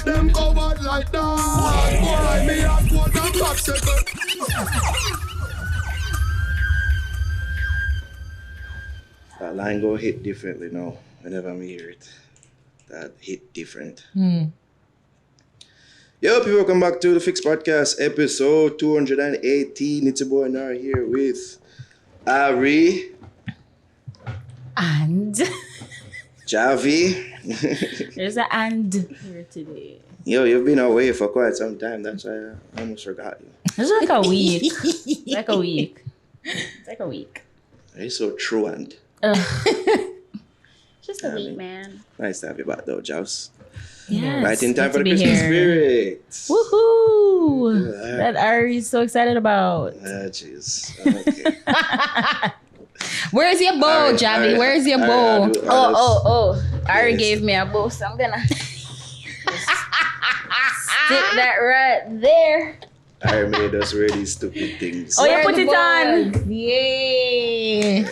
them covered like that. Boy, me a quote and popsicle. That line go hit differently now. Whenever I hear it, that hit different. Yo, people, welcome back to the Fix Podcast, episode 218. It's your boy Naro here with Ari and Javi. There's an and here today. Yo, you've been away for quite some time. That's why I almost forgot you. It's like a week. Like a week. It's like a week. You're so truant. Just a week, man. Nice to have you back though, Jaws. Yes, right in time for the here. Christmas spirit. Woohoo! Yeah. That Ari's so excited about. Jeez. Okay. Where's your bow, Javi? Where's your bow? Oh. Ari Yes. gave me a bow, so I'm gonna stick that right there. I made us really stupid things. Oh, yeah, put it on. Yay! Yeah,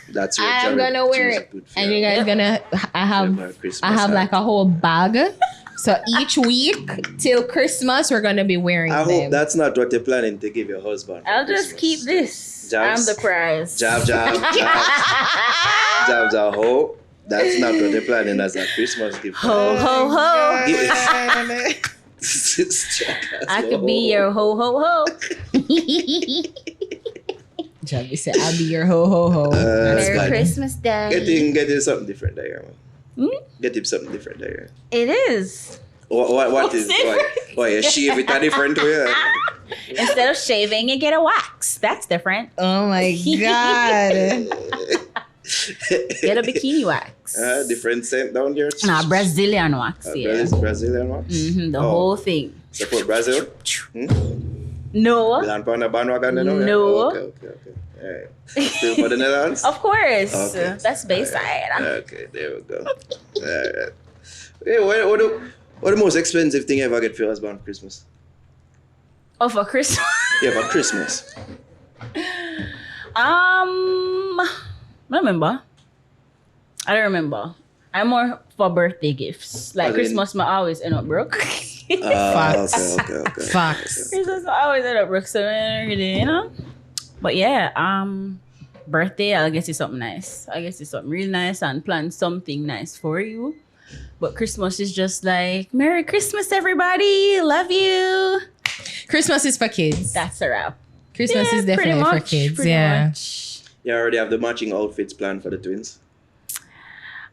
that's what I'm gonna wear it, and you guys gonna. I have like a whole bag. So each week till Christmas, we're gonna be wearing I them. hope that's not what you're planning to give your husband. for I'll just Christmas. keep this. Jobs. I'm the prize. Jab. Jabs, I hope that's not what they're planning as a Christmas gift. Ho ho ho. I could be your ho ho ho. Javi said, "I'll be your ho ho ho." Merry fine. Christmas, Daddy. Get him something different there, man. Get him something different there. It is. What is why you shave it a different way? Instead of shaving, you get a wax. That's different. Oh my god! Get a bikini wax. Different scent down there. Nah, Brazilian wax. Yeah. Brazilian wax. The whole thing. Support Brazil. No. Land on the bandwagon, No. Okay. Alright. Still for the Netherlands? Of course. Okay. That's Bayside. Okay, there we go. Alright. Hey, what the most expensive thing you ever get for your husband for Christmas? Oh, for Christmas? Yeah, for Christmas. I don't remember. I'm more for birthday gifts. Like As in- Christmas, I always end up broke. Facts. Okay. Facts. Christmas, I always end up broke, so I don't really, you know. But yeah, birthday, I'll get you something nice. I'll get you something really nice and plan something nice for you. But Christmas is just like, Merry Christmas, everybody. Love you. Christmas is for kids. That's a wrap. Christmas Yeah, is definitely for kids. pretty Yeah. much. You already have the matching outfits planned for the twins?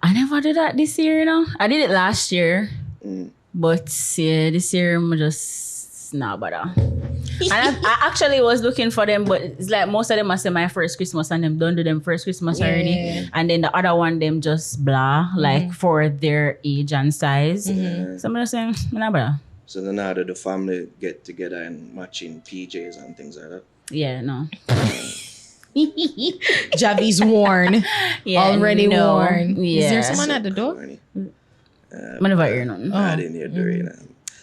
I never did that this year, you know. I did it last year. Mm. But yeah, this year I'm just not bother. And I actually was looking for them, but it's like most of them are say my first Christmas and them don't do them first Christmas already. And then the other one them just blah, like for their age and size. So I'm just saying, not bother. So then now that the family get together and matching PJs and things like that. Yeah, no. Javi's worn. Yeah, Already no. worn. Yeah. Is there someone at the door? Corny. I never hear none. I didn't hear the rain.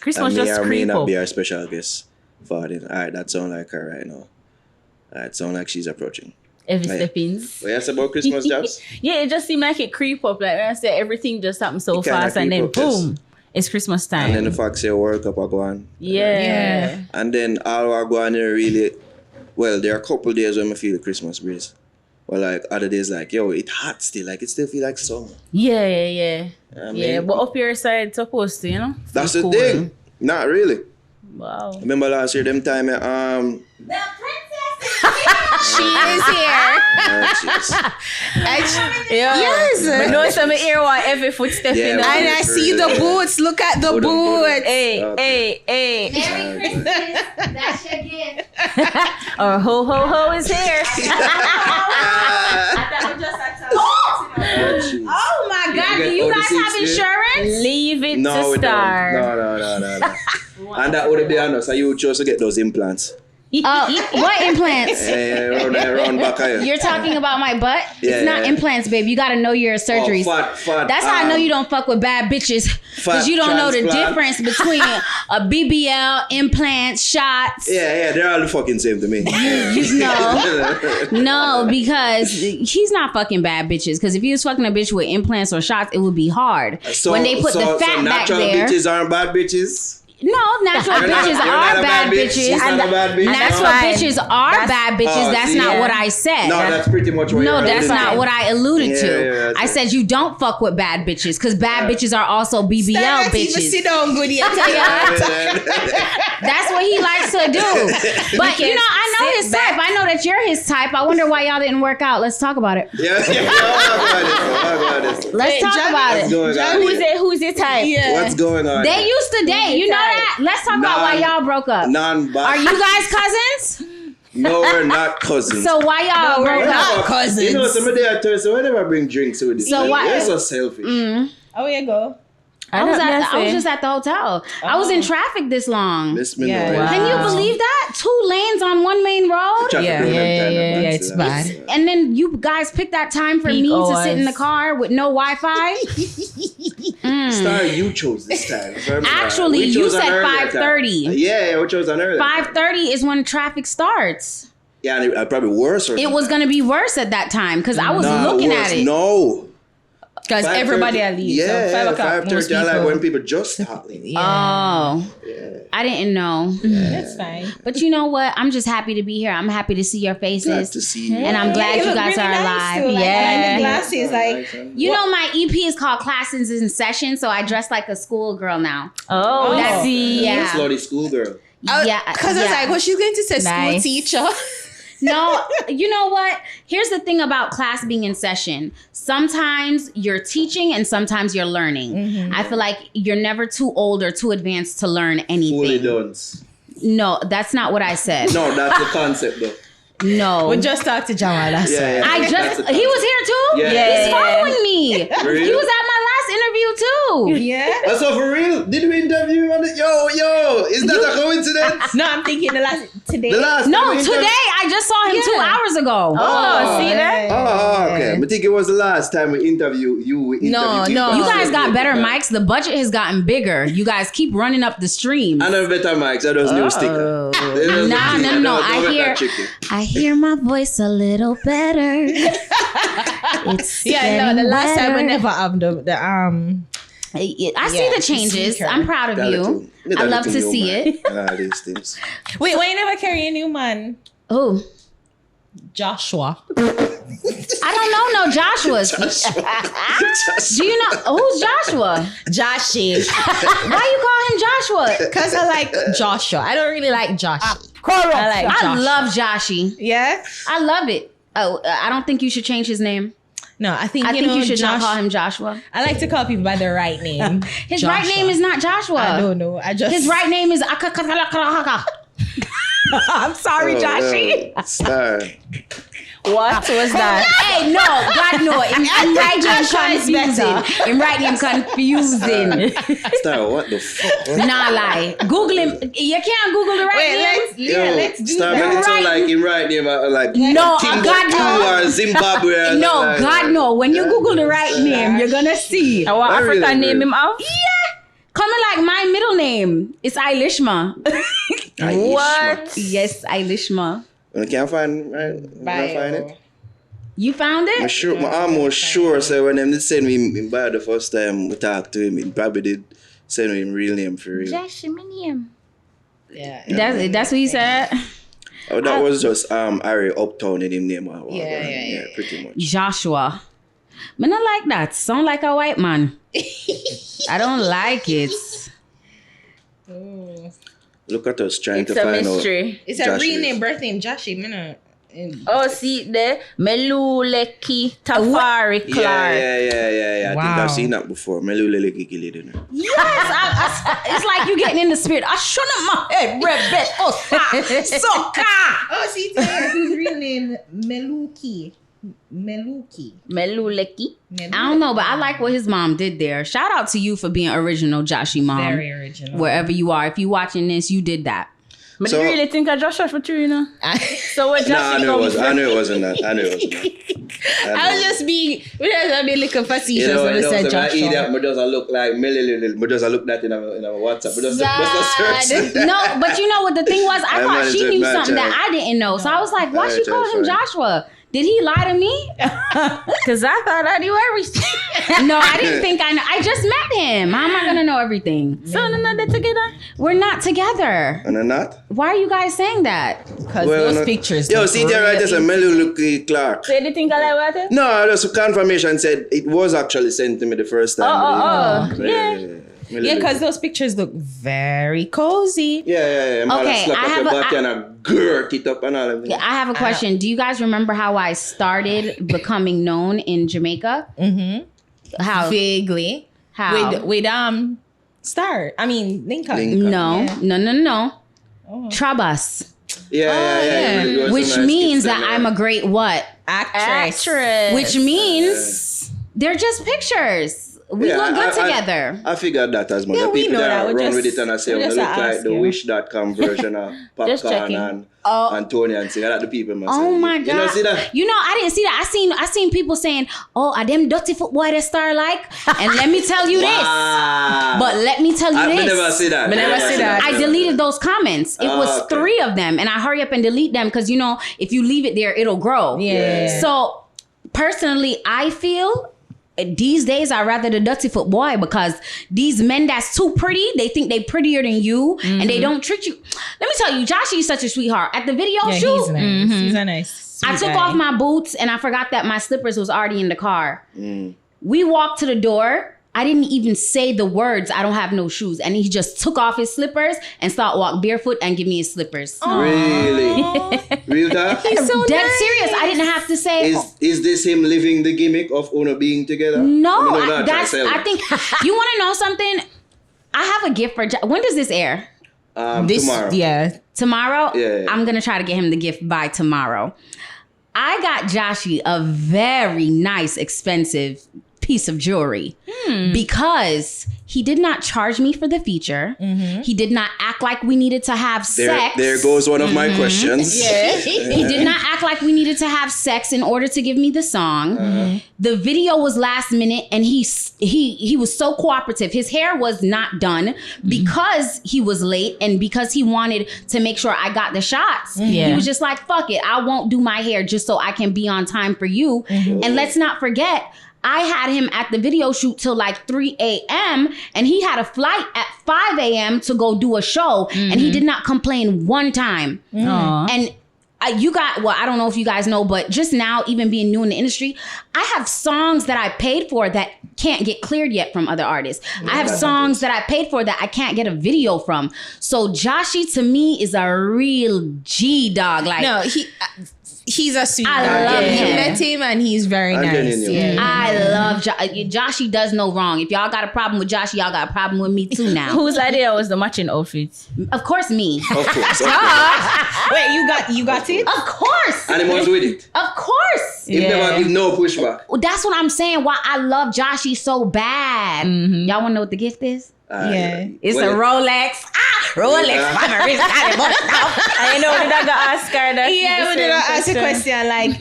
Christmas And just may or may creep not up. be our special guest for it. Alright, that sound like her right now. Alright, sound like she's approaching. Every Yeah. step-ins. What you say about Christmas, Jobs? Yeah, it just seemed like it creep up. Like when I say everything just happened so It kinda fast and then creep up, yes. boom, it's Christmas time. And then the fact say World Cup are going. Yeah. And then all are going there really, well, there are a couple days when I feel the Christmas breeze. Well, like other days like, yo, it hot still. Like it still feel like summer. Yeah. I mean, Yeah, but up your side it's supposed to, you know? That's feel the cool. thing. Not really. Wow. Remember last year, them time, She is here. jeez. Yeah. Yes. But no, some hear what every footstep Yeah, in but- And I see the boots. Look at the Hold on. boots. Hey. Merry Christmas. That's your gift. Or ho is here. Jeez. Oh my God. Do you guys have insurance? Leave it No, to we Starr. don't. No. And that would be on us. So you chose to get those implants. What implants? Round back here. You're talking about my butt? Yeah, It's not yeah. implants, babe. You gotta know your surgeries. Fat. That's how I know you don't fuck with bad bitches. Because you don't know the transplant. difference between a BBL, implants, shots. Yeah, they're all the fucking same to me. You know. No, because he's not fucking bad bitches. Because if he was fucking a bitch with implants or shots, it would be hard. When they put the fat back natural there. bitches aren't bad bitches. No, natural You're bitches not are a bad bitch. bitches. She's not a bad bitch. Natural That's fine. bitches are bad bitches. That's see? not Yeah. what I said. No, that's pretty much what No, you're that's alluding not to. what I alluded to. Yeah, I said you don't fuck with bad bitches because bad bitches are also BBL bitches. Sit down, goodie. I tell you. That's what he likes to do. But you know, I know his type. I know that you're his type. I wonder why y'all didn't work out. Let's talk about it. Yeah. Let's talk about What's it. going on? Who's your type? What's going on? They used to date. You know that? Let's talk about why y'all broke up. Are you guys cousins? No, we're not cousins. So why y'all broke up? cousins. You know, somebody I told you, so whenever I bring drinks with this, So why- you're so selfish. Oh, you go. I was just at the hotel. I was in traffic this long. Miss me Yeah. know. Wow. Can you believe that? 2 lanes on one main road? Yeah, it's bad. And then you guys picked that time for Peak me to hours. sit in the car with no Wi-Fi? Star, you chose this time. Actually, We you chose an said earlier 5:30. time. Yeah, we chose an earlier. 5:30 is when traffic starts. Yeah, and probably worse. Or It was going to be worse at that time because I was looking at it. No. Because 5:30. everybody will leave. Yeah, So 5 o'clock, most 5:30. I like people. when people just start leaving. Oh, I didn't know. That's fine. But you know what? I'm just happy to be here. I'm happy to see your faces. Glad to see you. And I'm glad you look guys really are nice alive. too. Like, Yeah. I like the glasses. Like, You know, my EP is called Classes in Session, so I dress like a schoolgirl now. Oh, That's- see. yeah. Slutty schoolgirl. Yeah. because I was like, well, she's going to say school Nice. teacher. No, you know what? Here's the thing about class being in session. Sometimes you're teaching and sometimes you're learning. I feel like you're never too old or too advanced to learn Fully anything. done. No, that's not what I said. No, that's the concept though. No. We just talked to Jamal. That's Yeah, I that's just, the he was here too? Yeah. He's following me. Really? He was at my last interview too. Yeah. Oh, so for real? Did we interview him on it? Yo, is that a coincidence? No, I'm thinking the last today. The last No, time we today. I just saw him 2 hours ago. Oh, see that? Oh, okay. I think it was the last time we interviewed you. We No, interviewed no. You guys got better mics. The budget has gotten bigger. You guys keep running up the streams. And a better mics. That was new sticker. No. I hear my voice a little better. It's Yeah, no, the last time we better. never have the I see the changes. speaker. I'm proud of you. I love to see it. These things. Wait, why you never carry a new man? Oh, Joshua. I don't know no Joshua's. Do you know who's Joshua? Jahshii. Why you call him Joshua? Because I like Joshua. I don't really like Jahshii. I like I Joshua. love Jahshii. Yeah? I love it. Oh, I don't think you should change his name. No, I think, I think know, you should not Josh- call him Joshua. I like to call people by their right name. His right name is not Joshua. I don't know. I just His right name is Akakalakaka. I'm sorry, Jahshii. Star. What was that? Hey, no, God no. In right name Joshua is confusing. In right name confusing. Star, what the fuck? Nah, lie. Google him. You can't Google the right name. Let's do Star, that. make it sound Right. like him right name, like No, Timbuktu God no. or Zimbabwe. Or No, something like God that. no. When you Google the right name, you're gonna see. What I really African name agree. him out? Coming like my middle name. It's Eilishma. What? Yes, Eilishma. I can't find it. You found I'm it? sure. I'm almost sure. So when them did send me by the first time we talked to him, he probably did send me him real name for real. Jahshii. Yeah. That's what he said. Oh, that was just Ari Uptown in him name. Yeah. Pretty much. Joshua. Me not like that. Sound like a white man. I don't like it. Look at us trying It's to a find mystery. It's a Jahshii. real name, birth name, Jahshii. Oh, see there. Meluleki Tafari out. Clark. Yeah. I think Wow. I've seen that before. Melulele Kikili, didn't I? Yes, it's like you getting in the spirit. I shut up my head, Rebecca. Soka. Oh, see, his real name, Meluki. Meluleki. I don't know, but I like what his mom did there. Shout out to you for being original, Jahshii mom. Very original. Wherever you are. If you watching this, you did that. But do you really think of Joshua for true, you know? So what No, Jahshii I knew it wasn't that. I was just being looking facetious when I said Joshua. Idiot, but does I look like but does I look that in our WhatsApp? But does search. No, but you know what the thing was? I thought she knew something that I didn't know. So I was like, why she call him Joshua? Did he lie to me? Because I thought I knew everything. No, I didn't think I know. I just met him. How am I going to know everything? So they're not together? We're not together. And they're not? Why are you guys saying that? Because those pictures. Yo, see there right there's a Melu Clark. So you think I lie about it? No, just confirmation said it was actually sent to me the first time. Yeah, because those pictures look very cozy. Yeah. Okay, I have a girt it up and all of that. I have a question. Do you guys remember how I started becoming known in Jamaica? Mm-hmm. How? Vaguely. How? With Starr. I mean, Lincoln. No. Oh. Trabas. Yeah. Which means that I'm a great what? Actress. Which means they're just pictures. We look good together. I figured that as much. Yeah, The we people know that that. run with it and I say, we look like the you. Wish.com version of Popcorn and Antonia and thing. I like the people myself. Oh my God. You don't see that? You know, I didn't see that. I seen people saying, oh, are them dirty foot boy that Starr like? And let me tell you this. But let me tell you this. I never see that. I deleted those comments. It was 3 of them. And I hurry up and delete them because, you know, if you leave it there, it'll grow. Yeah. So personally, I feel these days I'd rather the dirty foot boy because these men that's too pretty, they think they prettier than you and they don't treat you. Let me tell you, Jahshii is such a sweetheart. At the video shoot, he's nice. He's a nice I took off my boots and I forgot that my slippers was already in the car. We walked to the door. I didn't even say the words, I don't have no shoes. And he just took off his slippers and started walk barefoot and give me his slippers. Really? Real talk? He's so dead serious. I didn't have to say. Is this him living the gimmick of Uno being together? No, I think, you want to know something? I have a gift for, when does this air? Tomorrow. Yeah. Tomorrow? Yeah. I'm going to try to get him the gift by tomorrow. I got Jahshii a very nice, expensive piece of jewelry because he did not charge me for the feature. He did not act like we needed to have sex. There goes one of my questions. He did not act like we needed to have sex in order to give me the song. The video was last minute and he was so cooperative. His hair was not done because he was late and because he wanted to make sure I got the shots. He was just like, fuck it, I won't do my hair just so I can be on time for you. And let's not forget, I had him at the video shoot till like 3 a.m. and he had a flight at 5 a.m. to go do a show and he did not complain one time. And I don't know if you guys know, but just now, even being new in the industry, I have songs that I paid for that can't get cleared yet from other artists. I have songs that I paid for that I can't get a video from. So Jahshii to me is a real G dog. Like, no, he's a sweet guy. I love him. I met him and he's very nice. I love Jahshii does no wrong. If y'all got a problem with Jahshii, y'all got a problem with me too now. Whose idea was the matching outfit? Of course, me. Of course. Wait, you got it? Of course. And he was with it. Of course. He never give no pushback. That's what I'm saying. Why I love Jahshii so bad. Y'all want to know what the gift is? It's a Rolex. Rolex. I know we did ask her that. Yeah, we did ask a question like,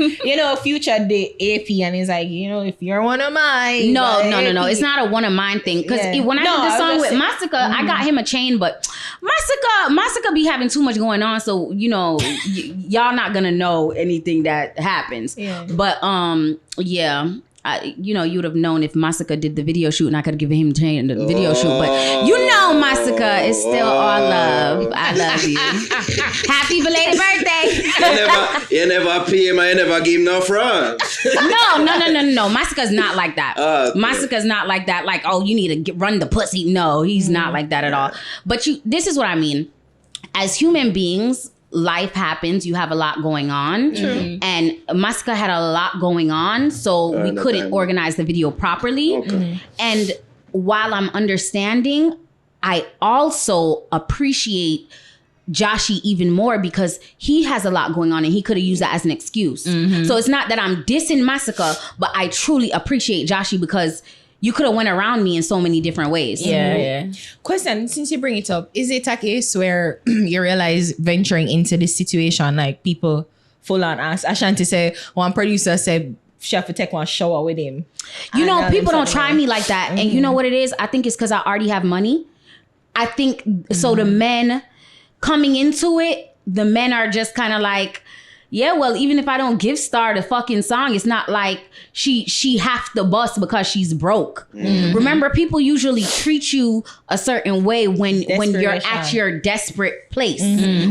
Future the AP and he's like, if you're one of mine. No. It's not a one of mine thing. Because when I did the song with Masika, I got him a chain, but Masika be having too much going on, so y'all not gonna know anything that happens. But you would have known if Masika did the video shoot and I could have given him the video shoot. But Masika is still all love. I love you. Happy belated birthday. You never pay him and you never give him no front. No. Masika's not like that. Masika's not like that. Like, oh, you need to run the pussy. No, he's not like that at all. But this is what I mean. As human beings, life happens. You have a lot going on. And Masika had a lot going on, so we couldn't organize the video properly. And while I'm understanding, I also appreciate Jahshii even more because he has a lot going on and he could have used that as an excuse. So it's not that I'm dissing Masika, but I truly appreciate Jahshii because you could have went around me in so many different ways. Yeah. Question, since you bring it up, is it a case where you realize venturing into this situation, like people full on ask? Ashanti say, one producer said, Chef would take one shower with him. You know, people don't try me like that. And you know what it is? I think it's because I already have money. I think, so the men coming into it, the men are just kind of like, yeah, well, even if I don't give Starr the fucking song, it's not like she have to bust because she's broke. Remember, people usually treat you a certain way when you're at your desperate place,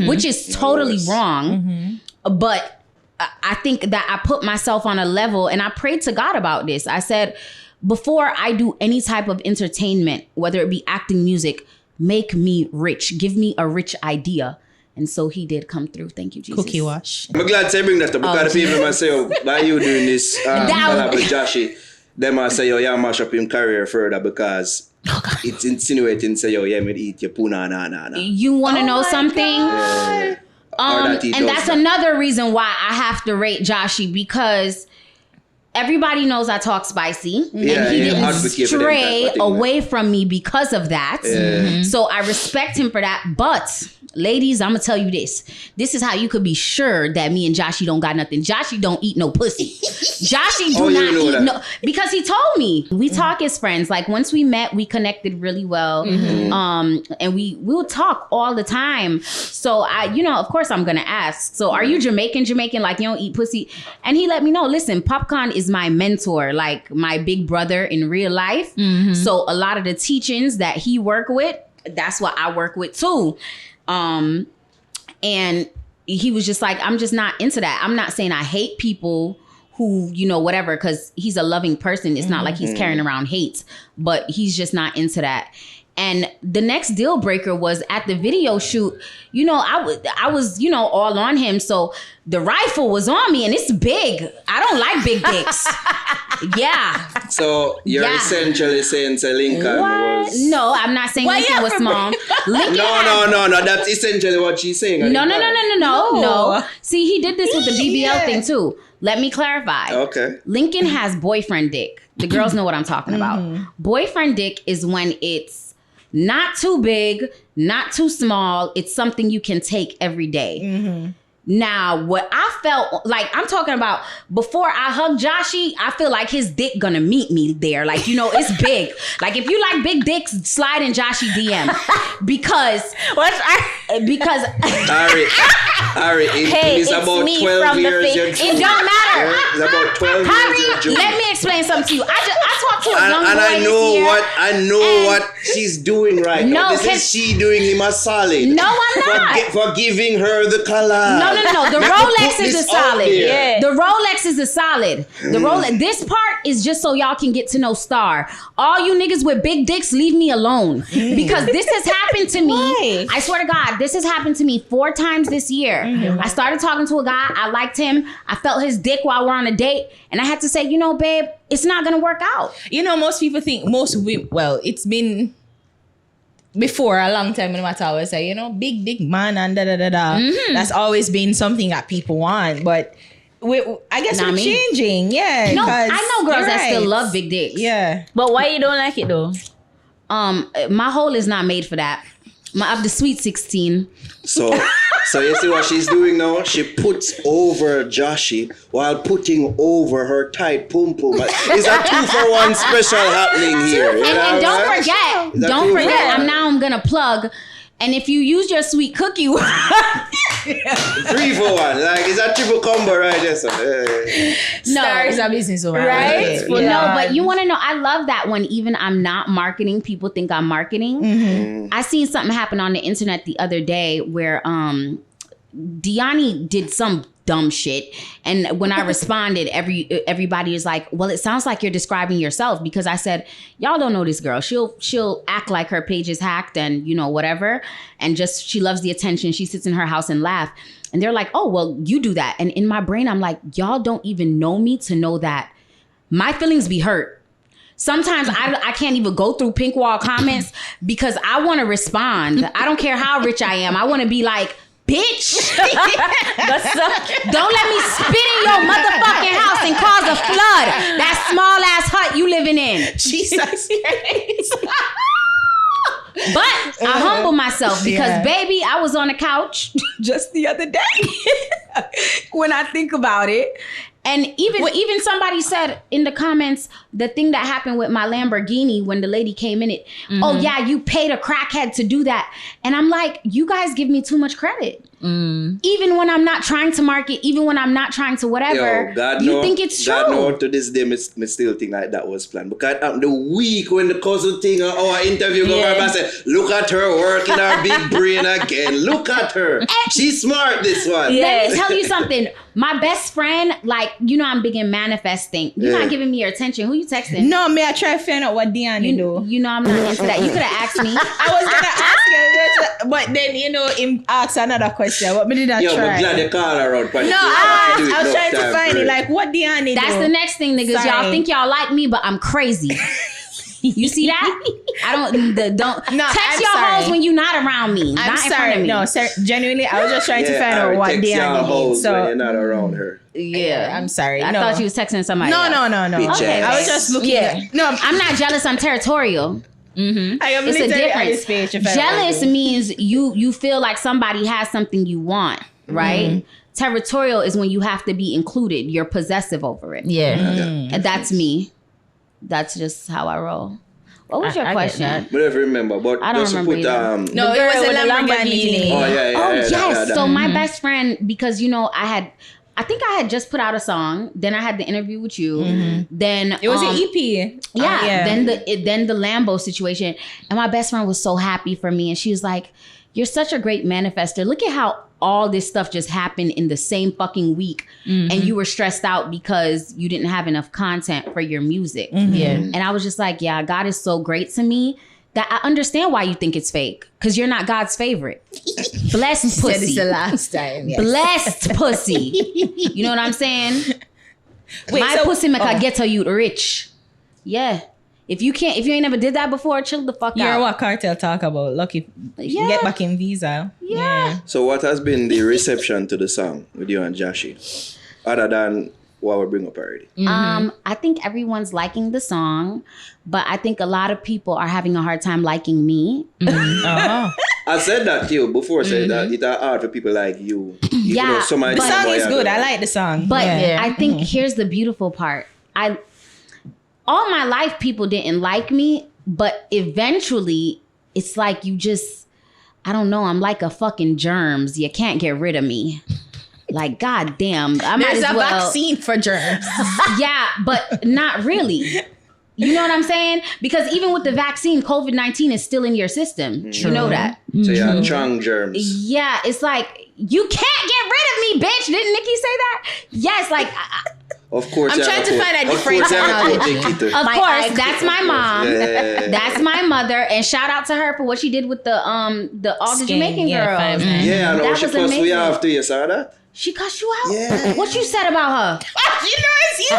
which is totally wrong. But I think that I put myself on a level, and I prayed to God about this. I said, before I do any type of entertainment, whether it be acting, music, make me rich. Give me a rich idea. And so he did come through. Thank you, Jesus. Cookie wash. I'm glad to bring that up because the people might say, oh, why you doing this collab with Jahshii? They might say, yo, yeah, mash up him career further because it's insinuating, say, yo, yeah, me eat your puna, na. You want to know something? And that's another reason why I have to rate Jahshii, because everybody knows I talk spicy, and he didn't stray away from me because of that. So I respect him for that. But ladies, I'm gonna tell you this. This is how you could be sure that me and Jahshii don't got nothing. Jahshii don't eat no pussy. Jahshii do not eat no, because he told me. We talk as friends. Like once we met, we connected really well. And we'll talk all the time. So of course I'm gonna ask. So are you Jamaican? Like you don't eat pussy? And he let me know, listen, Popcorn is my mentor, like my big brother in real life. So a lot of the teachings that he work with, that's what I work with too. And he was just like, I'm just not into that. I'm not saying I hate people who, whatever, because he's a loving person. It's not like he's carrying around hate, but he's just not into that. And the next deal breaker was at the video shoot, I was, all on him. So the rifle was on me and it's big. I don't like big dicks. Yeah. So you're essentially saying Lincoln was... No, I'm not saying Lincoln was small. No. That's essentially what she's saying. No. See, he did this with the BBL thing too. Let me clarify. Okay. Lincoln has boyfriend dick. The girls know what I'm talking about. Boyfriend dick is when it's not too big, not too small. It's something you can take every day. Now, what I felt like, I'm talking about before I hug Jahshii, I feel like his dick gonna meet me there. Like, it's big. Like, if you like big dicks, slide in Jahshii DM. Because... Ari, it is about 12 years. It don't matter. It's about 12 years. Let me explain something to you. I talked to a young boy and I know what she's doing right now. This is she doing him a solid. No, I'm not. For giving her the collab. No. The Rolex is a solid. Yeah. The Rolex is a solid. The Rolex. This part is just so y'all can get to know Starr. All you niggas with big dicks, leave me alone. Because this has happened to me. Why? I swear to God, this has happened to me 4 times this year. I started talking to a guy. I liked him. I felt his dick while we're on a date. And I had to say, babe, it's not going to work out. Most people think, it's been... Before a long time, no matter how I say, big dick man and da-da-da-da. That's always been something that people want. But I guess we're changing. Yeah. No, I know girls that still love big dicks. Yeah. But why you don't like it though? My hole is not made for that. I'm the sweet 16. So you see what she's doing now? She puts over Jahshii while putting over her tight pum pum. It's a 2-for-1 special happening here. And don't forget, I'm gonna plug. And if you use your sweet cookie, 3 for 1. Like it's a triple combo right there. So. No, Starr is a business owner, right? Well, no, but you want to know? I love that when even I'm not marketing, people think I'm marketing. I seen something happen on the internet the other day where Diani did some dumb shit, and when I responded, everybody is like, well, it sounds like you're describing yourself, because I said, y'all don't know this girl. She'll act like her page is hacked and whatever, and just she loves the attention. She sits in her house and laugh, and they're like, oh, well, you do that. And in my brain, I'm like, y'all don't even know me to know that my feelings be hurt. Sometimes I can't even go through pink wall comments because I want to respond. I don't care how rich I am. I want to be like, bitch. Don't let me spit in your motherfucking house and cause a flood. That small ass hut you living in. Jesus Christ. But I humble myself because, baby, I was on the couch just the other day when I think about it. And even somebody said in the comments, the thing that happened with my Lamborghini when the lady came in it, oh yeah, you paid a crackhead to do that. And I'm like, you guys give me too much credit. Even when I'm not trying to market, even when I'm not trying to whatever, you think it's true. God know to this day, me still think like that was planned. Because the week when the cousin thing or our interview go over, I said, look at her working her big brain again. Look at her. She's smart, this one. Let me tell you something. My best friend, like, you know I'm big in manifesting. You're not giving me your attention. Who you texting? No, me, I try to find out what Deanna do. You know I'm not into that. You could have asked me. I was going to ask you, but then, you know, him ask another question. What me did I try? I'm glad you call her out. No, I was trying to find it. Like, what Deanna do? That's the next thing, niggas. Sorry. Y'all think y'all like me, but I'm crazy. You see that? I don't text your hoes when you're not around me. I'm not sorry. In front of me. No, sir, genuinely, I was just trying to find out what Deanna did. So when you're not around her. Yeah, I'm sorry. I thought you was texting somebody. No. Okay, I was just looking. Yeah. No, I'm not jealous. I'm territorial. It's a difference. Jealous means you feel like somebody has something you want, right? Territorial is when you have to be included. You're possessive over it. And that's me. That's just how I roll. What was your question? I don't remember, but I don't remember No, it was a Lamborghini. Oh, yeah. Oh, yes. So my best friend, because, you know, I think I had just put out a song. Then I had the interview with you. Then it was an EP. Yeah. Then the Lambo situation. And my best friend was so happy for me. And she was like, you're such a great manifester. Look at how all this stuff just happened in the same fucking week. And you were stressed out because you didn't have enough content for your music. And I was just like, yeah, God is so great to me that I understand why you think it's fake. Because you're not God's favorite. Blessed pussy. Said it's the last time. Yes. Blessed pussy. You know what I'm saying? My pussy make I get to you rich. Yeah. If you ain't never did that before, chill the fuck out. You're what Cartel talk about. Lucky get back in visa. Yeah. So what has been the reception to the song with you and Jahshii? Other than what we bring up already? I think everyone's liking the song, but I think a lot of people are having a hard time liking me. I said that to you before, said that it's hard for people like you. Yeah, the song is good. I like the song. But I think here's the beautiful part. All my life, people didn't like me, but eventually, it's like you just, I don't know, I'm like a fucking germs. You can't get rid of me. Like, goddamn. There's a vaccine for germs. Yeah, but not really. You know what I'm saying? Because even with the vaccine, COVID-19 is still in your system. True. You know that. So you have strong germs. Yeah, it's like, you can't get rid of me, bitch. Didn't Nikki say that? Yes, like... Of course, I'm trying to find a different analogy. Of course, that's my mom. That's my mother, and shout out to her for what she did with all the Jamaican girls. Yeah, I know. She cussed me off too. You saw that? She cussed you out? Yeah. What you said about her? You know it's you.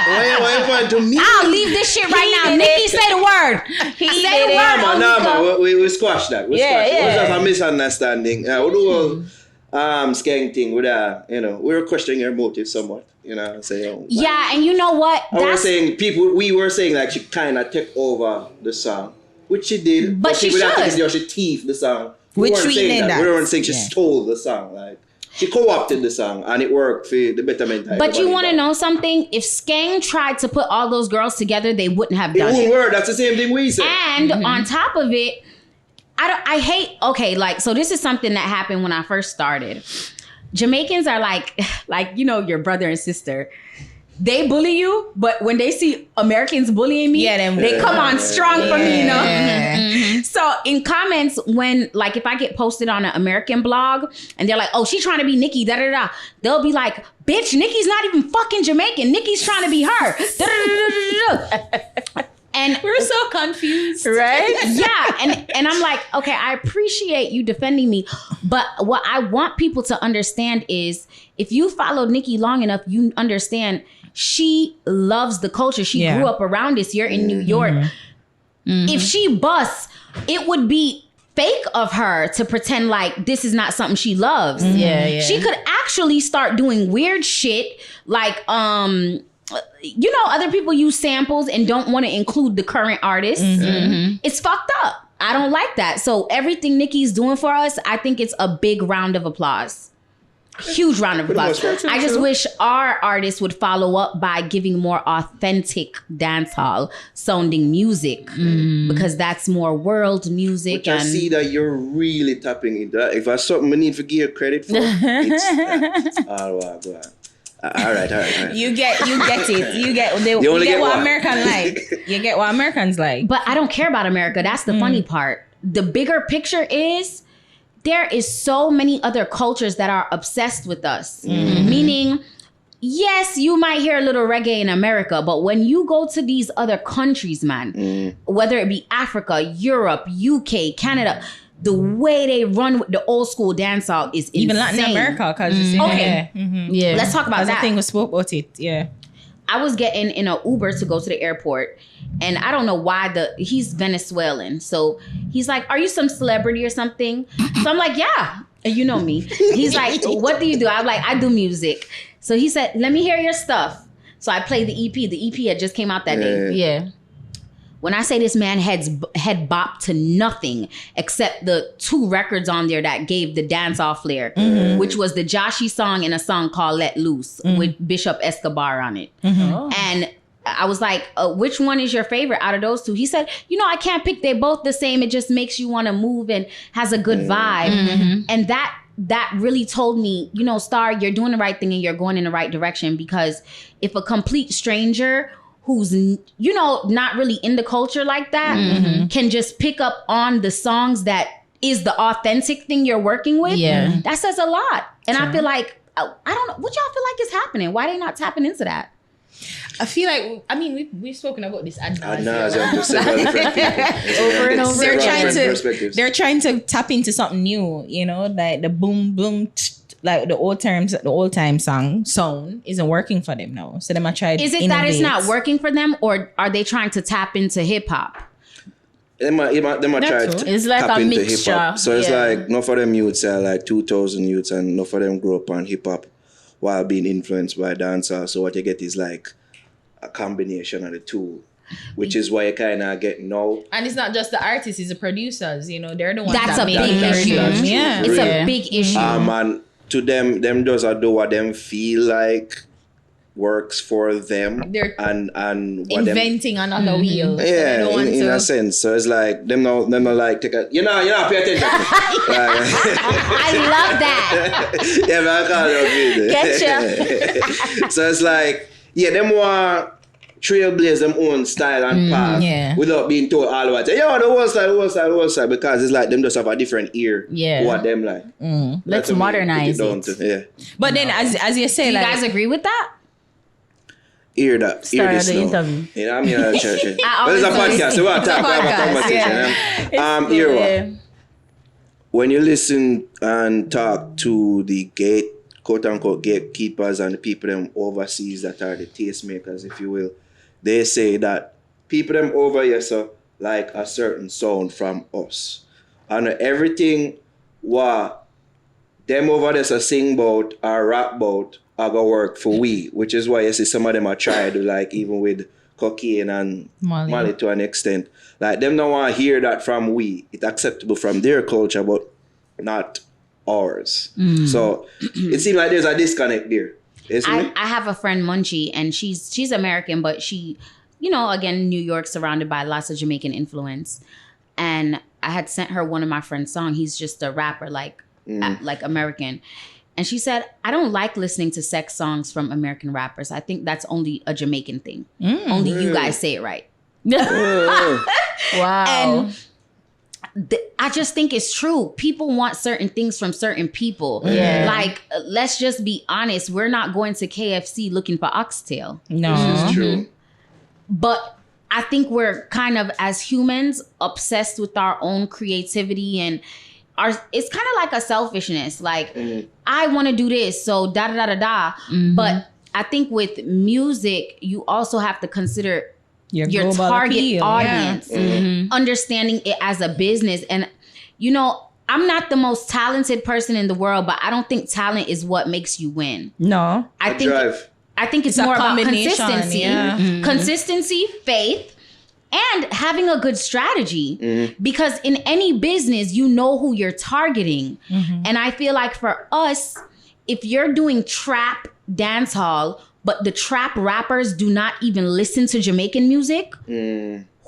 Why you point to me? I'll leave this shit right now. Nikki, say the word. Say the word. No, we squashed that. It was just a misunderstanding. We do skank thing with we were questioning her motive somewhat, saying yeah, and you know what? We were saying like she kind of took over the song, which she did, but she should. She thieved the song. We weren't saying she stole the song, like she co-opted the song, and it worked for the betterment. But you want to know something? If Skang tried to put all those girls together, they wouldn't have done it. That's the same thing we said. And on top of it, I hate, so this is something that happened when I first started. Jamaicans are like, your brother and sister. They bully you, but when they see Americans bullying me, they come on strong for me, So in comments, when, if I get posted on an American blog and they're like, oh, she's trying to be Nikki, they'll be like, bitch, Nikki's not even fucking Jamaican. Nikki's trying to be her. And we're so confused, right? Yeah, and I'm like, okay, I appreciate you defending me, but what I want people to understand is, if you followed Nikki long enough, you understand she loves the culture. She grew up around this. You're in New York. If she busts, it would be fake of her to pretend like this is not something she loves. Yeah. She could actually start doing weird shit like other people use samples and don't want to include the current artists. It's fucked up. I don't like that. So everything Nicki's doing for us, I think it's a big round of applause. Huge round of applause. I just wish our artists would follow up by giving more authentic dancehall sounding music because that's more world music. Which I see that you're really tapping into that. If there's something we need to give credit for, it's that. All right. You get it. You get what Americans like. You get what Americans like. But I don't care about America. That's the funny part. The bigger picture is there is so many other cultures that are obsessed with us. Meaning, yes, you might hear a little reggae in America, but when you go to these other countries, man, whether it be Africa, Europe, UK, Canada, the way they run with the old school dancehall is even insane. Latin America, because Yeah. Let's talk about that. I think we spoke about it. Yeah. I was getting in an Uber to go to the airport, and I don't know why he's Venezuelan. So he's like, "Are you some celebrity or something?" So I'm like, "Yeah." And you know me. He's like, "What do you do?" I'm like, "I do music." So he said, "Let me hear your stuff." So I played the EP. The EP had just came out that day. Yeah. When I say this man head bopped to nothing except the 2 records on there that gave the dancehall flair, which was the Jahshii song and a song called Let Loose with Bishop Escobar on it. And I was like, which one is your favorite out of those 2? He said, I can't pick. They're both the same. It just makes you want to move and has a good vibe. And that really told me, Starr, you're doing the right thing and you're going in the right direction, because if a complete stranger who's, not really in the culture like that can just pick up on the songs that is the authentic thing you're working with, that says a lot. And I feel like, I don't know, what y'all feel like is happening? Why they not tapping into that? I feel like, we've spoken about this ad over and over. They're trying to tap into something new, like the boom, boom, like the old time song isn't working for them now. So they might try. Is it that it's not working for them, or are they trying to tap into hip hop? They might try to it's like tap a into mixture. hip hop. So it's like enough of them youths are like 2,000 youths, and enough of them grow up on hip hop while being influenced by dancehall. So what you get is like a combination of the two, which is why you kind of get now. And it's not just the artists; it's the producers. They're the ones. That's that a make big issue. Yeah, it's a big issue. And to them just do what them feel like works for them. They're and what inventing another wheel. Yeah, so in a sense. So it's like them not like take a pay attention. I love that. Yeah, man, I can't Getcha. So it's like, them want trailblaze them own style and path without being told all about it. The whole style, because it's like them just have a different ear. Yeah. What them like. Let's modernize it. But then as you say, do you like, guys agree with that? Hear this the now. interview. I mean, church. But it's a podcast, so we'll talk about conversation. Hear what? When you listen and talk to the quote-unquote gatekeepers and the people them overseas that are the tastemakers, if you will, they say that people them over here so like a certain sound from us. And everything what them over there so sing about or rap about are gonna work for we, which is why you see some of them are trying to, like, even with cocaine and Molly to an extent. Like, them don't want to hear that from we. It's acceptable from their culture, but not ours. So it seems like there's a disconnect there. I have a friend, Munchie, and she's American, but she, again, New York, surrounded by lots of Jamaican influence. And I had sent her one of my friend's songs. He's just a rapper, like American. And she said, I don't like listening to sex songs from American rappers. I think that's only a Jamaican thing. Only you guys say it right. Wow. And I just think it's true. People want certain things from certain people. Yeah. Like, let's just be honest. We're not going to KFC looking for oxtail. No. This is true. But I think we're kind of, as humans, obsessed with our own creativity, and it's kind of like a selfishness. Like, I want to do this, so da da da da da. But I think with music, you also have to consider your target audience, understanding it as a business. And you know, I'm not the most talented person in the world, but I don't think talent is what makes you win. No. I think drive. I think it's a more about combination, consistency, yeah. consistency, faith, and having a good strategy. Because in any business, you know who you're targeting. And I feel like for us, if you're doing trap dancehall, but the trap rappers do not even listen to Jamaican music,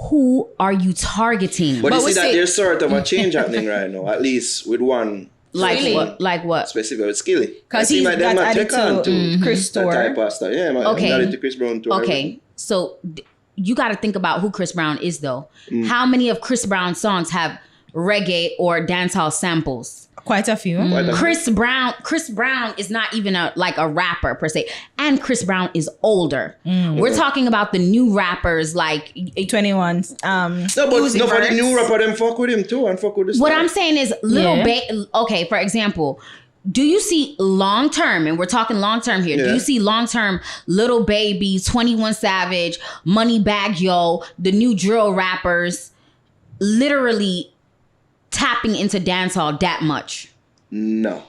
who are you targeting? But you see that there's sort of a change happening right now, at least with one. Like Really? what? Like what? Specific with Skilly. Because I he's think got might added take on to Chris that Store. type of stuff. Yeah, man. Okay. Got it to Chris Brown too. Okay, so you got to think about who Chris Brown is, though. How many of Chris Brown's songs have reggae or dancehall samples? Quite a few. Chris Brown is not even a rapper per se, and Chris Brown is older. We're talking about the new rappers like 21's. No, but Uzi no, for the Verts. new rapper, them fuck with him too and fuck with this. What I'm saying is okay, for example, do you see long term, and we're talking long term here, do you see long term Lil Baby, 21 Savage, Moneybagg Yo, the new drill rappers literally tapping into dancehall that much? No.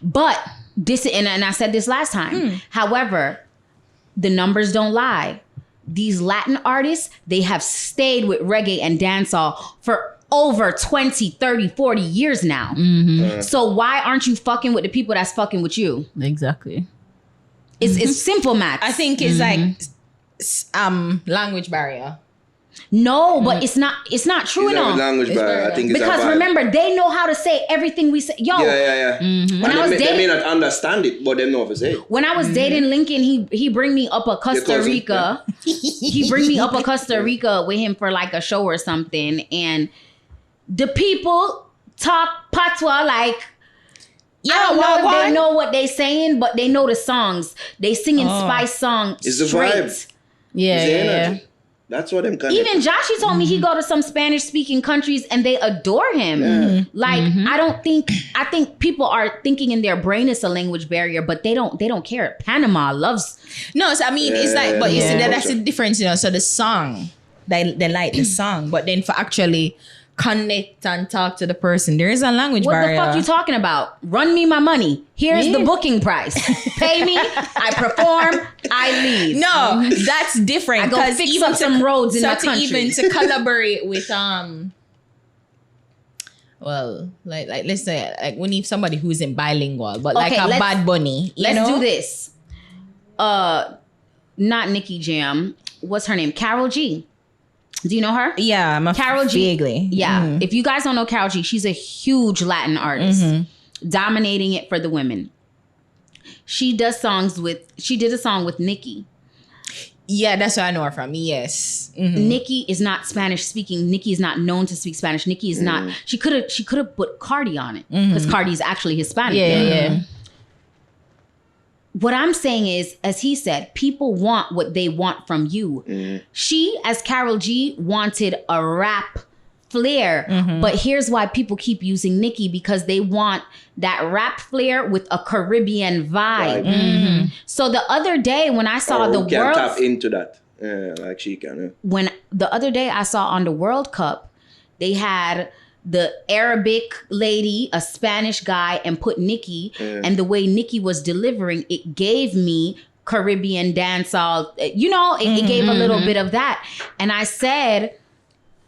But this, and I said this last time, however, the numbers don't lie. These Latin artists, they have stayed with reggae and dancehall for over 20, 30, 40 years now. So why aren't you fucking with the people that's fucking with you? Exactly. It's simple math. I think it's like language barrier. No, but it's not true It's not a enough. language barrier. I think it's Because a vibe. remember, they know how to say everything we say. Yo, Yeah. When I And was they dating- may not understand it, but they know what to say. when I was dating Lincoln, he bring me up a Costa cousin, Rica. He bring me up a Costa Rica with him for like a show or something, and the people talk patois like. I don't know if they know what they saying, but they know the songs. They singing Spice songs It's the straight. vibe. Yeah, It's the yeah. energy. That's what them kind Even Jahshii told me he go to some Spanish speaking countries and they adore him. Like I think people are thinking in their brain it's a language barrier, but they don't care. Panama loves. No, so I mean, it's like, but you see, Yeah. that's the difference, you know. So the song, they like the song, but then for actually connect and talk to the person, there is a language What barrier. the fuck you talking about? Run me my money. Here's the booking price. Pay me. I perform. I leave. No, that's different. I go 'cause fix even up some roads in so the to country. even to collaborate with well, like let's say like we need somebody who isn't bilingual, but like Okay, a let's- Bad Bunny. Let's do this. Not Nicki Jam. What's her name? Carol G. Do you know her? Yeah, I'm a Carol G. vaguely. Yeah. If you guys don't know Carol G, she's a huge Latin artist, dominating it for the women. She did a song with Nicki. Yeah, that's where I know her from. Yes. Nicki is not Spanish speaking. Nicki is not known to speak Spanish. Nicki is not. She could have put Cardi on it because Cardi is actually Hispanic. Yeah. What I'm saying is, as he said, people want what they want from you. She, as Carol G, wanted a rap flair. But here's why people keep using Nicki, because they want that rap flair with a Caribbean vibe. So the other day when I saw the can World... tap into that. Yeah, like she can. Yeah. When the other day I saw on the World Cup, they had the Arabic lady, a Spanish guy, and put Nicki. And the way Nicki was delivering, it gave me Caribbean dancehall. You know, it gave a little bit of that. And I said,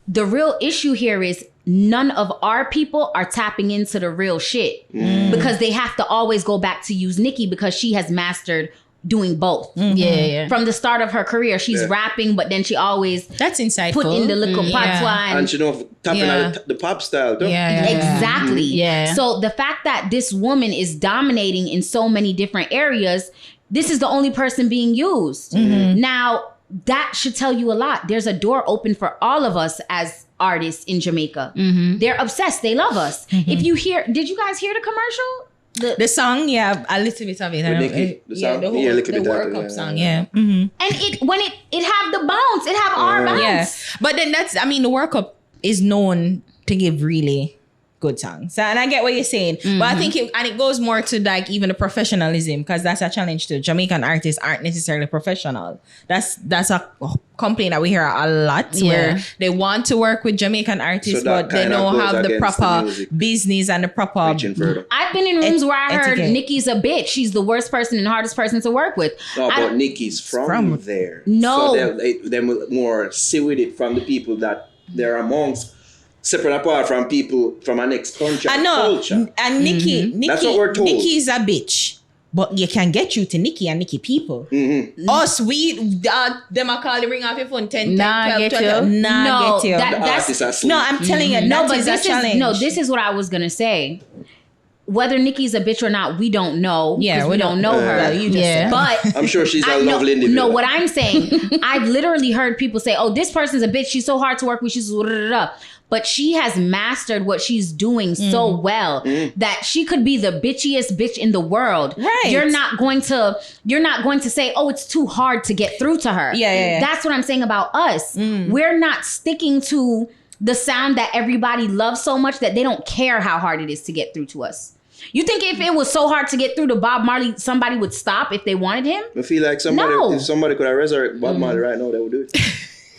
the real issue here is none of our people are tapping into the real shit because they have to always go back to use Nicki because she has mastered doing both. Yeah. From the start of her career, she's rapping, but then she always That's insightful. put in the little patois And she know tapping Yeah. on the pop style too. Yeah. Exactly. Yeah. So the fact that this woman is dominating in so many different areas, this is the only person being used. Now, that should tell you a lot. There's a door open for all of us as artists in Jamaica. They're obsessed. They love us. If you hear, did you guys hear the commercial? The song, yeah, a little bit of it. I With know, Nicki, the yeah, song? the whole Yeah, a little the bit of World it, Cup yeah. song, yeah. And it have the bounce. It have our bounce. Yeah. But then that's, I mean, the World Cup is known to give really good songs. And I get what you're saying. But I think it goes more to like even the professionalism, because that's a challenge too. Jamaican artists aren't necessarily professional. That's a complaint that we hear a lot, where they want to work with Jamaican artists, but they don't have the proper business and the proper... I've been in rooms where I heard Nikki's a bitch. She's the worst person and hardest person to work with. No, but Nikki's from there. No. So they will more see with it from the people that they're amongst, separate apart from people from our next country. I know. Culture. And Nikki, That's what we're told. Nikki is a bitch. But you can get you to Nikki and Nikki people. Us, them are calling, ring off your phone 10, 12, 12. Nah, get you. No, I'm telling you, that is a challenge. This is what I was going to say. Whether Nikki's a bitch or not, we don't know. Yeah, we don't know her. You just said. But I'm sure she's a lovely individual. No, what I'm saying, I've literally heard people say, oh, this person's a bitch. She's so hard to work with. She's but she has mastered what she's doing so well that she could be the bitchiest bitch in the world. Right. You're not going to say, oh, it's too hard to get through to her. Yeah. That's what I'm saying about us. We're not sticking to the sound that everybody loves so much that they don't care how hard it is to get through to us. You think if it was so hard to get through to Bob Marley, somebody would stop if they wanted him? I feel like if somebody could have resurrected Bob Marley right now, they would do it.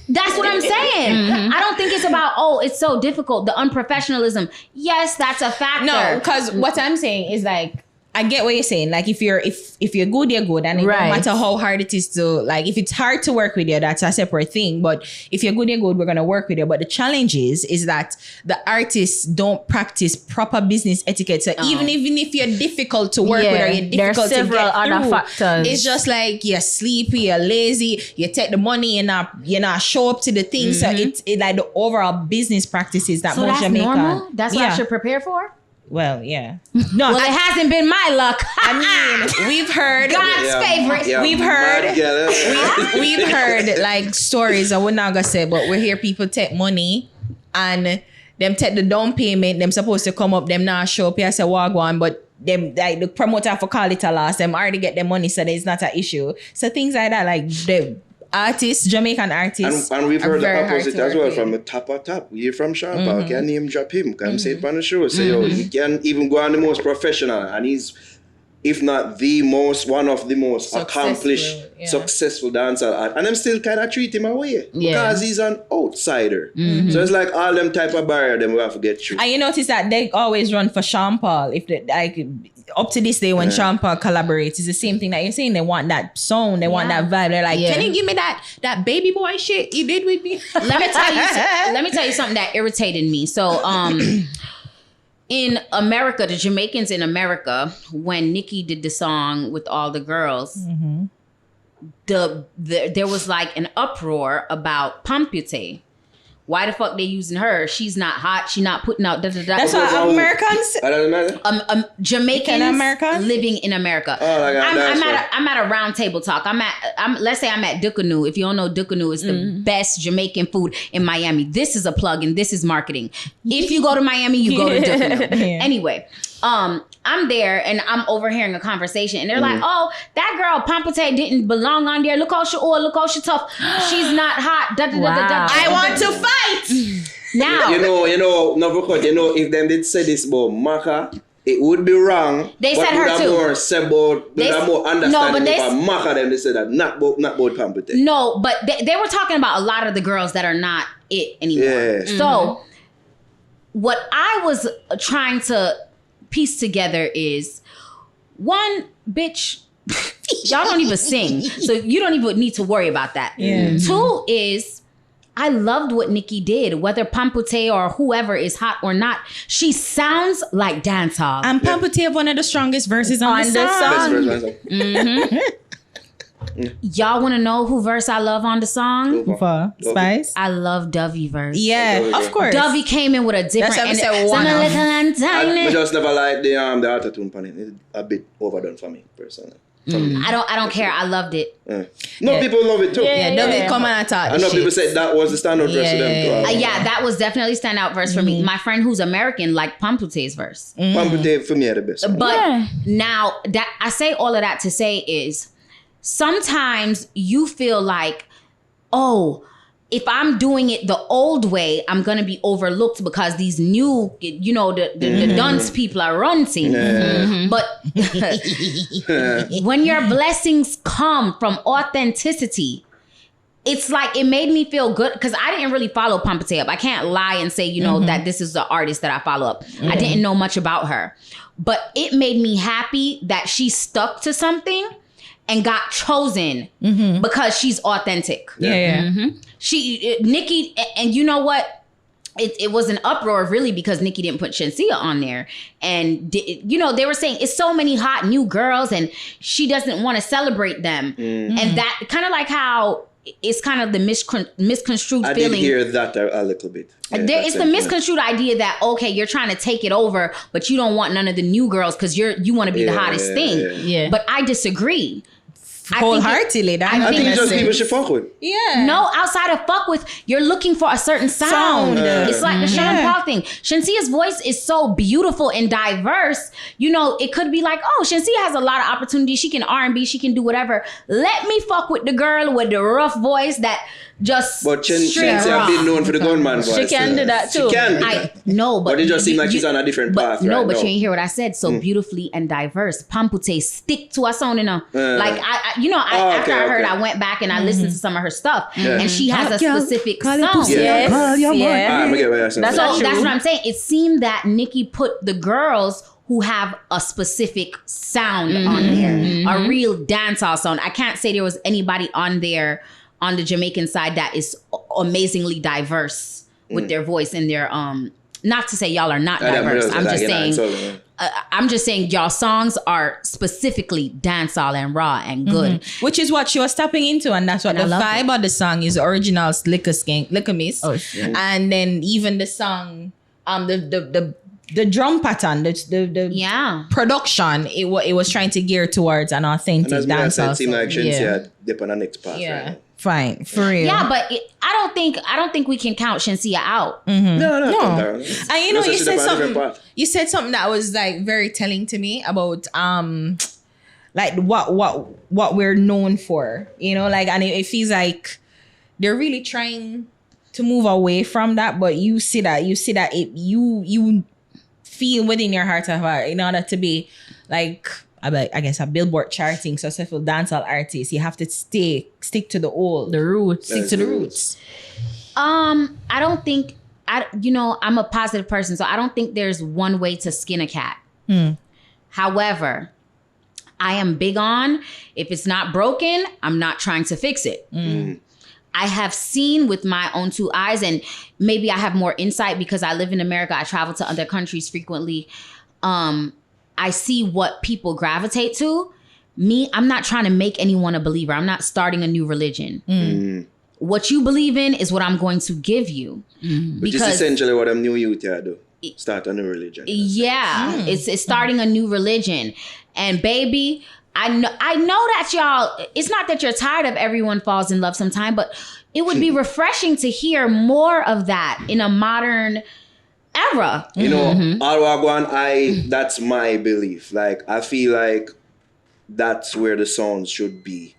That's what I'm saying. I don't think it's about, oh, it's so difficult. The unprofessionalism. Yes, that's a factor. No, because what I'm saying is like, I get what you're saying. Like if you're good, you're good. And it don't matter how hard it is to, like, if it's hard to work with you, that's a separate thing. But if you're good, you're good, we're going to work with you. But the challenge is that the artists don't practice proper business etiquette. So even if you're difficult to work with or you're difficult to get through, other factors. It's just like you're sleepy, you're lazy, you take the money and you're not show up to the thing. So it's like the overall business practices that most Jamaican. Normal? That's what I should prepare for? Well, yeah. No, well, it hasn't been my luck. I mean, we've heard God's favorite. Yeah, we've heard like stories. I would not gonna say, but we hear people take money and them take the down payment. Them supposed to come up. Them not show up. I say wagwan, but them like the promoter for call it a loss. Them already get their money, so it's not an issue. So things like that, like the artists, Jamaican artists, and we've heard the opposite as well from the top of top. We're from Sean Paul, can name drop him, can say it on the show. Say, yo, he can even go on the most professional, and he's, if not the most, one of the most accomplished, successful dancer art. And them still kind of treat him away because he's an outsider. So it's like all them type of barrier them we have to get through. And you notice that they always run for Sean Paul. If they, like, up to this day when Sean Paul collaborates, it's the same thing that you're saying. They want that sound, they want that vibe. They're like, can you give me that baby boy shit you did with me? Let me tell you something that irritated me. So in America, the Jamaicans in America, when Nicki did the song with all the girls, there was like an uproar about Pampute. Why the fuck they using her? She's not hot. She not putting out That's what Americans. Jamaicans America? living in America. Oh, I'm at a round table talk. Let's say I'm at Dukanoo. If you don't know, Dukanoo is the best Jamaican food in Miami. This is a plug and this is marketing. If you go to Miami, you go to Dukanoo. Anyway, I'm there and I'm overhearing a conversation and they're like, oh, that girl Pampute didn't belong on there. Look how she tough. She's not hot. I want to fight. Now you know, if them did say this about Maka, it would be wrong. They said her too. They have more understanding about Maka than they said that not about Pampute. No, but they were talking about a lot of the girls that are not it anymore. Yeah. So what I was trying to piece together is, one, bitch, y'all don't even sing, so you don't even need to worry about that. Two is, I loved what Nicki did, whether Pampute or whoever is hot or not. She sounds like dancehall. And Pampute have one of the strongest verses on the song. Y'all want to know who verse I love on the song? For Spice? I love Dovey verse. Yeah, of course. Dovey came in with a different... That's what I said, I just never like the auto-tune pan. It's a bit overdone for me, personally. I don't care. I loved it. No, people love it too. Dovey come and attack. I know people said that was the standout verse for them too. That was definitely standout verse for me. My friend who's American liked Pampute's verse. Pampute for me are the best. But now that I say all of that to say is, sometimes you feel like, oh, if I'm doing it the old way, I'm gonna be overlooked because these new, you know, the dunce people are running. But when your blessings come from authenticity, it's like it made me feel good because I didn't really follow Pompete up. I can't lie and say, you know, that this is the artist that I follow up. I didn't know much about her, but it made me happy that she stuck to something and got chosen because she's authentic. She, Nikki, and you know what? It was an uproar really because Nikki didn't put Shenseea on there. And, you know, they were saying it's so many hot new girls and she doesn't want to celebrate them. And that kind of like how it's kind of the misconstrued feeling. I did hear that a little bit. Yeah, there is the misconstrued idea that, okay, you're trying to take it over, but you don't want none of the new girls because you want to be the hottest thing. But I disagree. Wholeheartedly. I think it's just people should fuck with. No, outside of fuck with, you're looking for a certain sound. It's like the Sean Paul thing. Shenseea's voice is so beautiful and diverse. You know, it could be like, oh, Shenseea has a lot of opportunities. She can R&B, she can do whatever. Let me fuck with the girl with the rough voice that just But Shenseea have been known for the gunman voice. She can do that too. She can do that. No, but it just seems like she's on a different path no, right but now. you ain't hear what I said. So beautifully and diverse. Pampute stick to her sound, you know. Like after I heard, I went back and I listened to some of her stuff, and she has a specific sound. Yes. That's what I'm saying. It seemed that Nikki put the girls who have a specific sound on there, a real dancehall sound. I can't say there was anybody on there on the Jamaican side that is amazingly diverse with their voice and their not to say y'all are not diverse. I'm just saying y'all songs are specifically dancehall and raw and good. Which is what she was tapping into, and that's what the vibe of the song is. Original Liquor Miss. And then even the song, the drum pattern, the production, it was trying to gear towards an authentic dancehall. It seemed like Shenseea dip on the next path. Right? Fine, for real. Yeah, but I don't think we can count Shenseea out. No. And you know, you said something that was like very telling to me about like what we're known for. You know, like, and it feels like they're really trying to move away from that, but you see that you feel within your heart of heart, in order to be like, I guess, a Billboard charting successful dancehall artist, you have to stick to the roots. Stick to the roots. I don't think, I'm a positive person, so I don't think there's one way to skin a cat. However, I am big on, if it's not broken, I'm not trying to fix it. I have seen with my own two eyes, and maybe I have more insight because I live in America. I travel to other countries frequently. I see what people gravitate to. Me, I'm not trying to make anyone a believer. I'm not starting a new religion. What you believe in is what I'm going to give you. Which is essentially what I'm new youth do. Start a new religion. Yeah, it's starting a new religion. And baby, I know that y'all, it's not that you're tired of everyone falls in love sometime, but it would be refreshing to hear more of that in a modern era. You know, Alwagwan, that's my belief. Like, I feel like that's where the sound should be.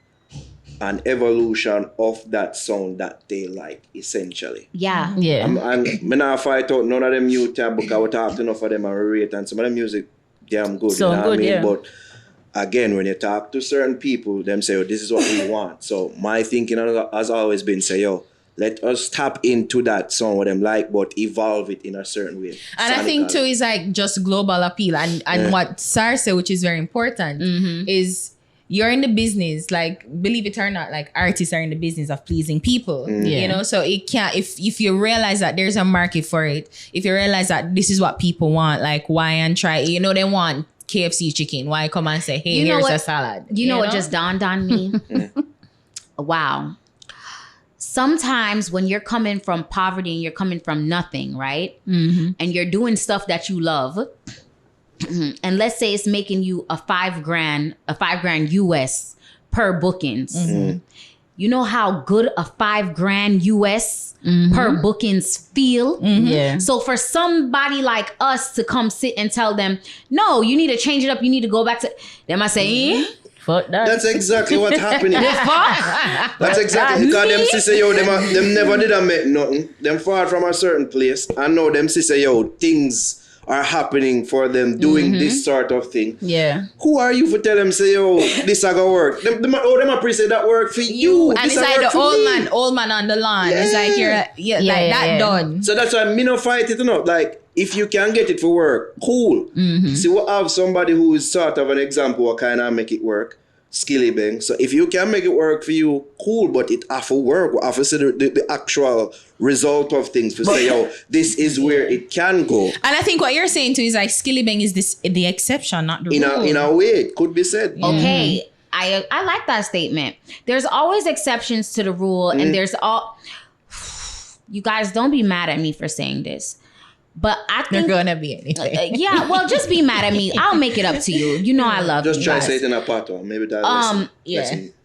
An evolution of that sound that they like, essentially. Yeah. I'm not fight out none of them youth because I talk enough of them and rate, and some of the music damn good. So you know good, what I mean? yeah. But again, when you talk to certain people, them say, oh, this is what we want. So my thinking has always been, say, yo, let us tap into that song what them like, but evolve it in a certain way. And I think too is like just global appeal. And what Starr said, which is very important, is you're in the business, like, believe it or not, like, artists are in the business of pleasing people. You know, so it can't, if you realize that there's a market for it, if you realize that this is what people want, like, why and try, you know, they want KFC chicken, why come and say, hey, here's a salad? You know what just dawned on me? Wow. Sometimes when you're coming from poverty and you're coming from nothing, right? And you're doing stuff that you love, and let's say it's making you a $5,000 US per bookings. You know how good a $5,000 US per bookings feel? So for somebody like us to come sit and tell them, no, you need to change it up, you need to go back to them, I say, Fuck that. That's exactly what's happening. Fuck. That's exactly because them sister yo, them never did make nothing. Them far from a certain place. And now them sister yo, things are happening for them doing this sort of thing. Yeah. Who are you for tell them say yo, this a go work? Them appreciate that work for you. And This it's a like work the for me. old man on the lawn. It's like you're like that done. So that's why me no fight it enough. Like if you can get it for work, cool. See, we have somebody who is sort of an example what kind of make it work. Skilly bang. So if you can make it work for you, cool, but it have to work. We have to see the actual result of things to say, yo, this is where it can go. And I think what you're saying too is like Skilly Bang is the exception, not the rule. In a way, it could be said. Okay. I like that statement. There's always exceptions to the rule, and there's all. You guys don't be mad at me for saying this, but I think They're gonna be anything. yeah. Well, just be mad at me. I'll make it up to you. You know I love Just you try to guys. say it in a pattern. Maybe that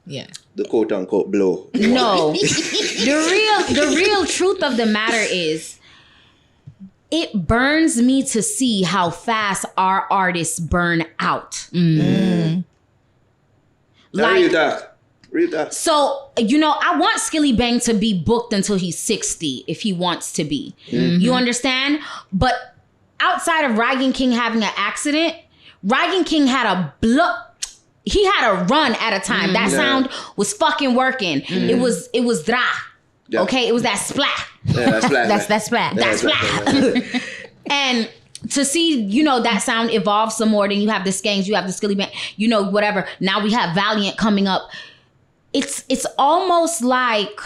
Yeah. the quote unquote blow. No, the real truth of the matter is, it burns me to see how fast our artists burn out. Read that. So, I want Skilly Bang to be booked until he's 60 if he wants to be. You understand? But outside of Rygan King having an accident, Rygan King had he had a run at a time. That sound was fucking working. It was dra. Yeah. Okay? It was that splat. Yeah, that's black. That's splat. That's splat. And to see, that sound evolve some more, then you have the Skanks, you have the Skilly Bang, whatever. Now we have Valiant coming up. It's almost like,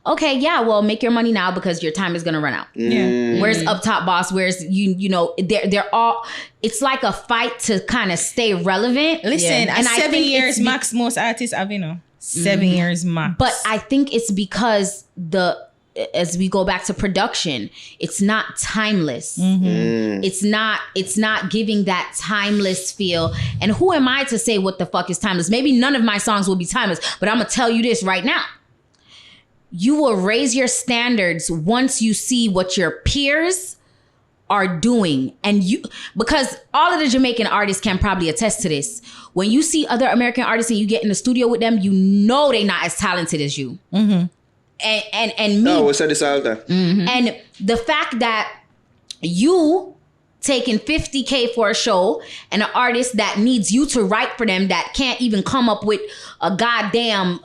okay, yeah, well, make your money now because your time is gonna run out. Yeah. Where's Up Top Boss? Where's they're all. It's like a fight to kind of stay relevant. Listen, and at 7 years max, most artists have 7 years max. But I think it's because as we go back to production, it's not timeless. It's not giving that timeless feel. And who am I to say what the fuck is timeless? Maybe none of my songs will be timeless, but I'm gonna tell you this right now. You will raise your standards once you see what your peers are doing. And because all of the Jamaican artists can probably attest to this. When you see other American artists and you get in the studio with them, they're not as talented as you. And me. No, we said this all the time. And the fact that you taking $50K for a show and an artist that needs you to write for them that can't even come up with a goddamn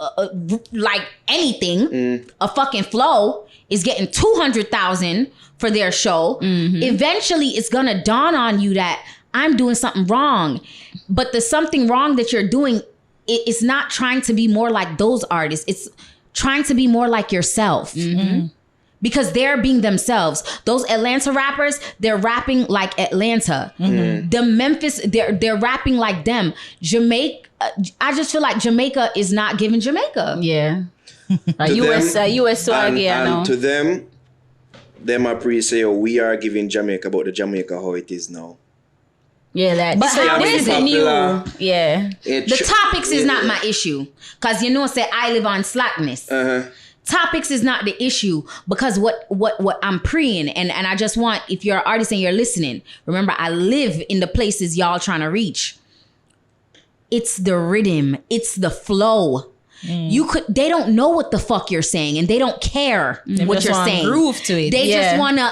like anything, a fucking flow, is getting $200,000 for their show. Eventually it's gonna dawn on you that I'm doing something wrong. But the something wrong that you're doing, it's not trying to be more like those artists. It's trying to be more like yourself. Because they're being themselves. Those Atlanta rappers, they're rapping like Atlanta. The Memphis, they're rapping like them. Jamaica, I just feel like Jamaica is not giving Jamaica. Yeah. US swag, and to them appreciate we are giving Jamaica about the Jamaica how it is now. Yeah, that. But So how this is is it? new. Yeah. The topics is not my issue. Because say I live on slackness. Topics is not the issue because what I'm preying and I just want, if you're an artist and you're listening, remember I live in the places y'all trying to reach. It's the rhythm, it's the flow. They don't know what the fuck you're saying and they don't care what you're saying. Groove to it. They just wanna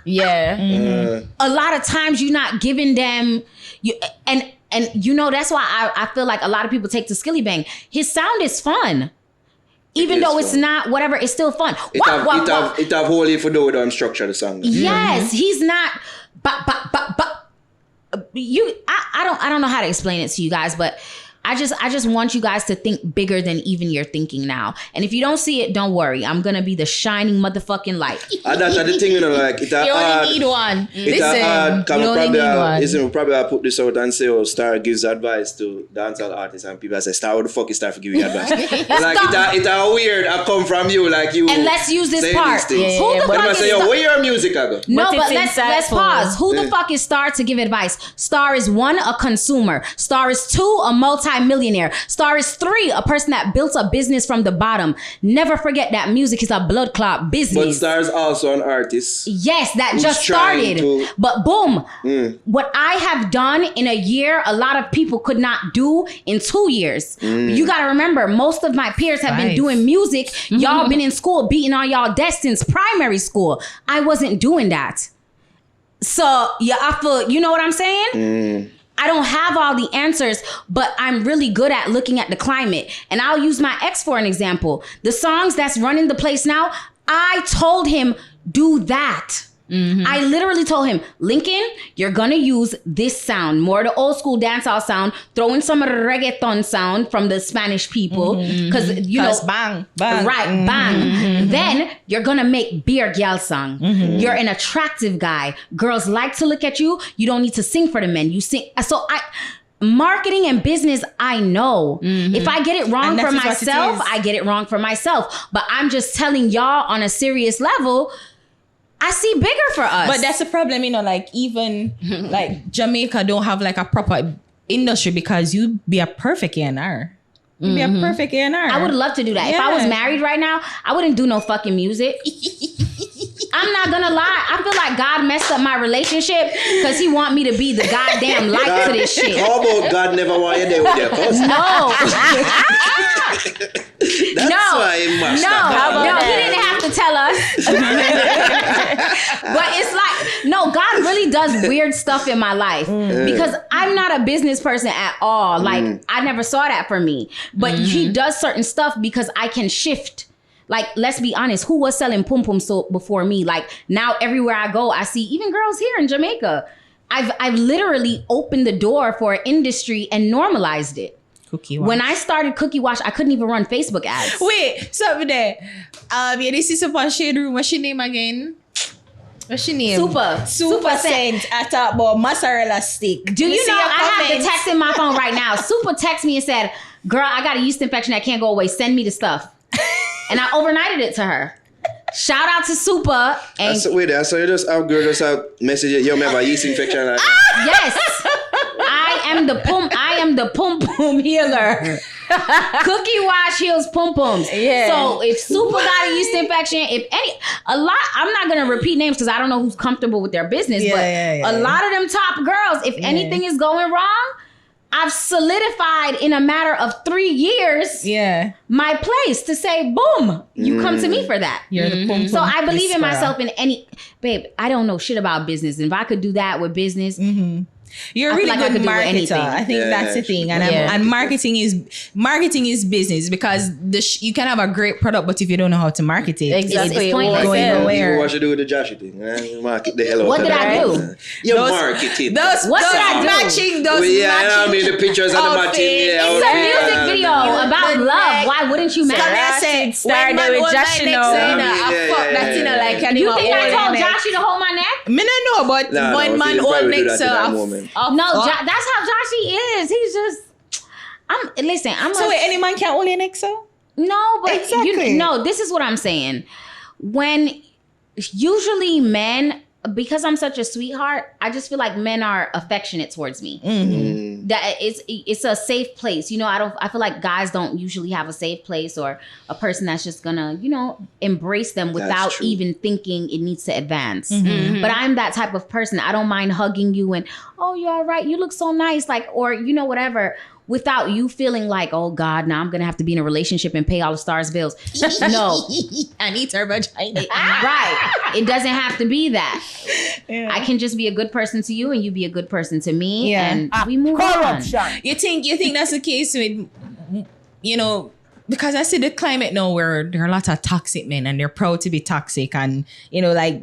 a lot of times you're not giving them and that's why I feel like a lot of people take to Skilly Bang. His sound is fun. Even though it's not whatever, it's still fun. It have wholly for the structure the song. Yes, he's not. I don't know how to explain it to you guys, but I just want you guys to think bigger than even you're thinking now. And if you don't see it, don't worry. I'm gonna be the shining motherfucking light. And that's the thing, like you only need one. Listen, you only need one. Listen, we probably I'll put this out and say, Starr gives advice to dancehall artists, and people say, Starr, what the fuck is Starr for giving you advice? Like it's weird. I come from you, like you. And let's use this part. Who the but fuck I is say, yo, where your music I go? No, but let's pause. Who the fuck is Starr to give advice? Starr is 1, a consumer. Starr is 2, a multi multi-millionaire. Starr is 3, a person that built a business from the bottom. Never forget that music is a blood clot business. But Starr is also an artist. Yes, that who's just trying started. But boom, what I have done in a year, a lot of people could not do in 2 years. You got to remember, most of my peers have been doing music. Y'all been in school beating on y'all desks since primary school. I wasn't doing that. So yeah, I feel, you know what I'm saying? I don't have all the answers, but I'm really good at looking at the climate. And I'll use my ex for an example. The songs that's running the place now, I told him, do that. I literally told him, Lincoln, you're gonna use this sound, more the old school dancehall sound, throw in some of the reggaeton sound from the Spanish people, because you know, bang, bang, right, bang. Then you're gonna make beer gal song. You're an attractive guy. Girls like to look at you. You don't need to sing for the men. You sing. So marketing and business, I know. If I get it wrong for myself, I get it wrong for myself. But I'm just telling y'all on a serious level, I see bigger for us. But that's the problem, you know, like even like Jamaica don't have like a proper industry because you be a perfect A&R. You be a perfect A&R. I would love to do that. If I was married right now, I wouldn't do no fucking music. I'm not gonna lie. I feel like God messed up my relationship because he want me to be the goddamn light to this shit. How about God never want you there with your cousin? No. That's why he must he didn't have to tell us. But it's like, no, God really does weird stuff in my life because I'm not a business person at all. Like, I never saw that for me. But he does certain stuff because I can shift. Like, let's be honest, who was selling pum pum soap before me? Like, now everywhere I go, I see even girls here in Jamaica. I've literally opened the door for an industry and normalized it. Cookie Wash. When I started Cookie Wash, I couldn't even run Facebook ads. Wait, stop there. Yeah, this is a shade room. What's your name again? What's your name? Super Scent. I talk about mozzarella stick. Do you know I have the text in my phone right now? Super text me and said, girl, I got a yeast infection that can't go away. Send me the stuff. And I overnighted it to her. Shout out to Super. And so you just have girl just have message you have a yeast infection. Like. Yes. I am the pum pum healer. Cookie Wash heals pum pums. Yeah. So if Super got a yeast infection, I'm not gonna repeat names because I don't know who's comfortable with their business, but a lot of them top girls, if anything is going wrong, I've solidified in a matter of 3 years my place to say, boom, you come to me for that. You're the pum pum. So I believe in myself in babe, I don't know shit about business. If I could do that with business, you're a really good marketer. I think that's the thing. And marketing is business because you can have a great product, but if you don't know how to market it, exactly, it's pointless. What you do with the Jahshii thing? Market the hell out. What did I do? You marketed. What did I do? Matching those I mean the pictures and the matching. It's a music video about love. Why wouldn't you marry? I said, started with Jahshii now. You think I told Jahshii to hold my neck? Me no know, but one man hold next to that's how Jahshii is. He's just. I'm. So wait, any man can't hold your neck, so? No, but exactly. This is what I'm saying. When usually men, because I'm such a sweetheart, I just feel like men are affectionate towards me. That it's a safe place. You know, I feel like guys don't usually have a safe place or a person that's just gonna, embrace them without even thinking it needs to advance. But I'm that type of person. I don't mind hugging you and, oh, you're all right. You look so nice. Like, or, whatever. Without you feeling like, oh God, now I'm gonna have to be in a relationship and pay all of Starr's bills. No. I need her vagina. Right. It doesn't have to be that. I can just be a good person to you and you be a good person to me. And we move on. You think that's the case with, because I see the climate now where there are a lot of toxic men and they're proud to be toxic and, like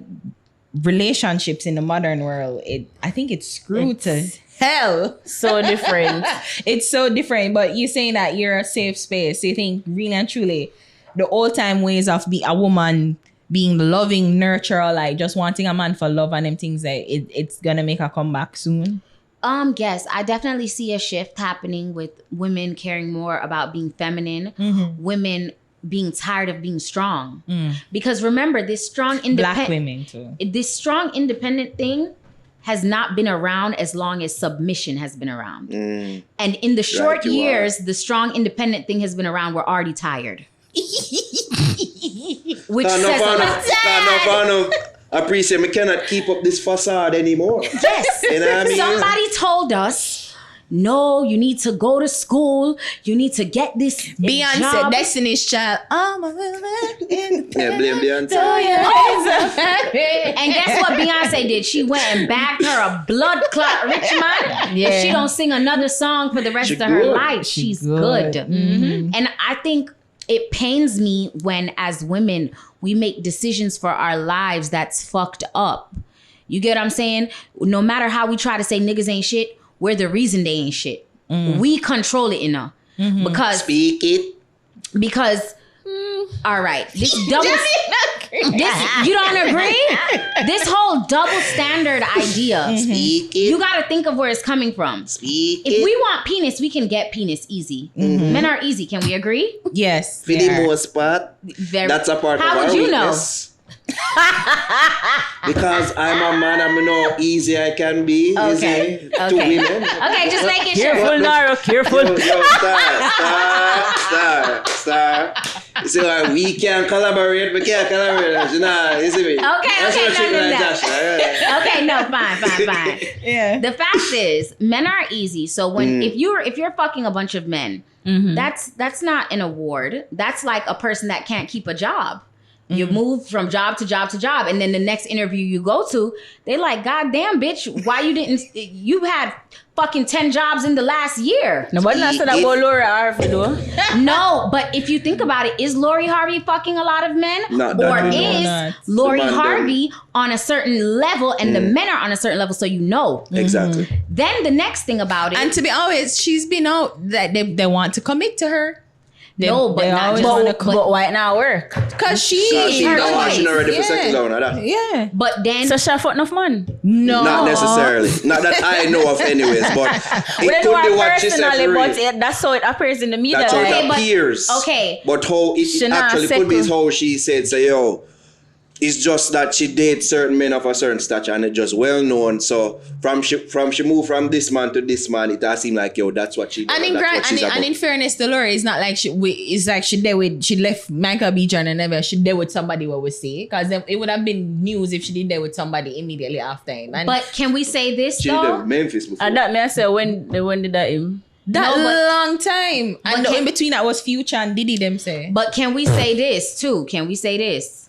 relationships in the modern world, I think it's screwed to hell. So different. It's so different. But you're saying that you're a safe space. So you think really and truly the old time ways of a woman being loving, nurturer, like just wanting a man for love and them things, like it's gonna make a comeback soon. Yes, I definitely see a shift happening with women caring more about being feminine, women being tired of being strong. Because remember, this strong independent Black women too. This strong independent thing has not been around as long as submission has been around. And in the short years, the strong independent thing has been around. We're already tired. Which says a lot. I appreciate me cannot keep up this facade anymore. Yes. You know what I mean? Somebody told us, no, you need to go to school. You need to get this Beyonce, job. Destiny's Child. I'm a woman in the Yeah, blame Beyonce. And guess what Beyonce did? She went and bagged her a blood clot rich man. Yeah. She don't sing another song for the rest of her life. She's good. Mm-hmm. And I think it pains me when, as women, we make decisions for our lives that's fucked up. You get what I'm saying? No matter how we try to say niggas ain't shit, we're the reason they ain't shit. We control it, you know. Because Speak it. all right, this double you don't agree? This whole double standard idea. Speak it. You got to think of where it's coming from. Speak If it. we want penis, we can get penis easy. Men are easy. Can we agree? Yes. For the most part, that's a part How of would our you know? weakness. Because I'm a man, I know how easy I can be. Okay. Easy to women. Okay, just making sure. Careful, Naro, careful. Yo, Starr. You see why we can collaborate, we can't collaborate. You know, you see me? Okay, no, fine. Yeah. The fact is, men are easy. So when if you're fucking a bunch of men, that's not an award. That's like a person that can't keep a job. You move from job to job to job, and then the next interview you go to, they like, God damn, bitch, why you had fucking 10 jobs in the last year. Nobody not said about Laura Harvey though. No, but if you think about it, is Lori Harvey fucking a lot of men? Not or that is not. Lori The man Harvey on a certain level and the men are on a certain level, so you know. Exactly. Then the next thing about it, And to be honest, she's been out that they want to commit to her. no, but they not always just, wanna But why it not work? Because she She her don't want choice. she ready for second down or that. Yeah. but then So she fuck enough man. No. Not necessarily. Not that I know of anyways, but We it don't know could be her what she said personally, for but real. that's how it appears in the media. That's how like, it but- appears. okay. But how it She not actually could be is second. how she said, say, yo, it's just that she dates certain men of a certain stature and it's just well known. So from she moved from this man to this man, it does seem like, yo, that's what she does. And in fairness to Laura, it's not like she left Michael B. Jordan and never she there with somebody what we say. Because it would have been news if she did there with somebody immediately after him. And but can we say this she did though? Memphis before. and that me I say when did that him? that No, but- long time. And But in between that was Future and Diddy them say. But can we say this too? Can we say this?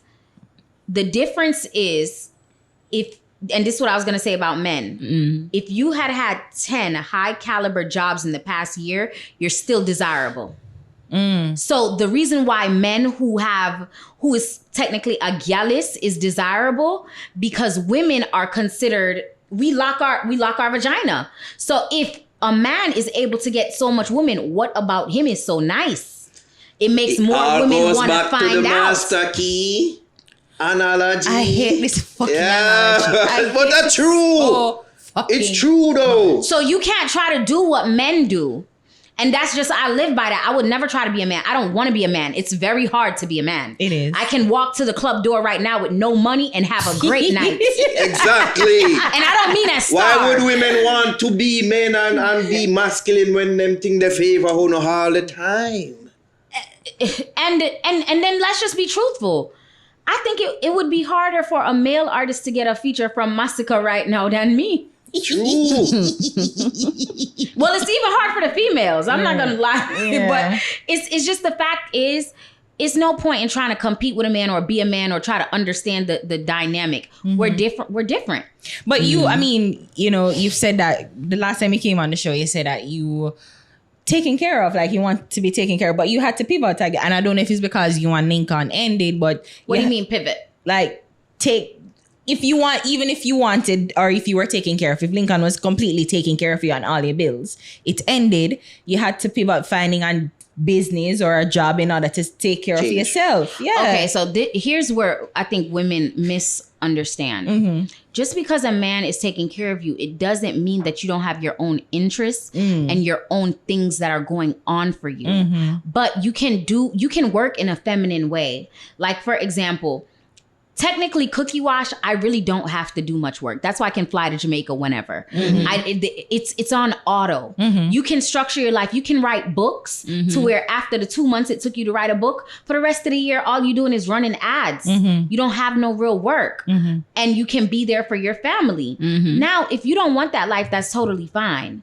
The difference is and this is what I was going to say about men. If you had 10 high caliber jobs in the past year, you're still desirable. So the reason why men who is technically a gyalis is desirable because women are considered, we lock our vagina. So if a man is able to get so much women, what about him is so nice? It makes more women want to find out. Master key analogy. I hate this fucking Yeah, analogy. but that's true. So fucking It's true though. So you can't try to do what men do. And that's just, I live by that. I would never try to be a man. I don't want to be a man. It's very hard to be a man. It is. I can walk to the club door right now with no money and have a great night. Exactly. And I don't mean that Starr. Why would women want to be men and be masculine when them think they favor who know all the time? And then let's just be truthful. I think it would be harder for a male artist to get a feature from Massacre right now than me. True. Well, it's even hard for the females. I'm not gonna lie, Yeah. but it's just the fact is, it's no point in trying to compete with a man or be a man or try to understand the dynamic. We're different. But you, I mean, you know, you've said that the last time you came on the show, you said that you taken care of, like you want to be taken care of, but you had to pivot again. And I don't know if it's because you want Lincoln ended, but What do you mean pivot? like if you want, even if you wanted, or if you were taking care of, if Lincoln was completely taking care of you and all your bills, it ended, you had to pivot finding a business or a job in order to take care of Change. yourself. Yeah. Okay, so here's where I think women misunderstand. Just because a man is taking care of you, it doesn't mean that you don't have your own interests and your own things that are going on for you. But you can work in a feminine way. Like, for example, technically cookie wash, I really don't have to do much work. That's why I can fly to Jamaica whenever. It's on auto. You can structure your life. You can write books to where after the 2 months it took you to write a book, for the rest of the year, all you're doing is running ads. You don't have no real work. And you can be there for your family. Now, if you don't want that life, that's totally fine.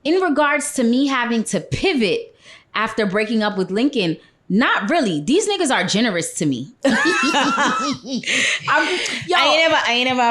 In regards to me having to pivot after breaking up with Lincoln, not really. These niggas are generous to me. I ain't never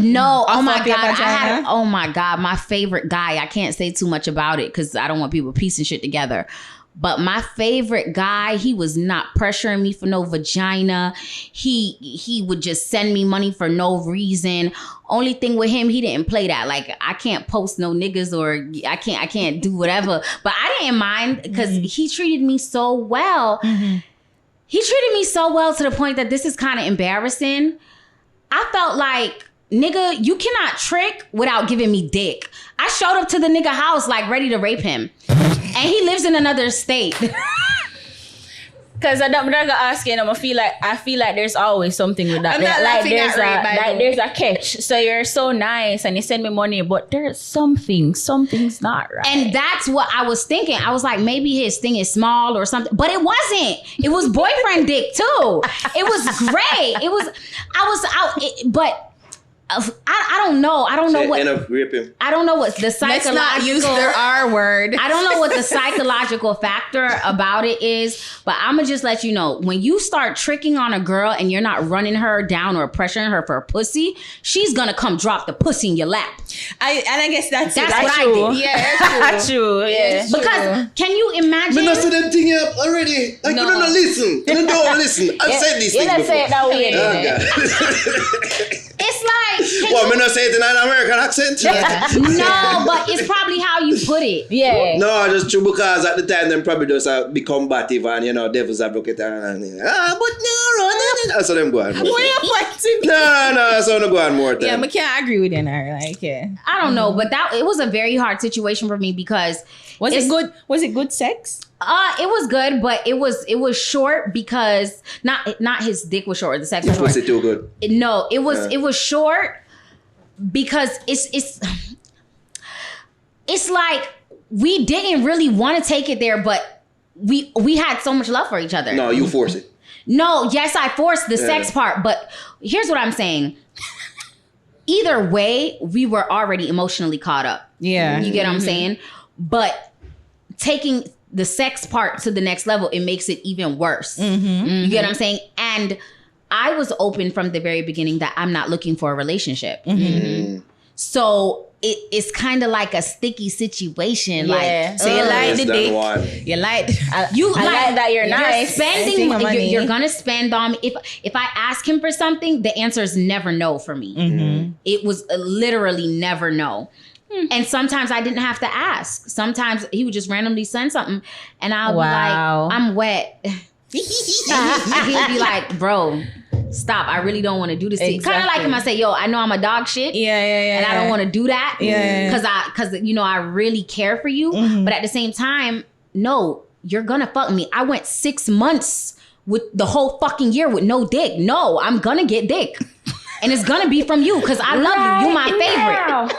no. Oh my God. Oh my God. My favorite guy. I can't say too much about it because I don't want people piecing shit together. But my favorite guy, he was not pressuring me for no vagina. He would just send me money for no reason. Only thing with him, he didn't play that. Like, I can't post no niggas or I can't do whatever. But I didn't mind because he treated me so well. He treated me so well to the point that this is kind of embarrassing. I felt like, nigga, you cannot trick without giving me dick. I showed up to the nigga house like ready to rape him. And he lives in another state. Because I'm not gonna ask you, and I feel like there's always something with that. There's a catch. So you're so nice and you send me money, but there's something's not right. And that's what I was thinking. I was like, maybe his thing is small or something, but it wasn't. It was boyfriend dick too. It was great. But I don't know. I don't know what. I don't know what the psychological. Let's not use their R word. I don't know what the psychological factor about it is, but I'm gonna just let you know, when you start tricking on a girl and you're not running her down or pressuring her for a pussy, she's gonna come drop the pussy in your lap. I guess that's what I did. Yeah, that's true. Yeah. Because can you imagine? Me not say them thing up already. Like, you don't listen. You don't listen. I've said these things before. Say it that way. Oh, God. It's like, well, me not say it in an American accent. no, but it's probably how you put it. Yeah. No, just true, because at the time them probably just be combative and, you know, devil's advocate and but no, that's how them go on. What are you pointing? No, that's how they go on more time. Yeah, I can't agree with you now. Like, yeah. I don't know, but it was a very hard situation for me because was it good? Was it good sex? It was good, but it was short because not his dick was short. The sex was short. Was it too good? No, it was short because it's like we didn't really want to take it there, but we had so much love for each other. No, you force it. No, yes, I forced the sex part, but here's what I'm saying. Either way, we were already emotionally caught up. Yeah. You get what I'm saying? But taking the sex part to the next level, it makes it even worse. You get what I'm saying? And I was open from the very beginning that I'm not looking for a relationship. So it's kind of like a sticky situation. Yeah. Like, so you like the dick. You like I like that you're nice. You're spending money. You're gonna spend on me. If I ask him for something, the answer is never no for me. It was literally never no. And sometimes I didn't have to ask. Sometimes he would just randomly send something and I'll be like, I'm wet. And he'll be like, bro, stop. I really don't want to do this to you. Kind of like him, I say, yo, I know I'm a dog shit. And I don't want to do that. Because you know, I really care for you. But at the same time, no, you're gonna fuck me. I went 6 months with the whole fucking year with no dick. No, I'm gonna get dick. And it's gonna be from you because I love you. You my favorite.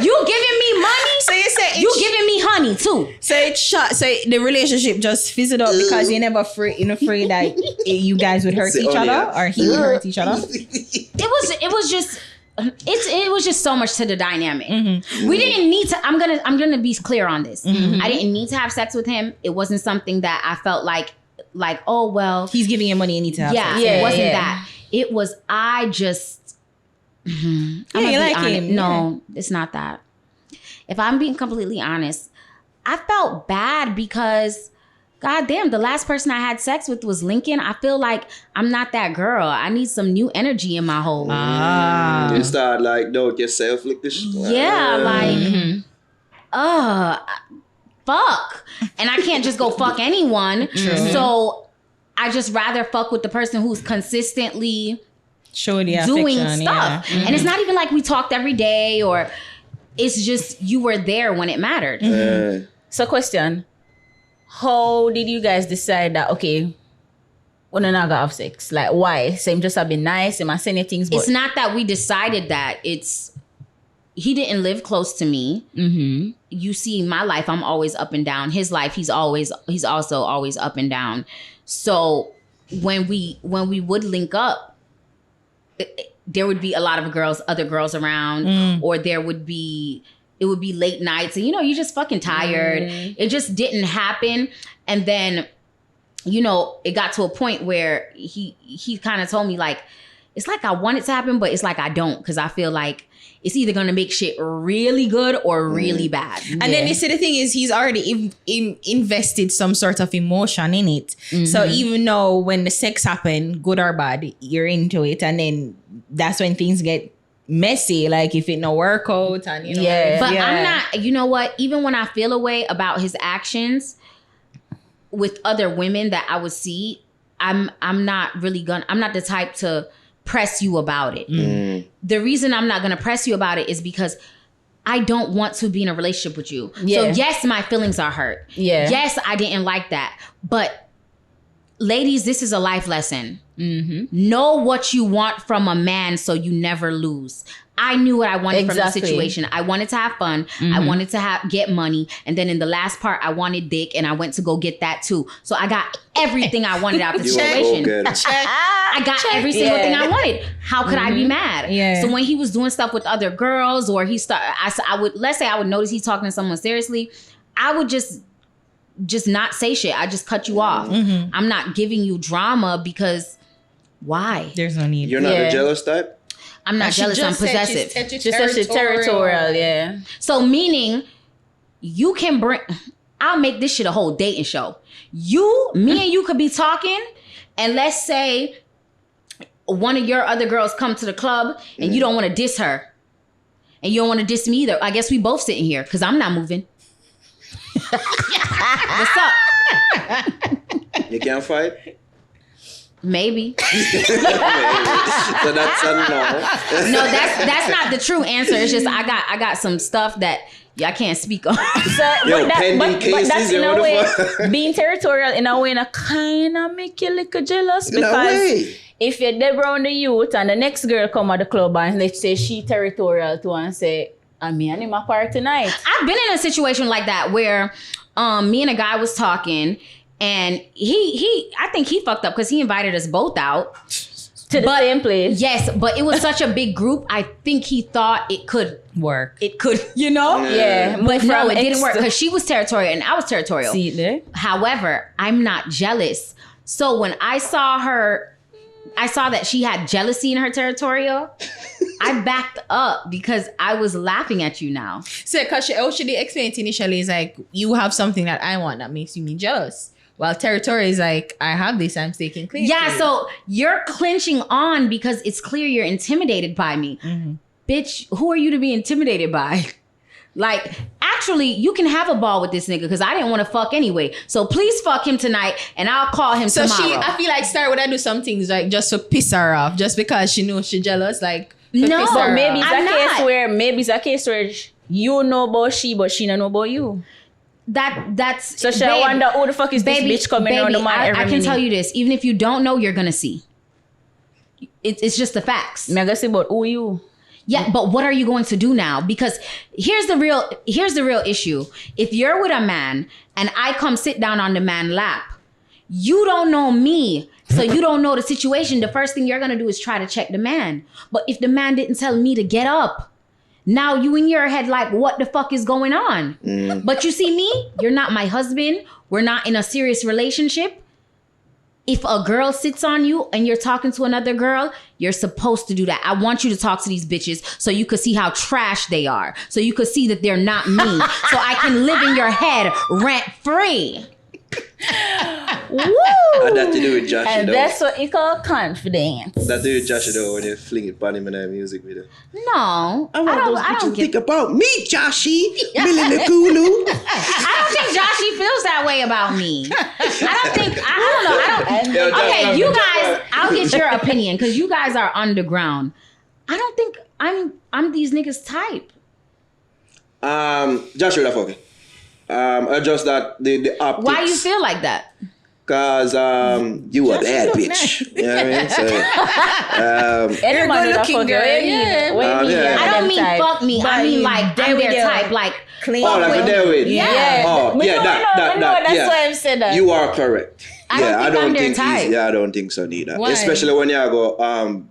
You giving me money. So you say you giving me honey too. So it's shot. So the relationship just fizzled out because you're never afraid that you guys would hurt each other or he would hurt each other. It was just so much to the dynamic. We didn't need to. I'm gonna be clear on this. I didn't need to have sex with him. It wasn't something that I felt like oh well, he's giving you money and need to have sex. It wasn't that. It was I just. You like him? No, it's not that. If I'm being completely honest, I felt bad because, goddamn, the last person I had sex with was Lincoln. I feel like I'm not that girl. I need some new energy in my hole. You start like doubt yourself like this. Fuck, and I can't just go fuck anyone. So I just rather fuck with the person who's consistently doing stuff. And it's not even like we talked every day or it's just you were there when it mattered. So question, how did you guys decide that, okay, when not gonna have sex? Like, why? So him just have been nice, him saying things, but It's not that we decided that. It's he didn't live close to me. Mm-hmm. You see, my life, I'm always up and down. His life, he's also always up and down. So when we would link up, there would be a lot of other girls around, or it would be late nights, and you're just fucking tired. It just didn't happen. And then, it got to a point where he kind of told me, like, it's like I want it to happen, but it's like I don't, because I feel like it's either going to make shit really good or really bad. And then you see, the thing is, he's already invested some sort of emotion in it. Mm-hmm. So even though when the sex happen, good or bad, you're into it. And then that's when things get messy. Like if it no work out and, But I'm not, you know what? Even when I feel a way about his actions with other women that I would see, I'm not the type to press you about it. The reason I'm not going to press you about it is because I don't want to be in a relationship with you. So yes, my feelings are hurt. Yes, I didn't like that. But ladies, this is a life lesson. Know what you want from a man so you never lose. I knew what I wanted from the situation. I wanted to have fun. I wanted to get money. And then in the last part, I wanted dick, and I went to go get that too. So I got everything I wanted out of the situation. I got every single thing I wanted. How could I be mad? So when he was doing stuff with other girls, or let's say I would notice he's talking to someone seriously, I would just not say shit. I just cut you off. I'm not giving you drama because why? There's no need. You're not the jealous type? I'm not jealous. I'm possessive. Just such territorial, So meaning you can I'll make this shit a whole dating show. Me and you could be talking, and let's say one of your other girls come to the club and you don't want to diss her. And you don't want to diss me either. I guess we both sitting here because I'm not moving. What's up? You can't fight? Maybe. So that's a no. No, that's not the true answer. It's just I got some stuff that I can't speak on. Yo, pending cases, but that's in a way, being territorial in a way, kind of make you a little jealous, because if you're dead around the youth and the next girl come at the club and let's say she territorial too and say, I'm in my part tonight. I've been in a situation like that where me and a guy was talking, and I think he fucked up because he invited us both out to the same place. Yes, but it was such a big group. I think he thought it could work. It could, Yeah. But no, it didn't work because she was territorial and I was territorial. See there? However, I'm not jealous. So when I saw that she had jealousy in her territorial, I backed up because I was laughing at you now. So, because she did explain it initially, is like, you have something that I want that makes you me jealous. While territory is like, I have this, I'm taking clear. Yeah, so you're clinching on because it's clear you're intimidated by me. Bitch, who are you to be intimidated by? Like, actually, you can have a ball with this nigga because I didn't want to fuck anyway. So please fuck him tonight and I'll call him tomorrow. So I feel like Starr would I do some things like just to piss her off, just because she knows she's jealous, like. No, but maybe it's a case where you know about she, but she don't know about you. That's so she wonder who the fuck is this bitch coming on the man every I can tell you this, even if you don't know, you're gonna see. It's just the facts. I'm gonna say about who you. Yeah, but what are you going to do now? Because here's the real issue. If you're with a man and I come sit down on the man lap, you don't know me. So you don't know the situation. The first thing you're going to do is try to check the man. But if the man didn't tell me to get up, now you in your head like, what the fuck is going on? But you see me, you're not my husband. We're not in a serious relationship. If a girl sits on you and you're talking to another girl, you're supposed to do that. I want you to talk to these bitches so you could see how trash they are. So you could see that they're not me. So I can live in your head rent free. Woo! And that to do with Jahshii, and that's what you call confidence. That to do with Jahshii though, when you fling it on him in a music video. No, I don't think about me, Jahshii. Millie Kulu. I don't think Jahshii feels that way about me. I don't know. Okay, you guys, I'll get your opinion because you guys are underground. I don't think I'm these niggas type. Jahshii, that's okay. Just that the optics. Why you feel like that? Cause you a bad bitch. nice. You know what I mean? So Anyone good with a looking fuck girl, girl, yeah. yeah. I don't mean type. fuck me. But I mean like they I'm with their your type. Like clean. oh, like there with. Yeah. Oh, We yeah, know, that, that's yeah. why I'm saying that. You are correct. I don't think I'm their type. I don't think so neither. Why? Especially when you go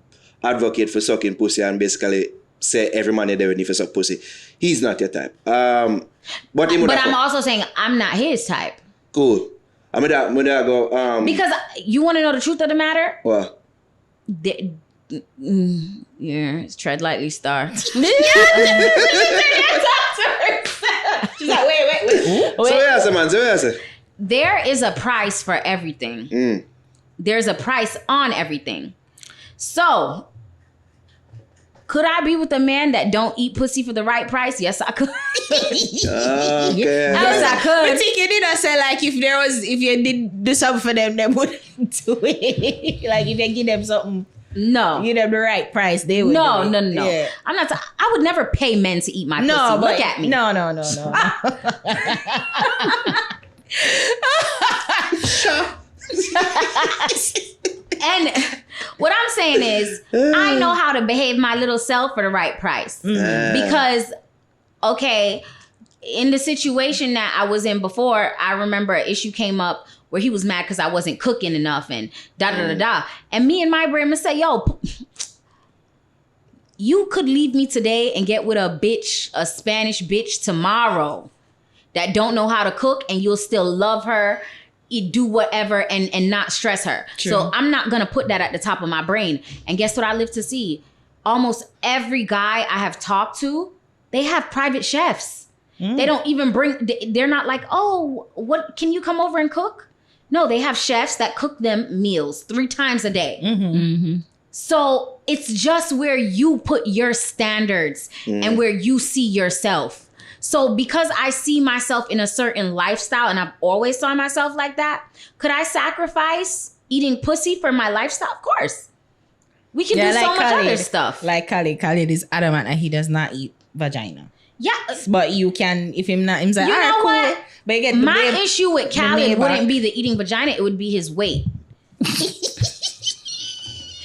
advocate for sucking pussy and basically say every man there need for suck pussy. He's not your type. But I'm also saying I'm not his type. cool. I'm gonna go Because you want to know the truth of the matter? what? Yeah, tread lightly, Starr. She's like, wait. So yeah, man. So yeah, There is a price for everything. There's a price on everything. So, could I be with a man that don't eat pussy for the right price? Yes, I could. Okay. Yes, I could. But think you didn't say like if you did do something for them, they wouldn't do it. Like if you give them something, No. give them the right price, they would. No. do it. Yeah. I'm not. I would never pay men to eat my pussy. No, but Look at me. No. And what I'm saying is, I know how to behave my little self for the right price. Because, okay, in the situation that I was in before, I remember an issue came up where he was mad because I wasn't cooking enough and da-da-da-da. And me and my brain would say, yo, you could leave me today and get with a Spanish bitch tomorrow that don't know how to cook, and you'll still love her, do whatever, and not stress her. True. So I'm not gonna put that at the top of my brain. And guess what I live to see? Almost every guy I have talked to, they have private chefs. They don't even they're not like, oh, what, can you come over and cook? No, they have chefs that cook them meals 3 times a day. So it's just where you put your standards and where you see yourself. So because I see myself in a certain lifestyle, and I've always saw myself like that, could I sacrifice eating pussy for my lifestyle? Of course. We can do so much other stuff. Like Khalid is adamant that he does not eat vagina. Yeah. But you can, if him not, him's like, You know cool. what? But you get My issue with Khaled back. wouldn't be the eating vagina, it would be his weight.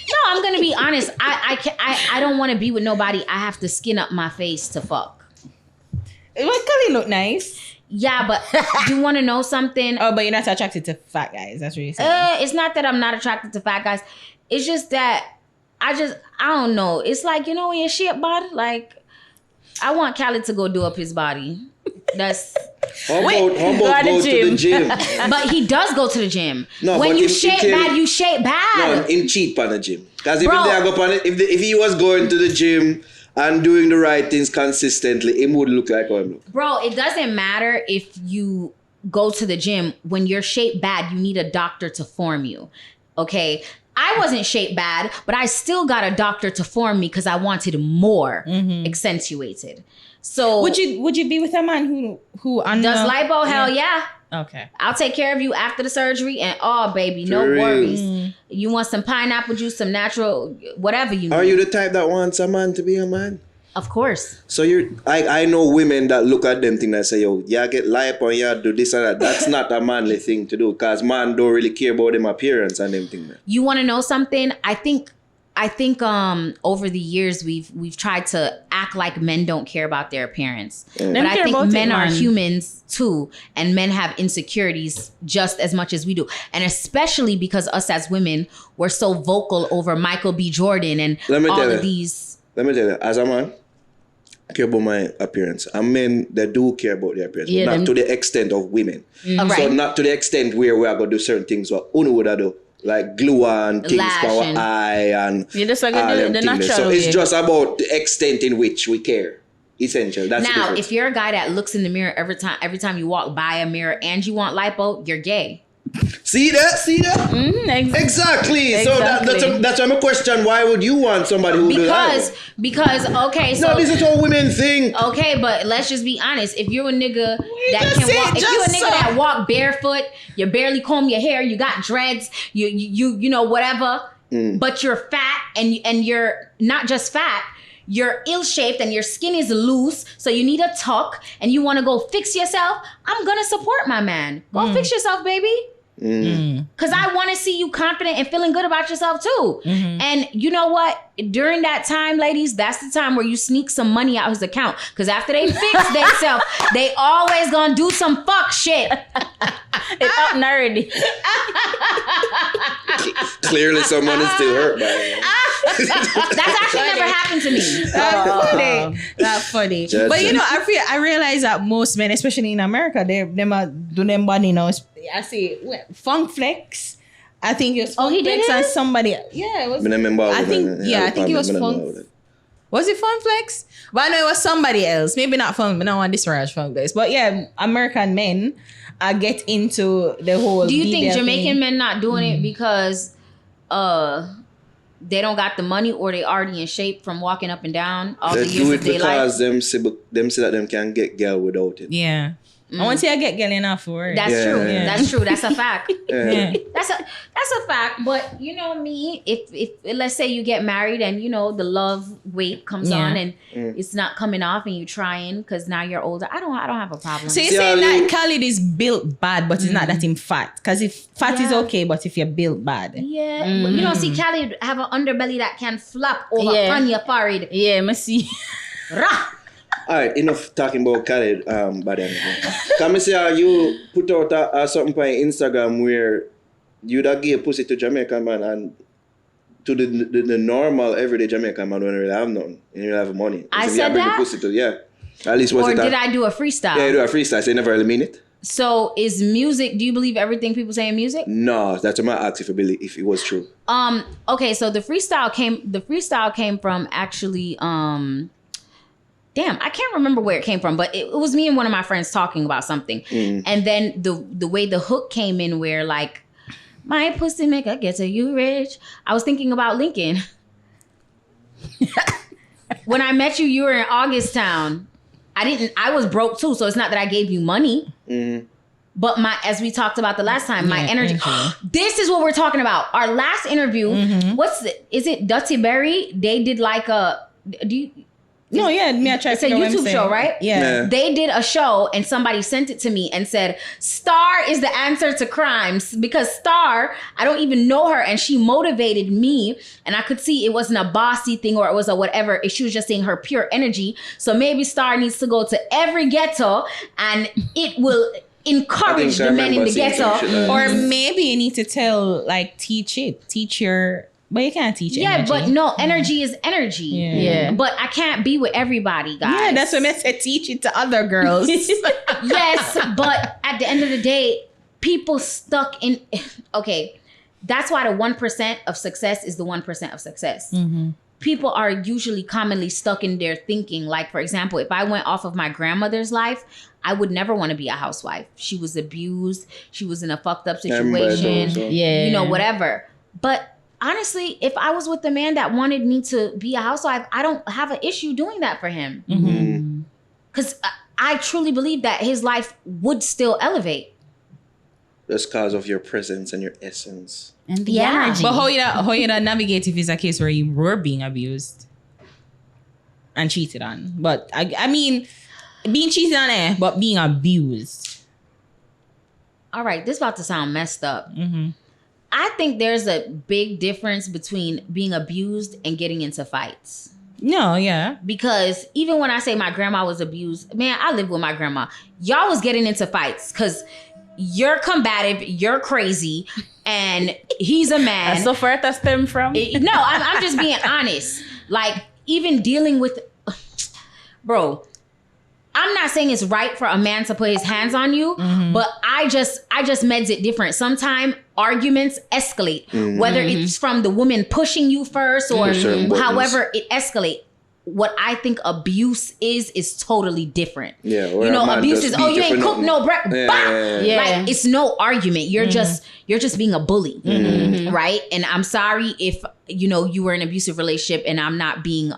No, I'm gonna be honest. I don't want to be with nobody. I have to skin up my face to fuck. But Khalid look nice. Yeah, but you want to know something? Oh, but you're not attracted to fat guys. That's what you're saying. It's not that I'm not attracted to fat guys. It's just that I don't know. It's like, you know, when your shit body, like, I want Khaled to go do up his body. That's. How about go to the gym? But he does go to the gym. No, when but you him- shape he can- bad, you shape bad. No, him cheat on the gym. Because if Bro. they go on it, if he was going to the gym and doing the right things consistently, it would look like how him look. Bro, it doesn't matter if you go to the gym. When you're shaped bad, you need a doctor to form you. Okay? I wasn't shaped bad, but I still got a doctor to form me because I wanted more accentuated. So Would you be with a man who does lipo? Hell yeah. Okay. I'll take care of you after the surgery, and oh baby, no For real. worries. You want some pineapple juice, some natural, whatever you need. Are you the type that wants a man to be a man? Of course. So I know women that look at them thing and say, yo, yeah, get lipo and yeah, do this and that. That's not a manly thing to do, because man don't really care about them appearance and them thing. You want to know something? I think over the years we've tried to act like men don't care about their appearance. But Them I care think about it, men are man. humans too, and men have insecurities just as much as we do. And especially because us as women, we're so vocal over Michael B. Jordan and Let me all tell of you. these. Let me tell you, as a man, I care about my appearance. And men that do care about their appearance, Yeah, but them- not to the extent of women. Right. So not to the extent where we are going to do certain things what Uno would do. Like glue and things Lash for our and- eye and You just like all the them things. natural So it's way. just about the extent in which we care. Essential. That's the Now, difference. if you're a guy that looks in the mirror every time you walk by a mirror and you want lipo, you're gay. See that? Exactly. So that's why my question. Why would you want somebody who do that? Because okay, so No, this is how women think. okay, but let's just be honest. If you're a nigga that just can said walk, if you're a just nigga so. that walk barefoot, you barely comb your hair, you got dreads, you know whatever, but you're fat and you're not just fat, you're ill-shaped and your skin is loose, so you need a tuck and you want to go fix yourself, I'm gonna support my man. Go fix yourself, baby. Because I want to see you confident and feeling good about yourself too. And you know what? During that time, ladies, that's the time where you sneak some money out his account. Because after they fix themselves, they always gonna do some fuck shit. It's up already. Clearly someone is still hurt by it. That's actually never happened to me. That's funny. Just- But you know, I realize that most men, especially in America, they do them body now. I see Funk Flex. I think it was Funk he did Flex it? and somebody. Yeah, it was. I think it was Funk. Was it Funk Flex? But I know it was somebody else. Maybe not Funk. But no one disparage Funk Flex. But yeah, American men get into the whole. Do you think BBL Jamaican thing. men not doing it because they don't got the money or they already in shape from walking up and down all They the years do of it their life? because them say that them can get girl without it. Yeah. I want to say I get getting enough for it. That's Yeah. true. Yeah. That's true. That's a fact. Yeah. That's a fact. But you know me, if let's say you get married and you know the love weight comes Yeah. on and it's not coming off and you trying because now you're older, I don't have a problem. So you're See, saying I that Khalid is built bad, but it's not that him fat. Because if fat is Yeah. okay, but if you're built bad. yeah, but you don't see Callie have an underbelly that can flap over Yeah. on your forehead. Yeah, me see. Rah! All right, enough talking about Khaled. But can I say you put out a something on Instagram where you da give pussy to Jamaican man and to the normal everyday Jamaican man don't really have nothing and you have money. I So said you bring the that? pussy to, yeah. At least was Or it did I do a freestyle? Yeah, you do a freestyle, so you never really mean it? So is music? Do you believe everything people say in music? No, that's what I asked if it was true. Okay, so the freestyle came from actually damn, I can't remember where it came from, but it was me and one of my friends talking about something. And then the way the hook came in where like my pussy make a get to you rich. I was thinking about Lincoln. When I met you, you were in Augusttown. I was broke too, so it's not that I gave you money. But as we talked about the last time, my energy. This is what we're talking about. Our last interview. Is it Dutty Berry? They did like a. No, yeah, me I tried It's a YouTube show, right? Yeah. They did a show and somebody sent it to me and said, Starr is the answer to crimes because Starr, I don't even know her and she motivated me and I could see it wasn't a bossy thing or it was a whatever. She was just saying her pure energy. So maybe Starr needs to go to every ghetto and it will encourage the men in the ghetto. Or maybe you need to teach your, but you can't teach Yeah, energy. but no, energy is energy. Yeah. But I can't be with everybody, guys. Yeah, that's what I said, teach it to other girls. Yes, but at the end of the day, people stuck in. Okay, that's why the 1% of success is the 1% of success. People are usually commonly stuck in their thinking. Like, for example, if I went off of my grandmother's life, I would never want to be a housewife. She was abused. She was in a fucked up situation. Yeah. You know, whatever. But honestly, if I was with a man that wanted me to be a housewife, I don't have an issue doing that for him. Because I truly believe that his life would still elevate. Just because of your presence and your essence. And the energy. But how you da navigate if it's a case where you were being abused and cheated on? But I mean, being cheated on, but being abused. All right, this is about to sound messed up. I think there's a big difference between being abused and getting into fights. No, yeah. Because even when I say my grandma was abused, man, I lived with my grandma. Y'all was getting into fights because you're combative, you're crazy, and he's a man. That's so far to stem from. No, I'm just being honest. Like, even dealing with, bro, I'm not saying it's right for a man to put his hands on you, but I just meds it different. Sometimes arguments escalate, whether it's from the woman pushing you first or however it escalates. What I think abuse is totally different. Yeah, you know, abuse is you ain't cook no bread. Yeah. Like, it's no argument. You're just being a bully, right? And I'm sorry if you were in an abusive relationship and I'm not being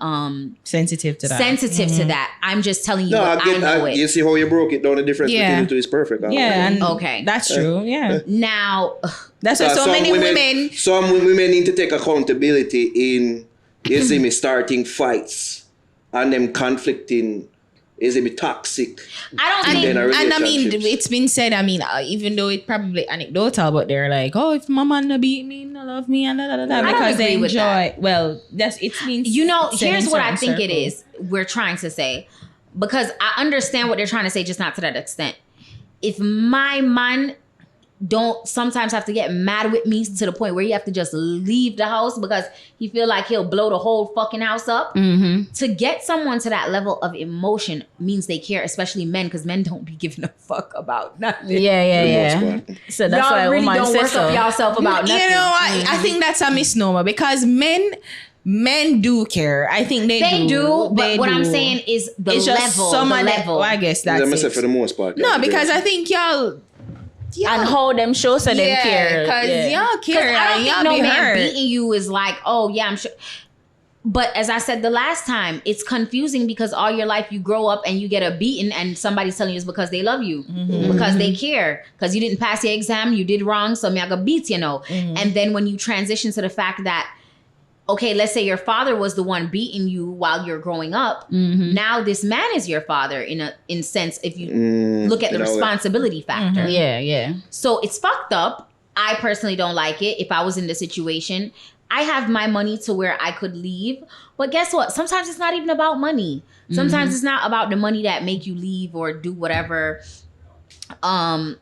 sensitive to that. To that. I'm just telling you what I know. You see how you broke it down. The difference between the two is perfect. Yeah, and okay, that's true. Yeah, now that's why so many women. Some women need to take accountability in, you see me, starting fights and them conflicting is it be toxic? I don't think. in a And I mean, relationships? it's been said, I mean, even though it's probably anecdotal, but they're like, oh, if my man no beat me, no love me, and I don't because they agree with enjoy. that. Well, it's been You know, said in here's what I certain think it circles. is we're trying to say. Because I understand what they're trying to say, just not to that extent. If my man don't sometimes have to get mad with me to the point where he have to just leave the house because he feel like he'll blow the whole fucking house up. Mm-hmm. To get someone to that level of emotion means they care, especially men, because men don't be giving a fuck about nothing. Yeah. For the most part. So that's Y'all why really woman don't says work so. up yourself about nothing. You know, I think that's a misnomer because men do care. I think they do, but They what I'm do. saying is the It's just level. some The of them- level. well, I guess that's Them say it. for the most part. No, because I think y'all And how them show so them care. because y'all Because care. I don't and think y'all no be man hurt. beating you is like, oh yeah, I'm sure. But as I said the last time, it's confusing because all your life you grow up and you get a beating and somebody's telling you it's because they love you, because they care, because you didn't pass your exam, you did wrong, so me I got beat, you know. And then when you transition to the fact that, okay, let's say your father was the one beating you while you're growing up. Now this man is your father in sense if you look at the in a way. responsibility factor. Yeah. So it's fucked up. I personally don't like it. If I was in the situation, I have my money to where I could leave. But guess what? Sometimes it's not even about money. Sometimes it's not about the money that make you leave or do whatever. I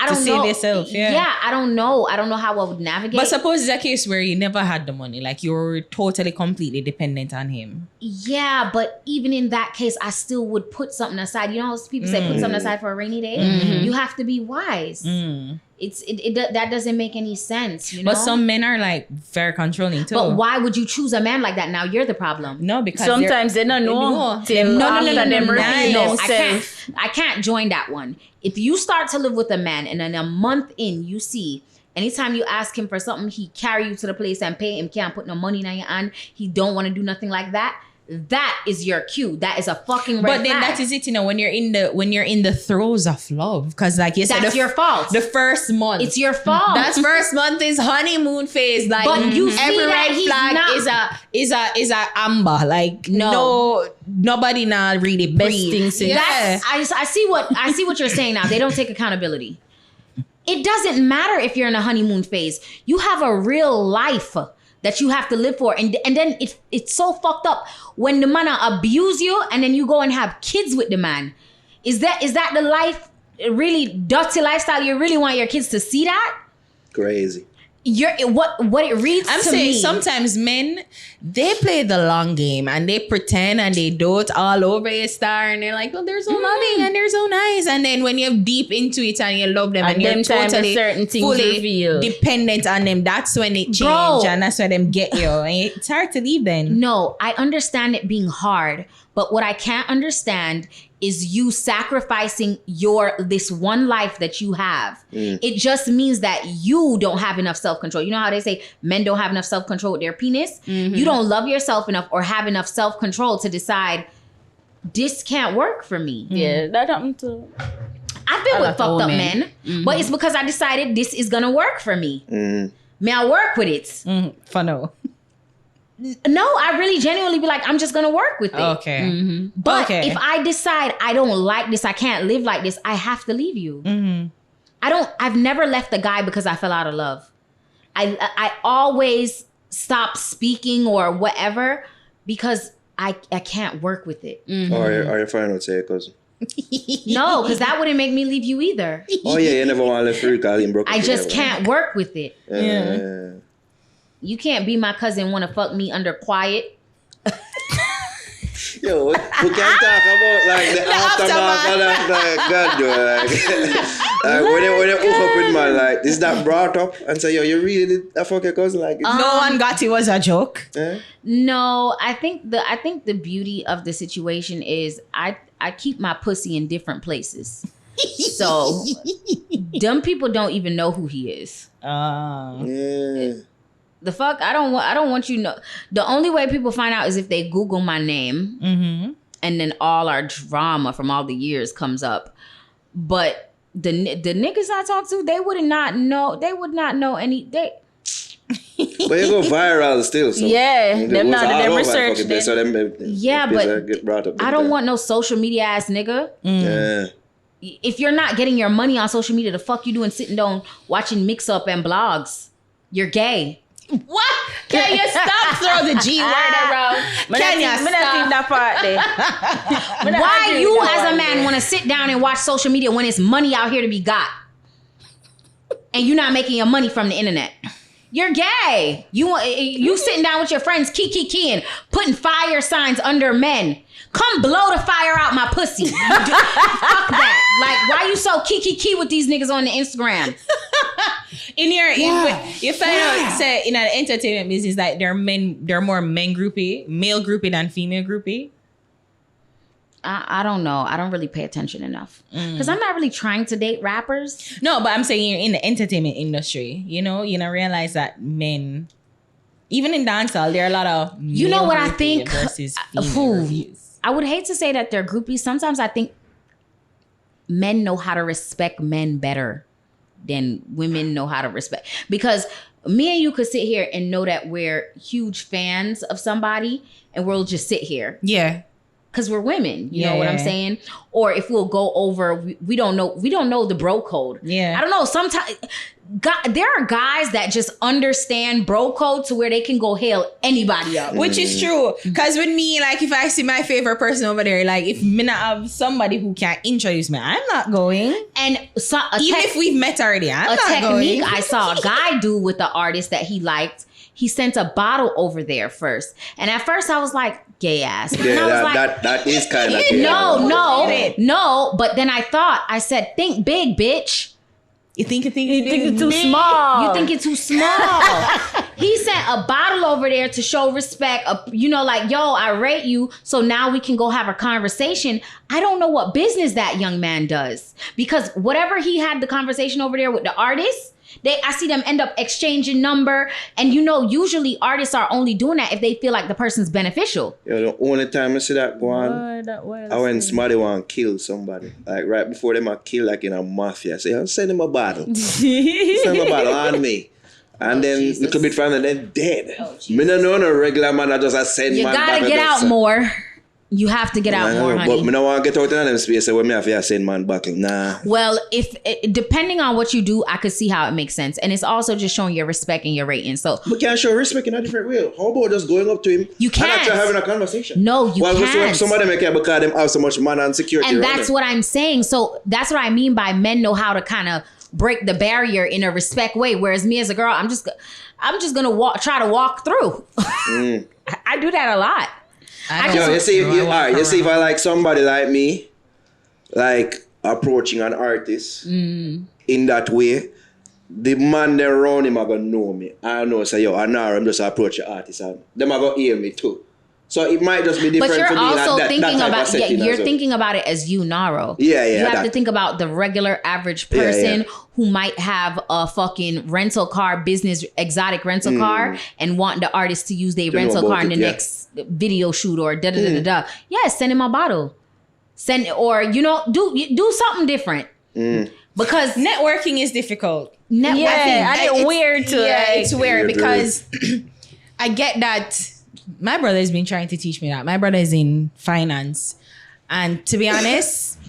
don't save know. yourself, yeah. Yeah, I don't know. I don't know how I would navigate. But suppose it's a case where you never had the money, like you're totally completely dependent on him. Yeah, but even in that case, I still would put something aside. You know how people say put something aside for a rainy day? You have to be wise. That doesn't make any sense, you know? But some men are like very controlling too. But why would you choose a man like that? Now you're the problem. No, because Sometimes they don't know. Till No, after them reveal I themselves. can't join that one. If you start to live with a man and then a month in, you see, anytime you ask him for something, he carry you to the place and pay him, can't put no money in your hand, he don't want to do nothing like that. That is your cue. That is a fucking red But then flag. that is it, you know, when you're in the throes of love, because like you said, That's your fault. The first month, It's your fault. That first month is honeymoon phase. Like But you see every that red he's flag not- is a amber. Like no nobody now really Best breathe. thing since- Yeah. I see what you're saying now. They don't take accountability. It doesn't matter if you're in a honeymoon phase. You have a real life that you have to live for. And then it's so fucked up when the man abuse you and then you go and have kids with the man. Is that the life, really dirty lifestyle? You really want your kids to see that? Crazy. What it reads I'm to saying me. sometimes men, they play the long game and they pretend and they dote all over a star and they're like, oh, they're so loving and they're so nice. And then when you're deep into it and you love them and, And you're them time totally certain things fully reveal. dependent on them, that's when it change Bro. and that's when them get you. And it's hard to leave then. No, I understand it being hard, but what I can't understand is you sacrificing this one life that you have. It just means that you don't have enough self-control. You know how they say men don't have enough self-control with their penis? You don't love yourself enough or have enough self-control to decide this can't work for me. Yeah, that happened too. I've been A with lot of fucked up women. men, but it's because I decided this is gonna work for me. May I work with it? For no. No, I really genuinely be like, I'm just gonna work with it. Okay. But Okay. if I decide I don't like this, I can't live like this, I have to leave you. I've never left a guy because I fell out of love. I always stop speaking or whatever because I can't work with it. Or you find out say your cousin. No, because that wouldn't make me leave you either. Oh yeah, you never want to left free because he broke up I just with can't work with it. you. You can't be my cousin, want to fuck me under quiet. Yo, we can talk about like the aftermath of that, like, God, yo, like, when you hook up with man, like, is that brought up and say, yo, you really did that fuck your cousin? Like, No one got it was a joke. No, I think the beauty of the situation is I keep my pussy in different places. So dumb people don't even know who he is. yeah. The fuck? I don't want you to know. The only way people find out is if they Google my name and then all our drama from all the years comes up. But the niggas I talk to, they would not know any. But you go viral still. So Yeah, it them goes not all them over research. fucking place, so them, Yeah, but get brought up I don't want no social media ass nigga. Yeah. If you're not getting your money on social media, the fuck you doing sitting down watching mix up and blogs? You're gay. What? Can you stop throw the G word around? Can you think stop? that part there. Why you as a man want to sit down and watch social media when it's money out here to be got? And you're not making your money from the internet. You're gay. You sitting down with your friends keying, putting fire signs under men. Come blow the fire out my pussy. Fuck that. Like, why you so key with these niggas on the Instagram? You find out say in an entertainment business that they're more male groupie than female groupie. I don't know. I don't really pay attention enough because I'm not really trying to date rappers. No, but I'm saying you're in the entertainment industry. You know realize that men, even in dancehall, there are a lot of You know male what I groupie think? versus Who? female groupies. I would hate to say that they're groupies. Sometimes I think men know how to respect men better than women know how to respect. Because me and you could sit here and know that we're huge fans of somebody and we'll just sit here. Yeah. Because we're women, you know what I'm saying? Or if we'll go over, we don't know the bro code. Yeah. I don't know. Sometimes there are guys that just understand bro code to where they can go hail anybody up. Which is true. Because with me, like, if I see my favorite person over there, like, if me not have somebody who can introduce me, I'm not going. And so Even if we've met already, I'm not technique going. I saw a guy do with the artist that he liked. He sent a bottle over there first. And at first I was like, gay ass. And I was like, that is kind of gay. No. But then I said, think big, bitch. You think it's too small. You think it's too small. He sent a bottle over there to show respect. Like, yo, I rate you. So now we can go have a conversation. I don't know what business that young man does. Because whatever he had the conversation over there with the artist, I see them end up exchanging number. And usually artists are only doing that if they feel like the person's beneficial. Yo, the only time I see that go on, I when somebody want to kill somebody. Like right before them are kill, like in a mafia. I say, I'll send him a bottle. Send him a bottle on me. And then a little bit further, then dead. Me no know no regular man, I just send You man gotta bottle get out more. You have to get out more, honey. But me no want to get out in them space where me have to send man bottle. Nah. Well, depending on what you do, I could see how it makes sense. And it's also just showing your respect and your rating. So we can't show respect in a different way. How about just going up to him You can't. and actually having a conversation? No, you can't. Somebody make it because them have so much man and security. And around that's them. what I'm saying. So that's what I mean by men know how to kind of break the barrier in a respect way. Whereas me as a girl, I'm just gonna try to walk through. I do that a lot. You see if I like somebody like me, like approaching an artist in that way, the man there around him are gonna know me. I know, say, yo, Naro, I'm just approach the artist and them are gonna hear me too. So it might just be different. But you're for me also that thinking type about of setting you're as well. thinking about it as you, Naro. Yeah. You have to think about the regular average person who might have a fucking rental car business, exotic rental car, and want the artist to use their rental car in the next video shoot or da da da da. Yeah, send him a bottle. Do something different. Because networking is difficult. It's weird too. Yeah, it's weird Weird, because I get that. My brother has been trying to teach me that. My brother is in finance. And to be honest,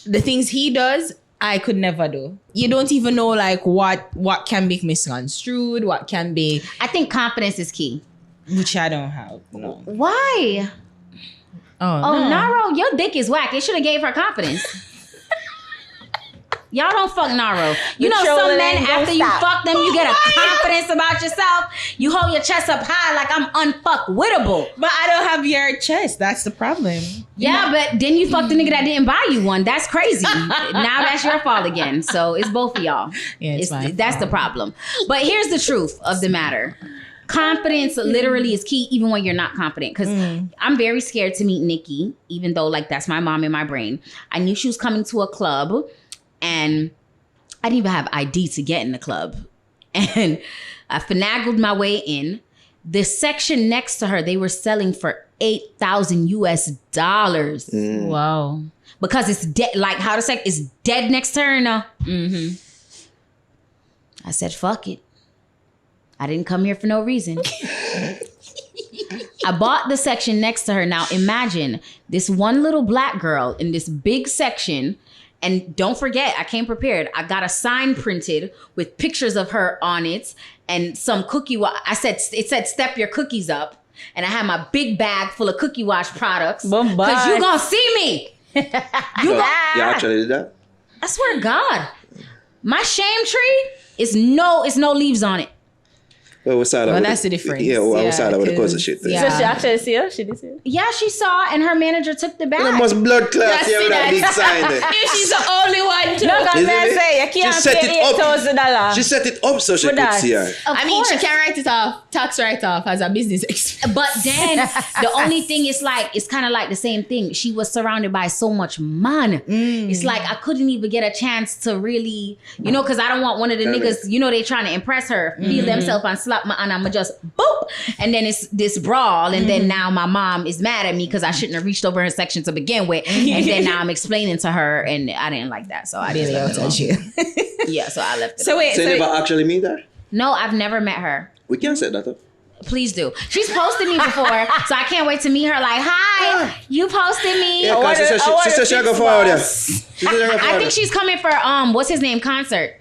the things he does, I could never do. You don't even know like what can be misconstrued, what can be. I think confidence is key. Which I don't have. No. Why? Oh, Oh, Naro, your dick is whack. It should have gave her confidence. Y'all don't fuck Naro. You know some men, after you fuck them, you get a confidence about yourself. You hold your chest up high like I'm unfuckwittable. But I don't have your chest. That's the problem. Yeah, but then you fucked the nigga that didn't buy you one. That's crazy. Now that's your fault again. So it's both of y'all. Yeah, that's the problem. But here's the truth of the matter. Confidence literally is key even when you're not confident. Because I'm very scared to meet Nikki, even though like that's my mom in my brain. I knew she was coming to a club and I didn't even have ID to get in the club. And I finagled my way in. The section next to her, they were selling for $8,000 US. Wow. Because it's dead, like how to say it's dead next to her now. I said, fuck it. I didn't come here for no reason. I bought the section next to her. Now imagine this one little black girl in this big section. And don't forget, I came prepared. I got a sign printed with pictures of her on it and some cookie. It said, step your cookies up. And I had my big bag full of Cookie Wash products. Because you gonna see me. You actually did that? I swear to God. My shame tree is no leaves on it. Well, that's the difference. Yeah, we saw that with the cousin shit. Yeah. So she actually see her? She did see her? Yeah, she saw, and her manager took the bag. There must blood clots here with that big sign there. If she's the only one too. No, because I say, you can't pay $8,000. She set it up so she could see her. I mean, she can write it off, tax write-off as a business expense. But then, the only thing is like, it's kind of like the same thing. She was surrounded by so much man. It's like, I couldn't even get a chance to really, because I don't want one of the niggas, they trying to impress her, feel themselves and slap my, and I'ma just boop. And then it's this brawl. And then now my mom is mad at me because I shouldn't have reached over her section to begin with. And then now I'm explaining to her and I didn't like that. So I didn't touch you. Yeah, so I left it. So wait, never actually meet her? No, I've never met her. We can't set that up. Please do. She's posted me before, so I can't wait to meet her. Like, hi, you posted me. Yeah, because she said she'll go forward. I think she's coming for what's his name concert.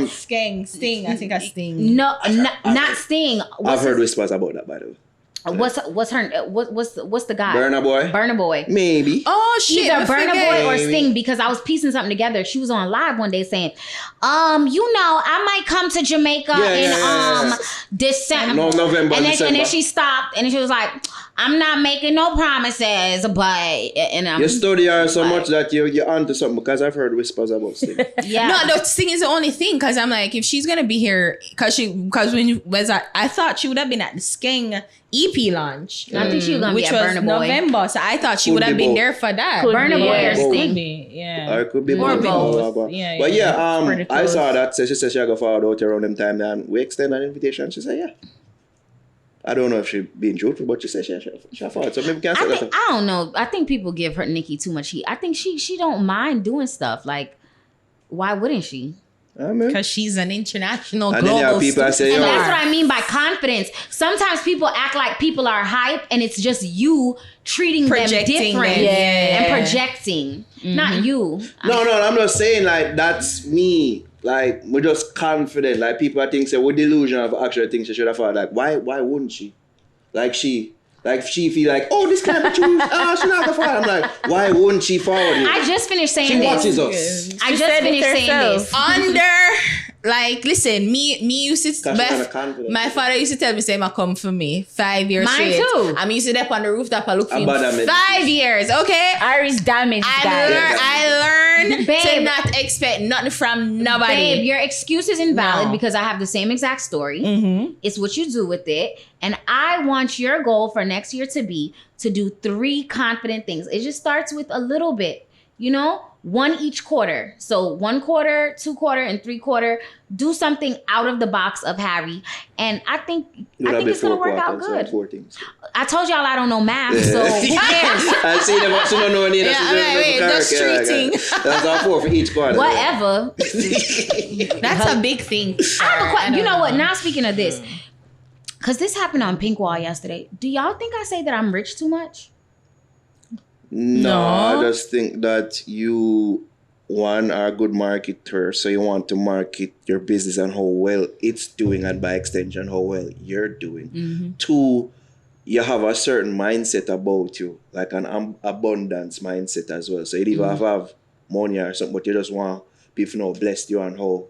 Sting. I think I Sting. No, not Sting. I've heard whispers about that, by the way. What's the guy? Burna Boy. Maybe. Oh shit. Either Burna Boy or Sting, because I was piecing something together. She was on live one day saying, I might come to Jamaica in December. No, November. And then she stopped and she was like, I'm not making no promises, but you study her so much that you're onto something, because I've heard whispers about Sting. Yeah. No, Sting is the only thing, because I'm like, if she's gonna be here, because I thought she would have been at the Skeng EP launch. I think she was gonna be at Burna Boy. November, so I thought she would have been there for that. Burna Boy or Sting. Yeah. Or it could be or both. But I saw that. So she said she go forward out around them time, and we extend an invitation. She said, yeah. I don't know if she's being truthful, but she said she forward. So maybe we can say that. I don't know. I think people give her Nikki too much heat. I think she don't mind doing stuff. Like, why wouldn't she? Because she's an international and global then people say, and that's what I mean by confidence. Sometimes people act like people are hype and it's just you treating them different and projecting. Not you. No, I'm not saying like that's me. Like, we're just confident. Like, people I think say we're delusional of actually think she should have thought. Like, why wouldn't she? Like she feel like, oh, this can't be true. She not the forward. I'm like, why wouldn't she forward you? I just finished saying she this. watches us. I just finished saying this. Listen, me used to, my father used to tell me, say, "Ma come for me 5 years Mine straight." too. I'm used to up on the rooftop, I look for him 5 years, okay? Iris damaged, guys. I learned to not expect nothing from nobody. Babe, your excuse is invalid because I have the same exact story. It's what you do with it. And I want your goal for next year to be to do 3 confident things. It just starts with a little bit, 1 each quarter. So 1 quarter, 2 quarter, and 3 quarter. Do something out of the box of Harry. And I think it's going to work out good. I told y'all I don't know math, so who cares? I see them, but you don't know any of that. That's treating. That's all 4 for each quarter. Whatever. That's a big thing. I have a question. You know what? Now speaking of this, because this happened on Pink Wall yesterday. Do y'all think I say that I'm rich too much? No, I just think that you, one, are a good marketer, so you want to market your business and how well it's doing, and by extension, how well you're doing. 2, you have a certain mindset about you, like an abundance mindset as well. So you don't have money or something, but you just want people to know blessed you and how.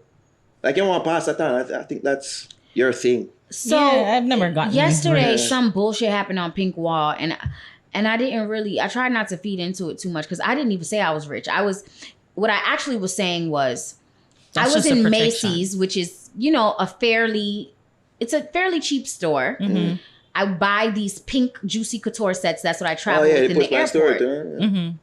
Like, you want to pass that on. I think that's your thing. So I've never gotten yesterday, some bullshit happened on Pink Wall, and I didn't really, I tried not to feed into it too much because I didn't even say I was rich. What I actually was saying was, I was in Macy's, which is, it's a fairly cheap store. I buy these pink Juicy Couture sets. That's what I travel with in the airport.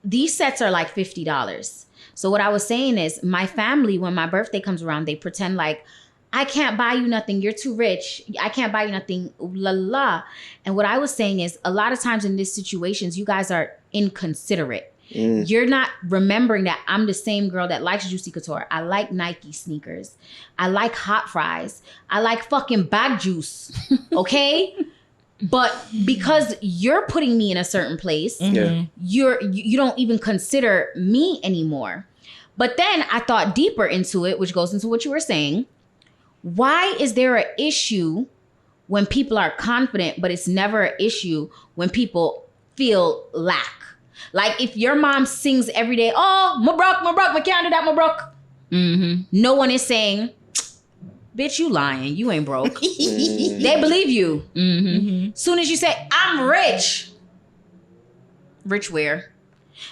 These sets are like $50. So what I was saying is, my family, when my birthday comes around, they pretend like, I can't buy you nothing. You're too rich. I can't buy you nothing. La la. And what I was saying is, a lot of times in these situations, you guys are inconsiderate. You're not remembering that I'm the same girl that likes Juicy Couture. I like Nike sneakers. I like hot fries. I like fucking bag juice. Okay? But because you're putting me in a certain place, you don't even consider me anymore. But then I thought deeper into it, which goes into what you were saying. Why is there an issue when people are confident, but it's never an issue when people feel lack? Like if your mom sings every day, oh, Mabrok, we can't do that, Mabrok. No one is saying, bitch, you lying. You ain't broke. They believe you. Soon as you say, I'm rich. Rich where?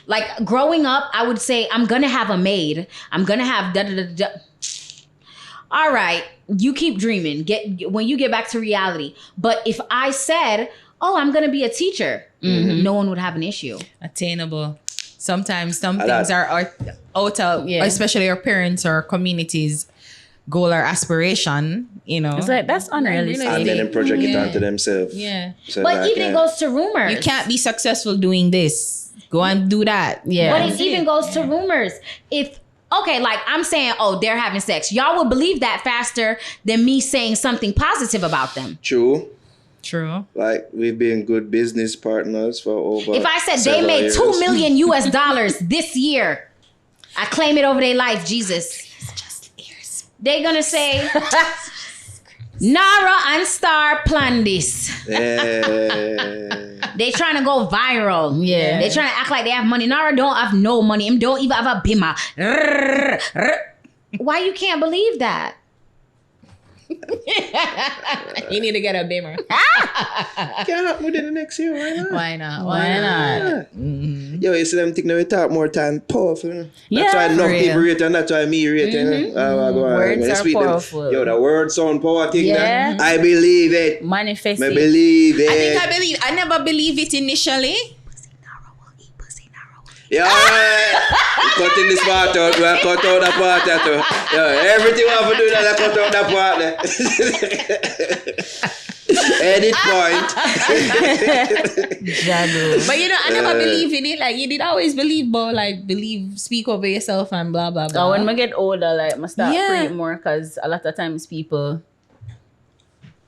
Like growing up, I would say, I'm going to have a maid. I'm going to have da-da-da-da. All right. You keep dreaming. When you get back to reality. But if I said, oh, I'm going to be a teacher, no one would have an issue. Attainable. Sometimes some things are out of, especially our parents or communities' goal or aspiration, you know. It's like, that's unrealistic. And then they project it onto themselves. Yeah. So But like, even it goes to rumors. You can't be successful doing this. Go and do that. Yeah. But it even goes to rumors. Okay, like I'm saying, oh, they're having sex. Y'all would believe that faster than me saying something positive about them. True. Like we've been good business partners for over. If I said they made years. $2 million US this year, I claim it over their life, Jesus. They're gonna say, Naro and Starr planned this. They trying to go viral. Yeah. They trying to act like they have money. Naro don't have no money. Him don't even have a bimmer. Why you can't believe that? you need to get a bimmer. Can't happen within the next year, why not? Why not? Mm-hmm. Yo, you see them think now we talk more time powerful. You know? That's why enough people rate and that's why me rate. You know? Words are powerful. Yo, the word sound power thing. Yeah. I believe it. Manifest I it. believe it. I never believe it initially. Yeah, alright. We cutting this part out. We are cut out that part too. Yeah, everything we have to do that, cut out that part there. Edit point. But you know, I never believe in it. Like you did always believe, but like speak over yourself and blah blah blah. So when I get older, like I start praying more because a lot of times people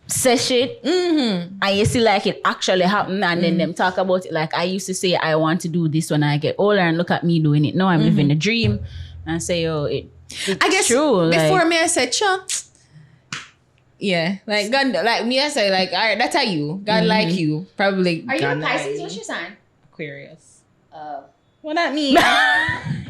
say shit and you see like it actually happen and then them talk about it like I used to say I want to do this when I get older and look at me doing it. Now I'm living the dream and say, oh, it's I guess true. Before like, me I said, sure. Yeah. Like God, like me I say like, all right, that's how you. God like you. Probably. Are you God a Pisces? like What's your sign? Aquarius. Oh. What that mean?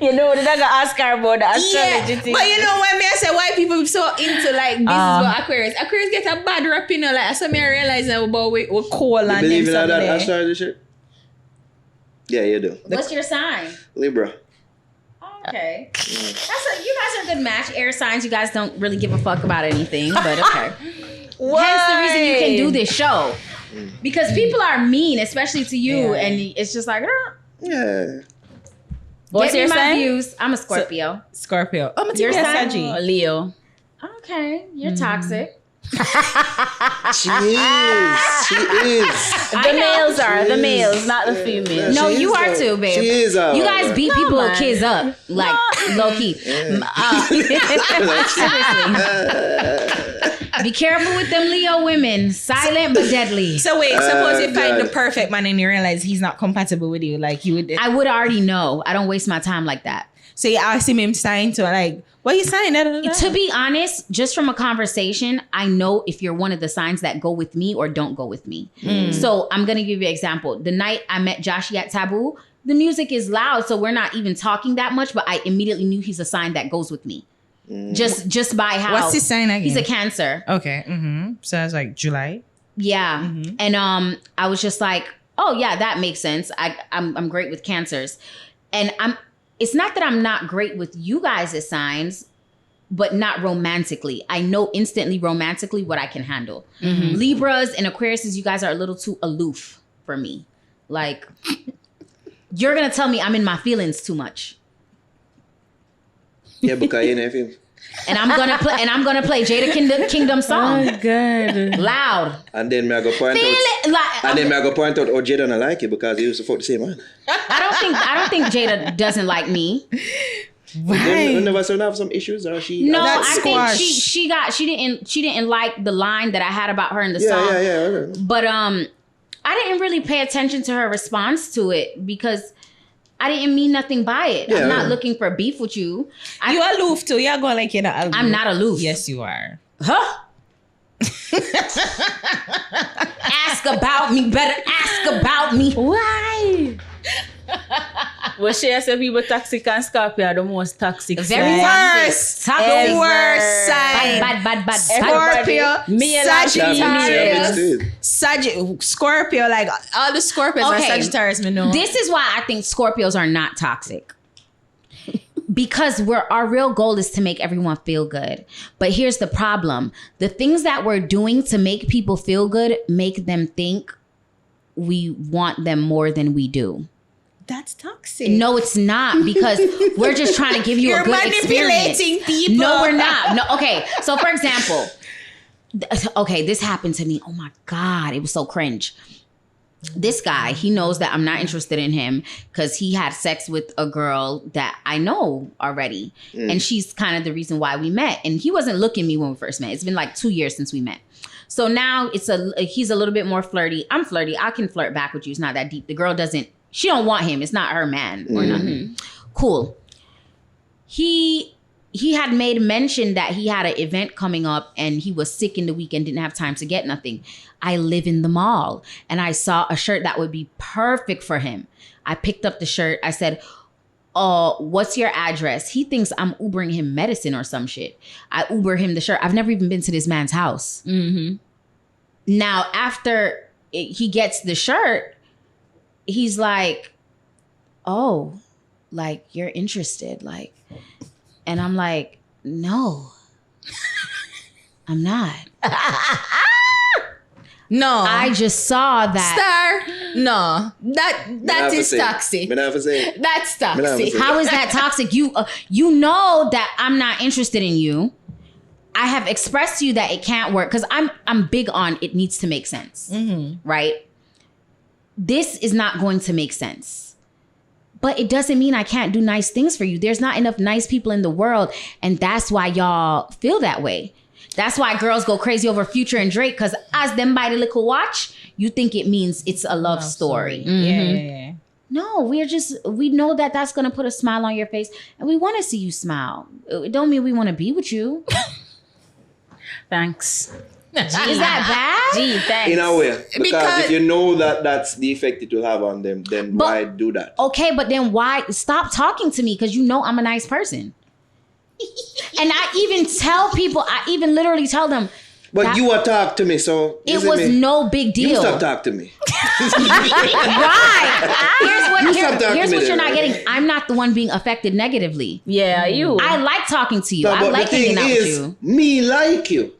you know, they're gonna ask her about the astrology thing. But you know when me I say why people so into like business about Aquarius. Aquarius get a bad rap, you know, like so me I realize now about we coal and them believe in stuff that there. astrology shit? Yeah, you do. What's your sign? Libra. Okay. You guys are a good match. Air signs, you guys don't really give a fuck about anything, but okay. Hence the reason you can do this show. Because people are mean, especially to you, and it's just like, Yeah. What's your my sign? views. I'm a Scorpio. Scorpio. Oh, Your sign? Sagittarius. Leo. Okay. You're toxic. She is. The males are the males, not the females. No, She you is, are though. too, babe. She is. You guys beat people man. kids up, like low key. Seriously. Be careful with them Leo women. Silent but deadly. So wait, suppose you find God. the perfect man and you realize he's not compatible with you, like you would. I would already know. I don't waste my time like that. So you ask him sign to like, what you sign? To be honest, just from a conversation, I know if you're one of the signs that go with me or don't go with me. So I'm going to give you an example. The night I met Jahshii at Taboo, the music is loud, so we're not even talking that much, but I immediately knew he's a sign that goes with me. Just by how. What's his sign again? He's a Cancer. Okay. So it's like July. Yeah. And I was just like, oh yeah, that makes sense. I'm great with Cancers. And it's not that I'm not great with you guys' signs, but not romantically. I know instantly romantically what I can handle. Libras and Aquariuses, you guys are a little too aloof for me. Like, you're going to tell me I'm in my feelings too much. Yeah, because you know, And I'm gonna play Jada Kingdom song. Oh God. Loud. And then me I go point Feel out. it like And then me I go point out, oh, Jada don't like it because he used to fuck the same man. I don't think Jada doesn't like me. You never saw have some issues or she? No, That's I think squash. she didn't like the line that I had about her in the song. Yeah. Okay. But I didn't really pay attention to her response to it because I didn't mean nothing by it. Yeah. I'm not looking for beef with you. You aloof too. You're going like you're not aloof. I'm not aloof. Yes, you are. Huh? Ask about me. Better ask about me. Why? Well, she has people toxic and Scorpio are the most toxic. Very side. Worst. Toxic. The worst sign. Bad. Scorpio, Me and Sagittarius, Scorpio, like all the Scorpios are Okay. Sagittarius, me know. This is why I think Scorpios are not toxic. Because our real goal is to make everyone feel good. But here's the problem. The things that we're doing to make people feel good make them think we want them more than we do. That's toxic. No, it's not, because we're just trying to give you You're a good experience. manipulating people. No, we're not. No, okay. So for example, this happened to me. Oh my God, it was so cringe. This guy, he knows that I'm not interested in him because he had sex with a girl that I know already. And she's kind of the reason why we met. And he wasn't looking at me when we first met. It's been like 2 years since we met. So now he's a little bit more flirty. I'm flirty. I can flirt back with you. It's not that deep. The girl she don't want him. It's not her man or nothing. Cool. He had made mention that he had an event coming up and he was sick in the week and didn't have time to get nothing. I live in the mall and I saw a shirt that would be perfect for him. I picked up the shirt. I said, "Oh, what's your address?" He thinks I'm Ubering him medicine or some shit. I Uber him the shirt. I've never even been to this man's house. Mm-hmm. Now, after he gets the shirt, he's like, "Oh, like you're interested." Like, and I'm like, "No, I'm not." No. I just saw that. Star. No. That is toxic. That's toxic. How is that toxic? You know that I'm not interested in you. I have expressed to you that it can't work because I'm big on it needs to make sense. Right? This is not going to make sense. But it doesn't mean I can't do nice things for you. There's not enough nice people in the world. And that's why y'all feel that way. That's why girls go crazy over Future and Drake, because as them buy the little watch, you think it means it's a love story. Yeah. No, we know that that's going to put a smile on your face and we want to see you smile. It don't mean we want to be with you. Thanks. Is that bad? Gee, thanks. In a way. Because if you know that that's the effect it will have on them, then why do that? Okay, but then why stop talking to me? Because you know I'm a nice person. And I even tell people, I even literally tell them. But you will talk to me, so it was no big deal. You stop talking to me. Right. Here's what you're not getting. I'm not the one being affected negatively. Yeah, you. I like talking to you. No, I like hanging out with you. Me like you.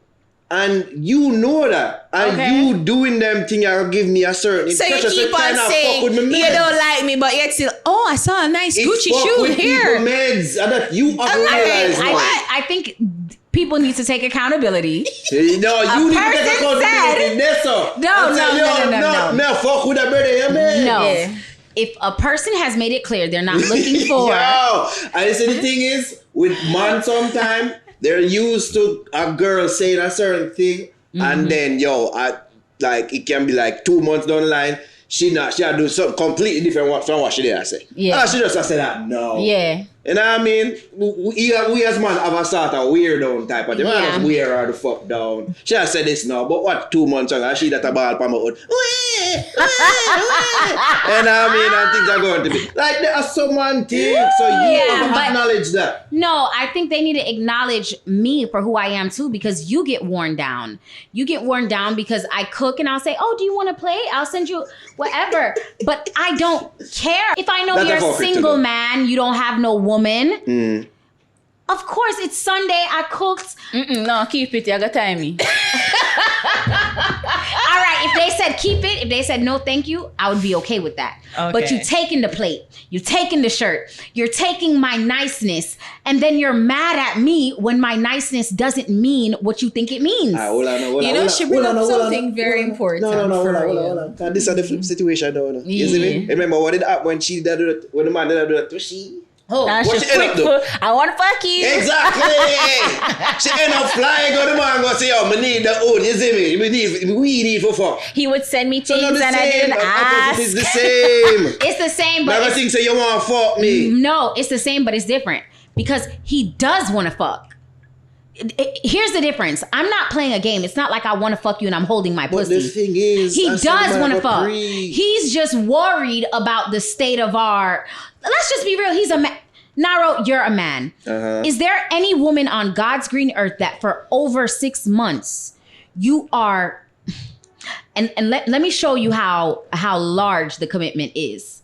And you know that. And you doing them thing will give me a certain So you impression. keep on saying you don't like me, but yet still, oh, I saw a nice Gucci shoe here. Meds, and that you have realized now. I think people need to take accountability. No, you need to take accountability. No, fuck with that brother, man. No. Yeah. If a person has made it clear they're not looking for... Yo, and so the thing is, with man sometimes, they're used to a girl saying a certain thing, and then, it can be like 2 months down the line, she do something completely different from what she did. I say. Yeah. She just say that, no. Yeah. You know what I mean? We as man have a sort of weird down type of thing. Man just wear her the fuck down. She has said this now, but what 2 months ago, she that a ball from my hood. And I mean, and things are going to be. Like, there are some man things, so you acknowledge that. No, I think they need to acknowledge me for who I am too, because you get worn down. You get worn down because I cook and I'll say, oh, do you want to play? I'll send you whatever. But I don't care. If I know you're a single man, you don't have no woman. Of course, it's Sunday. I cooked. No, keep it. You got time me. All right, if they said keep it, if they said no thank you, I would be okay with that. But you taking the plate, you taking the shirt, you're taking my niceness, and then you're mad at me when my niceness doesn't mean what you think it means. Hold on, You know, she bring up something very important. No, hold on. This is the flip situation now. You see me? Remember what did happen when she did it, when the man did it to she? Now what she she end up quick doing? I want to fuck you. Exactly. She end up flying on the man go say, yo, me need the own. You see me? We need for fuck. He would send me things So and I didn't ask. It's the same. It's the same, but Never think say you want to fuck me. no, it's the same, but it's different because he does want to fuck. Here's the difference. I'm not playing a game. It's not like I want to fuck you and I'm holding my But pussy. the thing is, He I said does the man want to go fuck. pre. He's just worried about the state of our. Let's just be real. He's a man. Naro, you're a man. Is there any woman on God's green earth that for over 6 months you are? And let me show you how large the commitment is.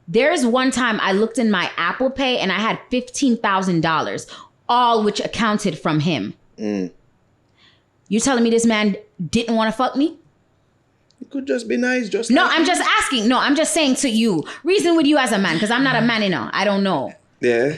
There's one time I looked in my Apple Pay and I had $15,000, all which accounted from him. You telling me this man didn't want to fuck me? It could just be nice, just No, like I'm just asking. No, I'm just saying to you. Reason with you as a man, because I'm not a man, I don't know. Yeah.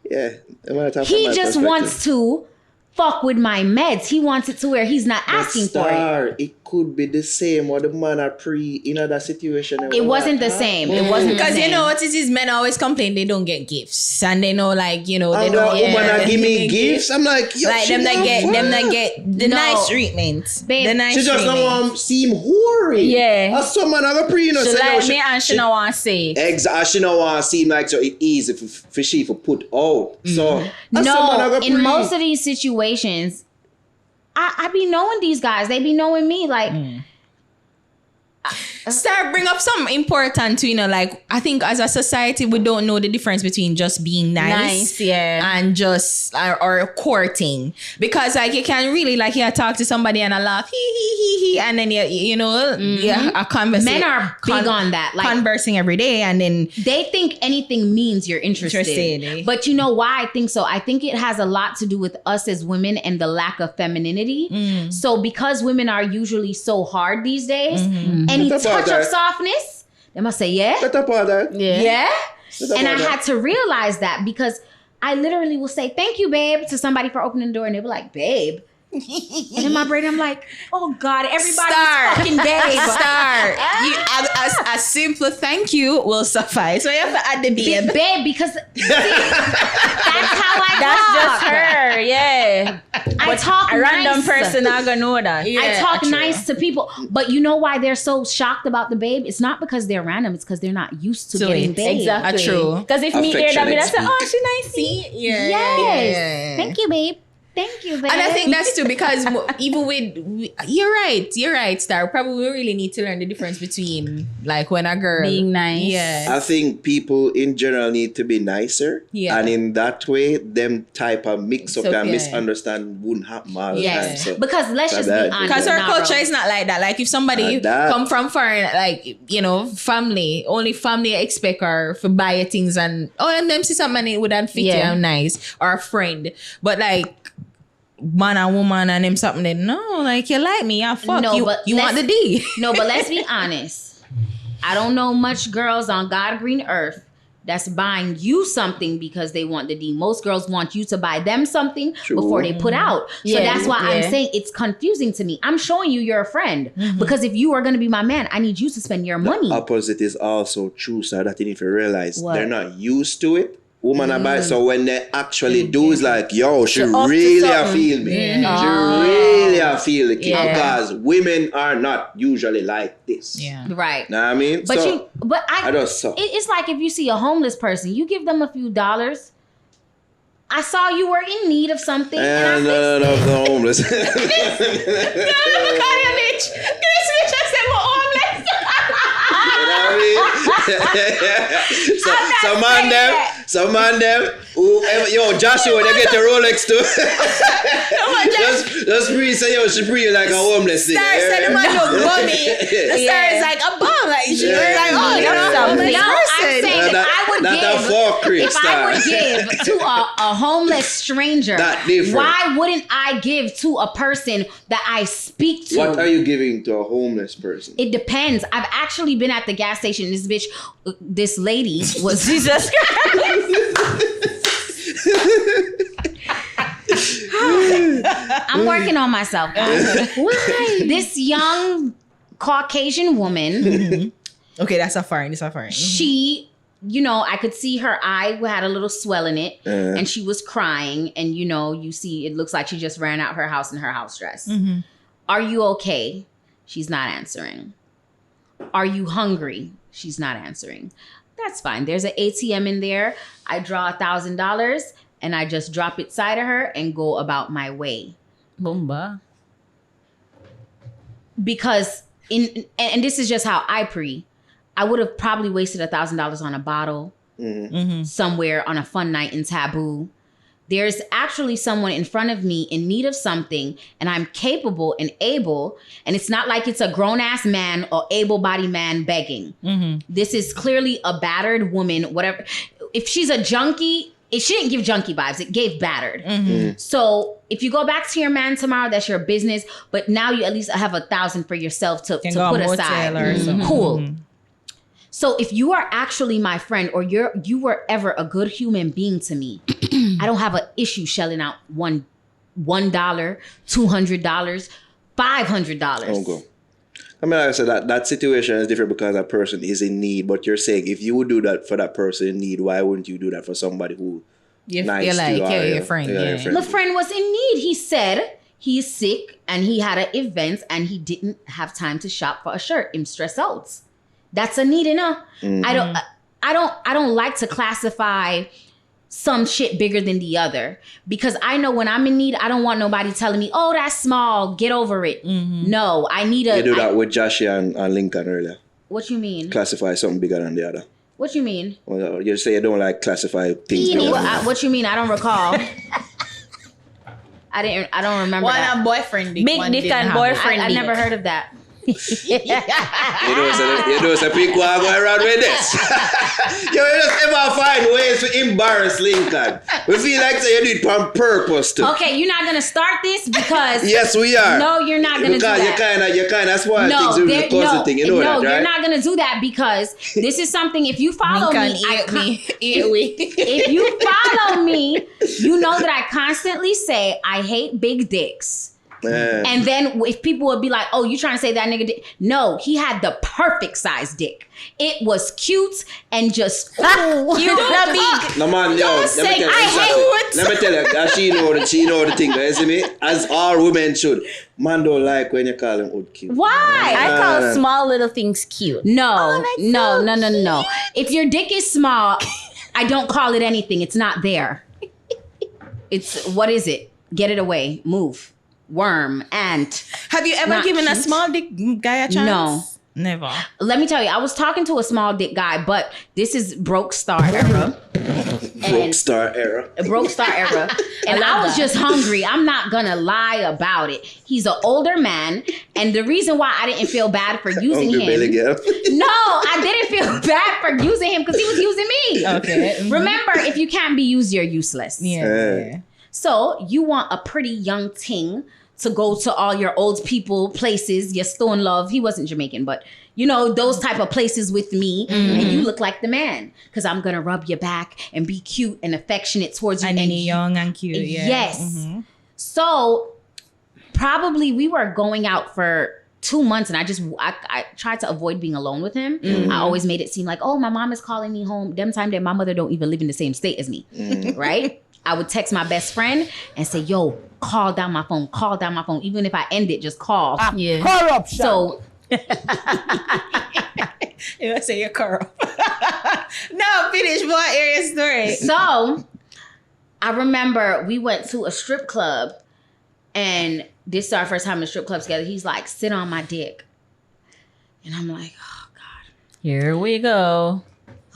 He just wants to fuck with my meds. He wants it to where he's not asking for it. It could be the same what the man are pre in other situation. It wasn't the same. It wasn't the Because same. you know what it is, men always complain they don't get gifts, and they know like they don't. Woman give me gifts. I'm like, yo, Like them not get the No. nice treatment. Babe, The nice She just treatment. don't want to seem hoary. Yeah. As someone have a pre, She like me and she don't want to say it. Exactly. She don't want to seem like so it easy for she to put out. So as someone have no, a in pre. most of these situations, I be knowing these guys. They be knowing me. Like, Starr bring up something important too, like I think as a society we don't know the difference between just being nice and just or courting, because like you can really like talk to somebody and I laugh he and then a conversation. men are big on that. Like, conversing every day and then they think anything means you're interested. Interested. But you know why I think so? I think it has a lot to do with us as women and the lack of femininity. So because women are usually so hard these days, any That's about touch of that. softness, they must say, yeah. That's about that. Yeah. That's And I about that. had to realize that because I literally will say, thank you, babe, to somebody for opening the door. And they were like, babe. And in my brain, I'm like, oh God, everybody's Starr. fucking babe. Starr, a simple thank you will suffice. So you have to add the babe. Babe, because see, that's how I That's talk. just her, yeah. I talk A random nice. person not gonna know that. I talk true. nice to people. But you know why they're so shocked about the babe? It's not because they're random. It's because they're not used to To getting it. babe. Exactly. True. Because if me hear that, Affectionate I say, oh, speak. she nice. See? Yeah. Yes. Thank you, babe. Thank you, babe. And I think that's too because even with you're right, Starr. Probably we really need to learn the difference between like when a girl Being nice. Yeah. I think people in general need to be nicer. Yeah. And in that way, them type of mix up So, and yeah. misunderstand wouldn't happen all the Yes. time. So Because let's just be that- honest. Because our Naro. culture is not like that. Like if somebody Not that. come from foreign, like family, only family expect her for buy things and and them see something and it wouldn't fit you Yeah. and nice or a friend. But like man and woman and them something that no, like you like me, I fuck No, you. but You want the let's- D. No, but let's be honest. I don't know much girls on God green earth that's buying you something because they want the D. Most girls want you to buy them something True. before they put out. So Yeah. that's why I'm Yeah. saying it's confusing to me. I'm showing you you're a friend. Because if you are going to be my man, I need you to spend your money. opposite is also true, so that you need to realize What? they're not used to it. Woman are buy, so when they actually do, it's like, yo, she She up to really a something. feel me. Yeah. She really a feel the kid Yeah. because women are not usually like this. Yeah. Right. Know what I mean? But so, I I just saw. it's like if you see a homeless person, you give them a few dollars. I saw you were in need of something, and I And fixed it. the homeless. You know what I mean? some man them, whoever, yo, Jahshii, when they get the Rolex too, just free, say, yo, she free like a homeless nigga. Starr said the man look bummy. The Starr is like a bum. Like she was like, oh, Yeah. you're a homeless No, I'm person. saying Yeah, that I would give to a homeless stranger, why wouldn't I give to a person that I speak to? What are you giving to a homeless person? It depends. I've actually been at the gas station. This lady was Jesus I'm working on myself. Why? This young Caucasian woman. Okay, that's a foreign. She, I could see her eye had a little swell in it, and she was crying. And you see, it looks like she just ran out her house in her house dress. Mm-hmm. Are you okay? She's not answering. Are you hungry? She's not answering. That's fine. There's an ATM in there. I draw $1,000 and I just drop it side of her and go about my way. Bomba. Because and this is just how I would have probably wasted $1,000 on a bottle somewhere on a fun night in Taboo. There's actually someone in front of me in need of something, and I'm capable and able, and it's not like it's a grown-ass man or able-bodied man begging. Mm-hmm. This is clearly a battered woman, whatever. If she's a junkie, she didn't give junkie vibes. It gave battered. Mm-hmm. So if you go back to your man tomorrow, that's your business, but now you at least have $1,000 for yourself to put aside. Mm-hmm. Cool. Mm-hmm. So if you are actually my friend or you were ever a good human being to me, I don't have an issue shelling out $1, $200, $500. Okay. I mean, like I said, that situation is different because that person is in need. But you're saying if you would do that for that person in need, why wouldn't you do that for somebody who nice to you? Your friend. The friend was in need. He said he's sick and he had an event and he didn't have time to shop for a shirt. I'm stressed out. That's a need enough. Mm-hmm. I don't like to classify some shit bigger than the other because I know when I'm in need, I don't want nobody telling me, "Oh, that's small, get over it." Mm-hmm. No, I need a. You do that with Jahshii and Lincoln earlier. What you mean? Classify something bigger than the other. What you mean? Well, you say you don't like classify things. What you mean? I don't recall. I don't remember that. One a boyfriend. Big dick and boyfriend. I never heard of that. You know, some people are going around with this. You just ever find ways to embarrass Lincoln. We feel like you do it on purpose too. Okay, you're not gonna start this because yes, we are. No, you're not gonna do that. You kind of spoil things with the cousin thing. You know that, right? You're not gonna do that because this is something. If you follow if you follow me, you know that I constantly say I hate big dicks. And then if people would be like, "Oh, you trying to say that nigga dick?" No, he had the perfect size dick. It was cute and just cute. No man, let me tell you, she know the thing. You see me? As all women should. Man don't like when you call them cute. Why? I call small little things cute. No. If your dick is small, I don't call it anything. It's not there. It's what is it? Get it away. Move. Worm, ant. Have you ever given a small dick guy a chance? No. Never. Let me tell you, I was talking to a small dick guy, but this is broke star era. Broke star era. And I was just hungry. I'm not gonna lie about it. He's an older man, and the reason why I didn't feel bad for using him. No, I didn't feel bad for using him because he was using me. Okay. Mm-hmm. Remember, if you can't be used, you're useless. Yeah. So you want a pretty young ting to go to all your old people places, your stone love. He wasn't Jamaican, but those type of places with me. Mm-hmm. And you look like the man because I'm going to rub your back and be cute and affectionate towards you. And young and cute. Yeah. Yes. Mm-hmm. So probably we were going out for 2 months and I tried to avoid being alone with him. Mm-hmm. I always made it seem like, oh, my mom is calling me home. Them time that my mother don't even live in the same state as me. Mm-hmm. Right? I would text my best friend and say, yo, call down my phone. Even if I end it, just call. Yeah. Corruption. So. You say you're corrupt. No, finish my area story. So, I remember we went to a strip club and this is our first time in a strip club together. He's like, sit on my dick. And I'm like, oh, God. Here we go.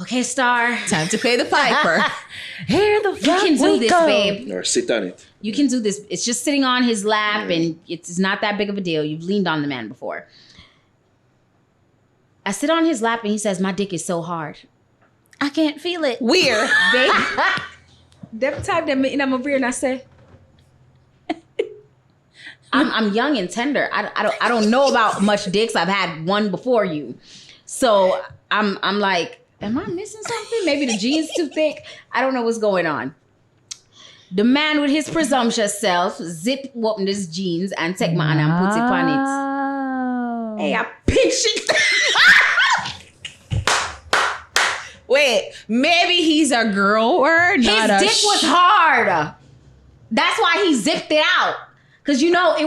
Okay, Starr. Time to pay the piper. Here the fuck You can do this, babe. Or sit on it. You can do this. It's just sitting on his lap and it's not that big of a deal. You've leaned on the man before. I sit on his lap and he says, my dick is so hard. I can't feel it. Weird. Babe. Every time they meet in my brain, I say, I'm young and tender. I don't know about much dicks. I've had one before you. So I'm like, am I missing something? Maybe the jeans too thick. I don't know what's going on. The man with his presumptuous self zip open his jeans and take my hand and put it on it. Hey, I pinch it. Wait, maybe he's a girl or not. His dick was hard. That's why he zipped it out. Cause you know he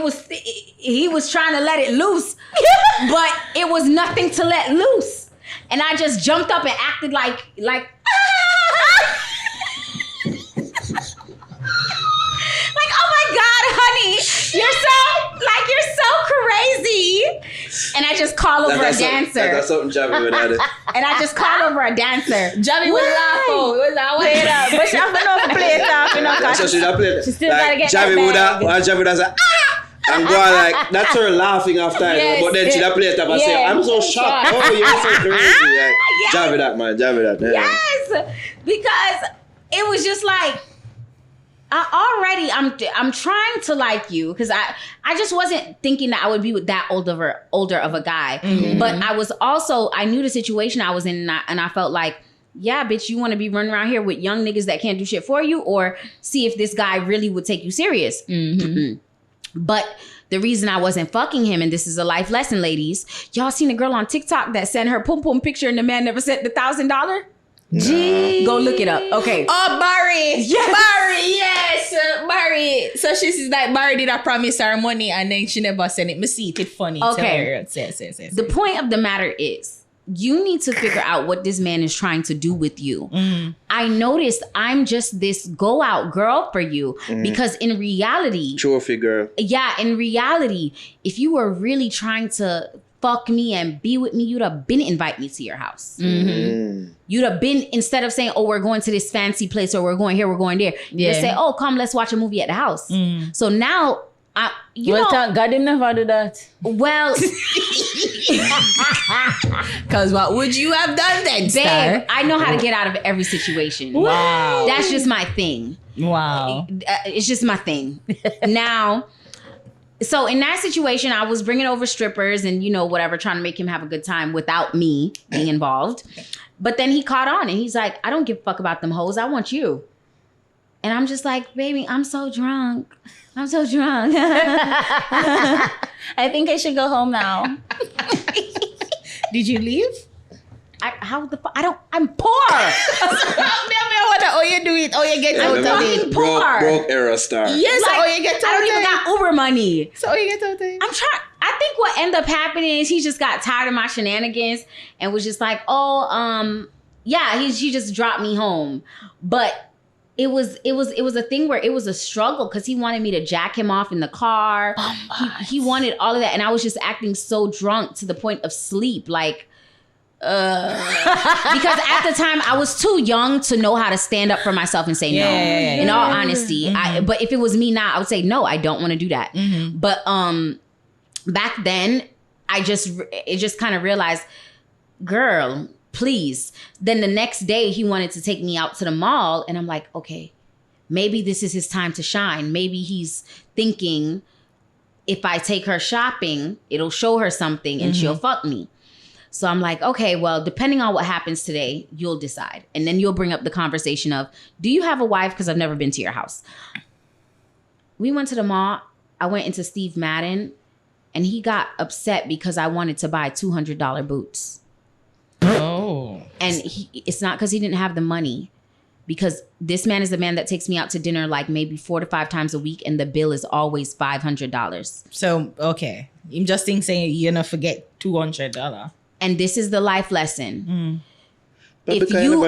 was trying to let it loose, but it was nothing to let loose. And I just jumped up and acted like oh my God, honey, you're so crazy. And I just call over a dancer. That's something Javi would have. And I just call over a dancer. Javi was laughing. It was like, play it up. But she have to know to play it up, you know. So she not play it. She still gotta get Javi that would have. bag. Javi would have said, and go on like, that's her laughing after. Yes, but then she not play it up and say, I'm so shocked. Oh, you're so crazy. Like, Yes. Javi that, man. Javi that. Yeah. Yes, because it was just like I'm trying to like you because I just wasn't thinking that I would be with that older of a guy, but I knew the situation I was in, and I felt like, yeah, bitch, you want to be running around here with young niggas that can't do shit for you, or see if this guy really would take you serious. But the reason I wasn't fucking him, and this is a life lesson, ladies, y'all seen a girl on TikTok that sent her pum pum picture and the man never sent the $1,000? Gee, go look it up. Okay. Oh, Barry. Yes. Barry, yes. Barry. So she's like, Barry did I promise her money and then she never sent it. Me see it funny. Okay. Yes. The point of the matter is, you need to figure out what this man is trying to do with you. I noticed I'm just this go out girl for you because in reality, Trophy girl. yeah, in reality, if you were really trying to fuck me and be with me, you'd have been invite me to your house. You'd have been, instead of saying, oh, we're going to this fancy place or we're going here, we're going there. You'd say, oh, come, let's watch a movie at the house. So now, you know, thank God him never do that. well, Because what would you have done then, Starr? babe, I know how to get out of every situation. Wow. That's just my thing. Wow. It's just my thing. Now, so in that situation, I was bringing over strippers and, you know, whatever, trying to make him have a good time without me being involved. But then he caught on and he's like, I don't give a fuck about them hoes. I want you. And I'm just like, baby, I'm so drunk. I think I should go home now. Did you leave? I'm poor. Oh, you do it. Oh, you get out of it. Poor. Broke era Starr. Yes, Like, oh, you get out I don't of even it. got Uber money. So you get out of it. I think what ended up happening is he just got tired of my shenanigans and was just like, oh, yeah, he just dropped me home. But it was a thing where it was a struggle because he wanted me to jack him off in the car. He wanted all of that. And I was just acting so drunk to the point of sleep. Like, because at the time I was too young to know how to stand up for myself and say no. In all honesty, but if it was me now, I would say no. I don't want to do that. But back then, it just kind of realized, girl, please. Then the next day, he wanted to take me out to the mall, and I'm like, okay, maybe this is his time to shine. Maybe he's thinking, if I take her shopping, it'll show her something, and she'll fuck me. So I'm like, okay, well, depending on what happens today, you'll decide. And then you'll bring up the conversation of, do you have a wife? Because I've never been to your house. We went to the mall. I went into Steve Madden, and he got upset because I wanted to buy $200 boots. Oh. And it's not because he didn't have the money. Because this man is the man that takes me out to dinner like maybe 4 to 5 times a week, and the bill is always $500. So, okay. I'm just saying you're going to forget $200. And this is the life lesson. But If you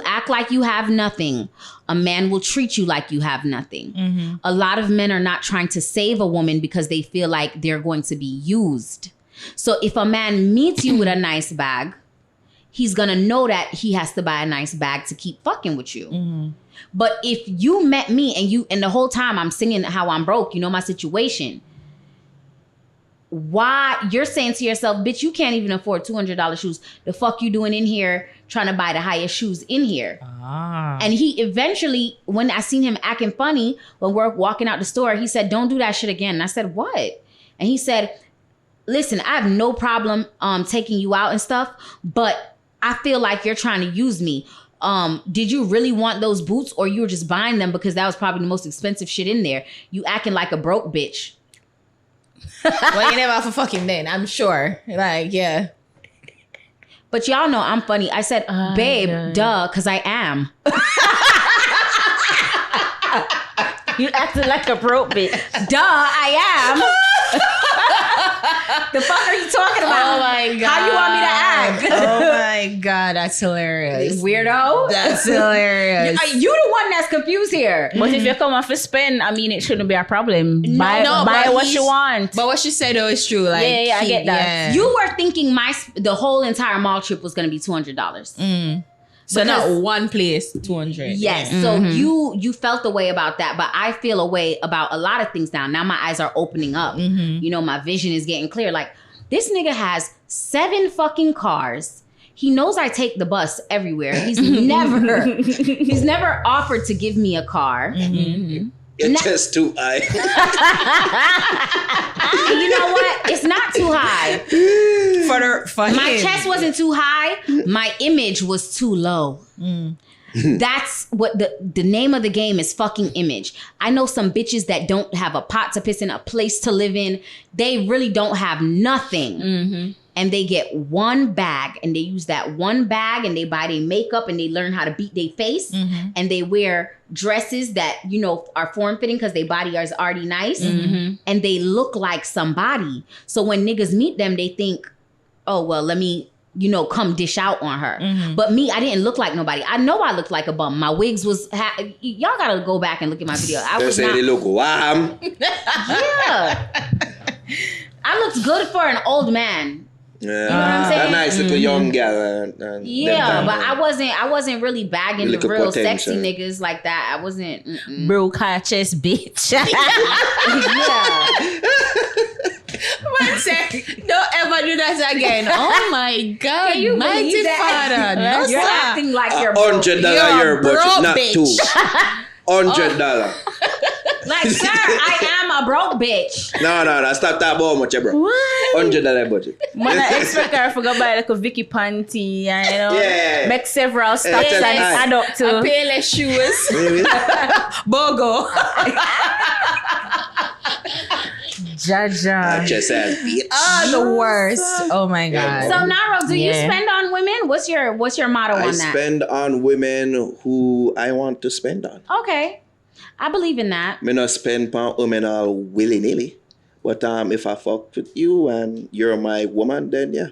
act like you have nothing, a man will treat you like you have nothing. A lot of men are not trying to save a woman because they feel like they're going to be used. So if a man meets you with a nice bag, he's going to know that he has to buy a nice bag to keep fucking with you. But if you met me and the whole time I'm singing how I'm broke, you know my situation, why you're saying to yourself, bitch, you can't even afford $200 shoes. The fuck you doing in here trying to buy the highest shoes in here? And he eventually, when I seen him acting funny when we're walking out the store, he said, don't do that shit again. And I said, what? And he said, listen, I have no problem taking you out and stuff, but I feel like you're trying to use me. Did you really want those boots, or you were just buying them because that was probably the most expensive shit in there? You acting like a broke bitch. Well, you never have a fucking then, I'm sure. Like, yeah. But y'all know I'm funny. I said, babe, duh, because I am. You acted like a broke bitch. Duh, I am. The fuck are you talking about? Oh my God. How you want me to act? Oh my God, that's hilarious. Weirdo. That's hilarious. You the one that's confused here. But if you come off a spend, I mean, it shouldn't be a problem. Buy but what you want. But what she said though is true. Like, Yeah, I get that. Yeah. You were thinking the whole entire mall trip was going to be $200. So not one place, 200. Yes. So you felt the way about that, but I feel a way about a lot of things now. Now my eyes are opening up. You know, my vision is getting clear. Like, this nigga has 7 fucking cars. He knows I take the bus everywhere. He's never offered to give me a car. Your chest too high. And you know what? It's not too high. For My him. chest wasn't too high. My image was too low. That's what the name of the game is, fucking image. I know some bitches that don't have a pot to piss in, a place to live in. They really don't have nothing. And they get one bag, and they use that one bag, and they buy their makeup, and they learn how to beat their face, and they wear dresses that, you know, are form-fitting because their body is already nice, and they look like somebody. So when niggas meet them, they think, oh, well, let me, you know, come dish out on her. But me, I didn't look like nobody. I know I looked like a bum. My wigs was, y'all gotta go back and look at my video. I They was say not, they look wham. yeah. I looked good for an old man. Yeah. You know what I'm saying? A nice little young girl. And Yeah, but I wasn't really bagging the Little real potential. sexy niggas like that. I wasn't. Broke high chest bitch. Yeah. Man say, don't ever do that again. Oh my God, Can you mighty believe that? Father. No, You're sir. acting like you're broke. $100 You're your budget, broke, not bitch. 2. $100. Like, sir, I am a broke bitch. No. Stop talking about how much, bro. What? $100 budget. Man, I expect her to go buy like a Vicky panty and, you know, Yeah. make several stops that's and nice. add up A to. payless shoes. Bogo. Jaja. Just as bitch. Oh, the worst. Oh my God. So, Naro, do you Yeah. spend on women? What's your motto I on that? spend on women who I want to spend on. Okay. I believe in that. Me not spend on women all willy-nilly. But if I fuck with you and you're my woman, then yeah.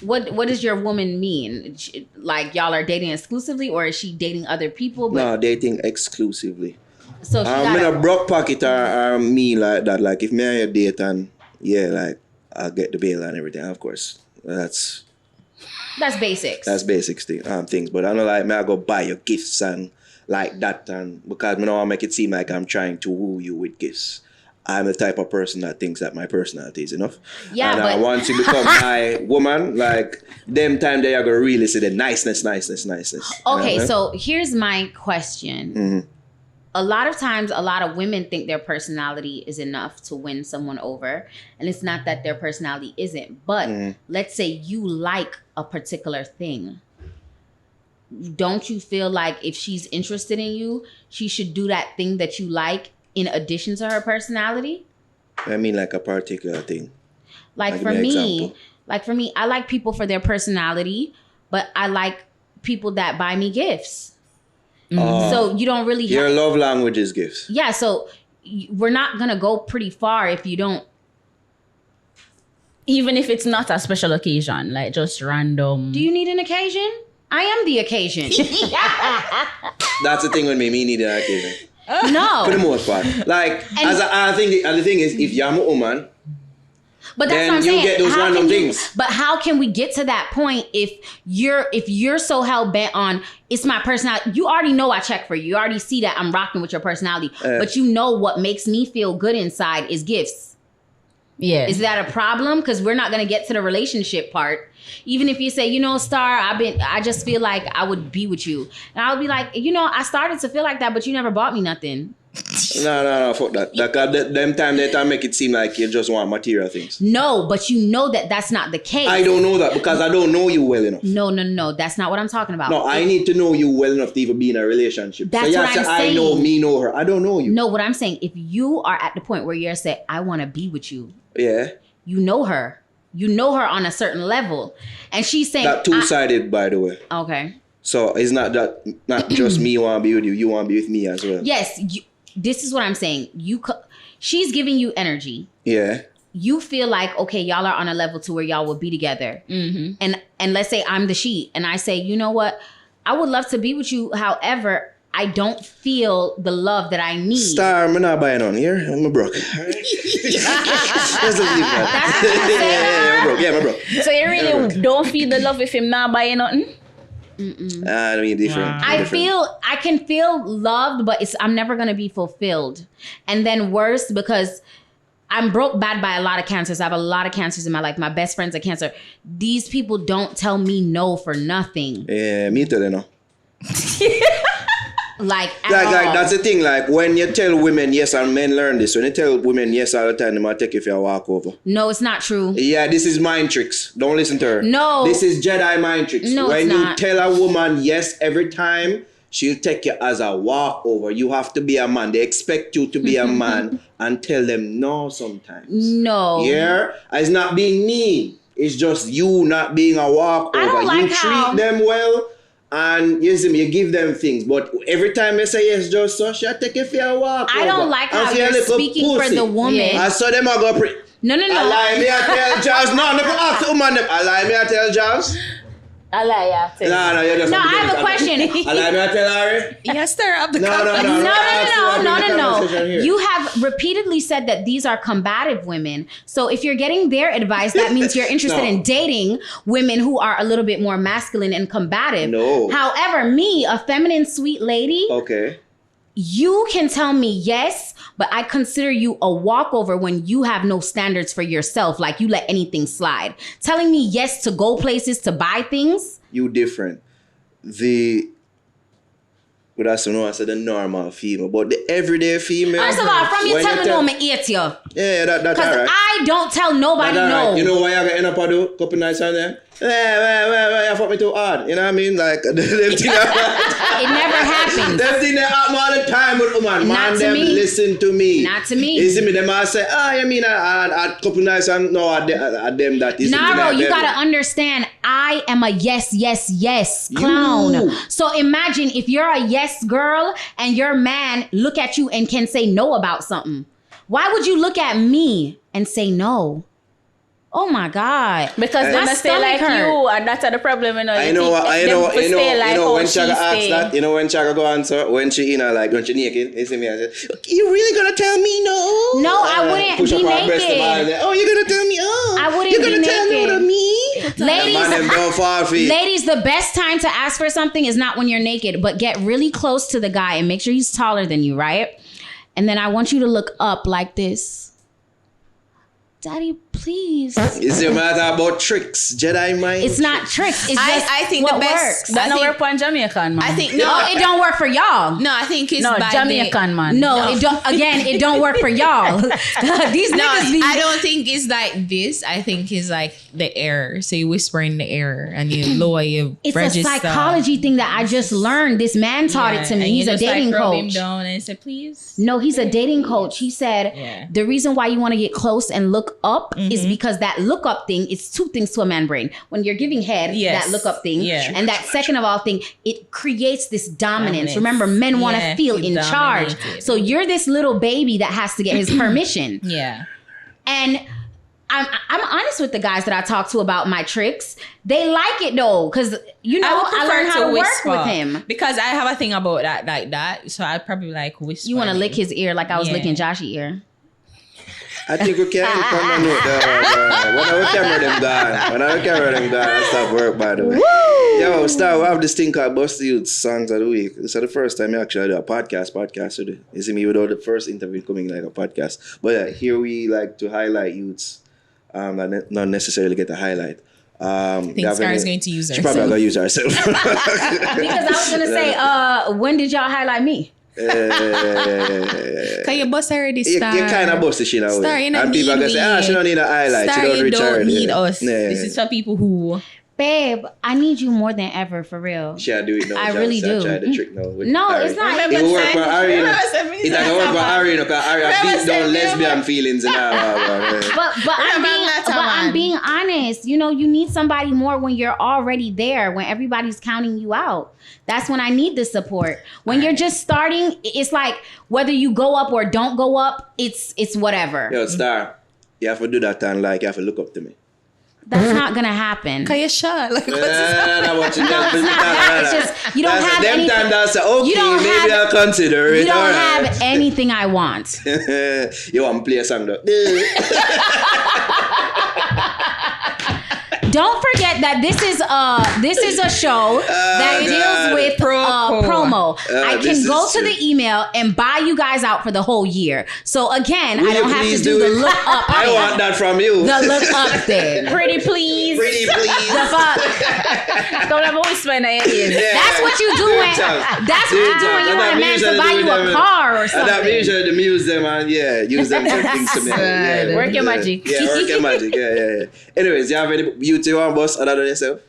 What does your woman mean? Like, y'all are dating exclusively, or is she dating other people? No, dating exclusively. So she Me got not broke pocket or me like that. Like if me and you date and yeah, like I'll get the bail and everything. Of course, that's basics. That's basic things. But I don't like me. I go buy you gifts and like that, and because me don't want to make it seem like I'm trying to woo you with gifts. I'm the type of person that thinks that my personality is enough. Yeah, and but once you become my woman, like them time they are gonna really see the niceness. Okay, so here's my question. A lot of times, a lot of women think their personality is enough to win someone over. And it's not that their personality isn't. But let's say you like a particular thing. Don't you feel like if she's interested in you, she should do that thing that you like in addition to her personality? I mean, like a particular thing. Like Give me an example. for me, I like people for their personality, but I like people that buy me gifts. So you don't really Your love language is gifts. Yeah, so we're not going to go pretty far if you don't. Even if it's not a special occasion, like just random. Do you need an occasion? I am the occasion. That's the thing with me. Me need an occasion. No. For the most part. Like, and the thing is, if you're a woman, but that's then what I'm you saying. get those How random can things. But how can we get to that point if you're so hell bent on it's my personality? You already know I check for you. You already see that I'm rocking with your personality. But you know what makes me feel good inside is gifts. Yeah. Is that a problem? Because we're not gonna get to the relationship part. Even if you say, you know, Starr, I just feel like I would be with you. And I would be like, you know, I started to feel like that, but you never bought me nothing. No, fuck that. Them time they make it seem like you just want material things. No, but you know that that's not the case. I don't know that because I don't know you well enough. No. That's not what I'm talking about. No, I need to know you well enough to even be in a relationship. That's what I'm saying. I know her. I don't know you. No, what I'm saying, if you are at the point where you're saying, I want to be with you. Yeah. You know her. You know her on a certain level. And she's saying... That two-sided, by the way. Okay. So it's not just me want to be with you. You want to be with me as well. Yes. This is what I'm saying. She's giving you energy. Yeah. You feel like, okay, y'all are on a level to where y'all will be together. Mm-hmm. And let's say I'm the she. And I say, you know what? I would love to be with you. However, I don't feel the love that I need. Starr, I'm not buying on here. I'm broke. Let's just leave that. That's what you say. I'm broke. Yeah, I'm broke. So you really don't feel the love if him not buying nothing? I mean, different. I can feel loved, but I'm never going to be fulfilled. And then worse, because I'm broke bad by a lot of cancers. I have a lot of cancers in my life. My best friends are cancer. These people don't tell me no for nothing. Yeah, me too, they know. Like that's the thing. Like when you tell women yes, and men learn this. When you tell women yes all the time, they might take you for a walk over. No, it's not true. Yeah, this is mind tricks. Don't listen to her. No, this is Jedi mind tricks. No, when it's not. you tell a woman yes every time, she'll take you as a walk over. You have to be a man. They expect you to be a man and tell them no sometimes. No. Yeah, it's not being mean. It's just you not being a walk over. I don't like you how... treat them well. And you see me, you give them things, but every time they say yes, just so she'll take you for a walk. I don't like how you're speaking for the woman. Yeah. I saw them I go No. Allow me I tell Jobs. No, never ask the woman them. Allow me I tell Jobs. I lie, yeah. No, you just I have a question. Allow me I tell Harry. Yeah, stir up the No. You have repeatedly said that these are combative women. So if you're getting their advice, that means you're interested in dating women who are a little bit more masculine and combative. No. However, me, a feminine, sweet lady, okay, you can tell me yes, but I consider you a walkover when you have no standards for yourself. Like you let anything slide. Telling me yes to go places, to buy things. You different. But that's I said the normal female, but the everyday female. First of all, from you tell me no, me hate you. Yeah, that's all right. Because I don't tell nobody no. Right. You know why I got end up a do? Couple nights on there. You fuck me too hard. You know what I mean? Like them thing. It never happens. Them thing they happen all the time with woman. Man, them me. listen to me. Not to me. You see me? Them I say, you mean a couple nights and no, at them that is. Naro, you gotta understand. I am a yes clown. You. So imagine if you're a yes girl and your man look at you and can say no about something. Why would you look at me and say no? Oh my God! Because they must stay like you, and that's the problem. You know. I know when Chaga asks that. You know when Chaga go answer when she when she naked. You see me? I say, "You really gonna tell me no?" No, I wouldn't push be up her breast naked. oh, you're gonna tell me? Oh, I wouldn't you're be gonna tell me naked. to me? Ladies, the best time to ask for something is not when you're naked, but get really close to the guy and make sure he's taller than you, right? And then I want you to look up like this. Daddy, please. Is it matter about tricks, Jedi mind? It's not tricks. It's just I think what the best. works. That don't work on Jamaican, man. I think No, it don't work for y'all. No, I think it's by Jamaican, man. No, it don't. Again, it don't work for y'all. These niggas be. I don't think it's like this. I think it's like the air. So you whisper in the air and you lower your It's register. a psychology thing that I just learned. This man taught it to me. He's a dating rub him coach. down and say, please. No, he's a dating coach. He said the reason why you want to get close and look up is because that look up thing is two things to a man brain. When you're giving head, that look up thing, and that second of all thing, it creates this dominance. Remember, men want to feel in charge. So you're this little baby that has to get his permission. And I'm honest with the guys that I talk to about my tricks. They like it though, because I learned how to work with him. Because I have a thing about that like that. So I probably like whisper. You want to lick his ear like I was licking Jahshii ear. I think we can come on with when our camera them gone, I stop work by the way. Yo, Starr, we have this thing called Bust the Utes Songs of the Week. This is the first time you actually do a podcast today. You see me without the first interview coming like a podcast. But here we like to highlight youths. Not necessarily get a highlight. I think Starr is going to use herself. She's probably going to use herself. Because I was going to say, when did y'all highlight me? Can you bust already, Starr? You kind of bust she now. Starr, you don't and people are going to say, she don't need a highlight. Starr, she don't you don't need us. Yeah. This is for people who... Babe, I need you more than ever, for real. She'll do it now. I really do. Try the trick now. No, it's not. It will work for Ari. It's like a work for Ari because Ari beat down lesbian feelings and all. But I'm being honest. You know, you need somebody more when you're already there, when everybody's counting you out. That's when I need the support. When you're just starting, it's like whether you go up or don't go up, it's whatever. Yo, Starr, you have to do that and like you have to look up to me. That's not gonna happen. Can you shut? Like, No, it's not that. It's just you don't have anything. Them time that's okay. You don't Maybe I'll consider it. You don't have anything I want. You want to play a song though? Don't forget that this is a show that deals with promo. I can go to the email and buy you guys out for the whole year. So again, I don't have to do the look up. I want that from you. The look up thing. Pretty please. Pretty please. The fuck. Don't have always spend an aliens. That's what you do when you want a man to buy you a car or something. That usually the museum and use them for things to me. Yeah, work your magic. Yeah, work your magic. Yeah. Anyways, you have any you want to bust other than yourself?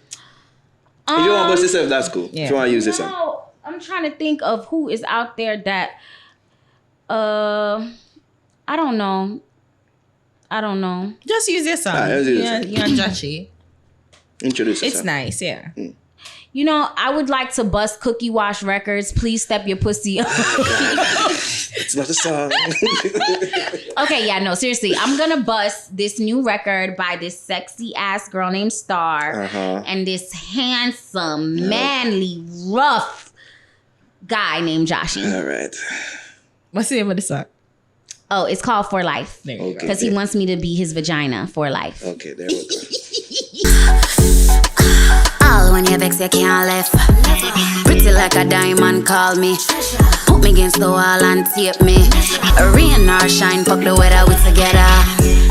If you want to bust yourself, that's cool. Yeah. If you want to use yourself. No, I'm trying to think of who is out there that I don't know. just use your song. You're Jahshii. Introduce yourself. It's nice, yeah. You know, I would like to bust Cookie Wash Records. Please step your pussy up. It's not a song. Okay, yeah, no, seriously. I'm gonna bust this new record by this sexy ass girl named Starr and this handsome, manly, rough guy named Jahshii. All right. What's the name of the song? Oh, it's called For Life. There you go. Because he wants me to be his vagina for life. Okay, there we go. All when you vex, you can't left. Pretty like a diamond, call me. Put me against the wall and tape me. Rain or shine, fuck the weather, we together.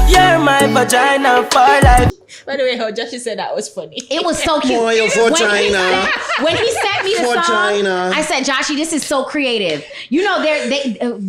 You're my vagina for life. By the way, how Jahshii said that was funny. It was so cute. Boy, you're for China. When he sent me the For song, China. I said, Jahshii, this is so creative. You know,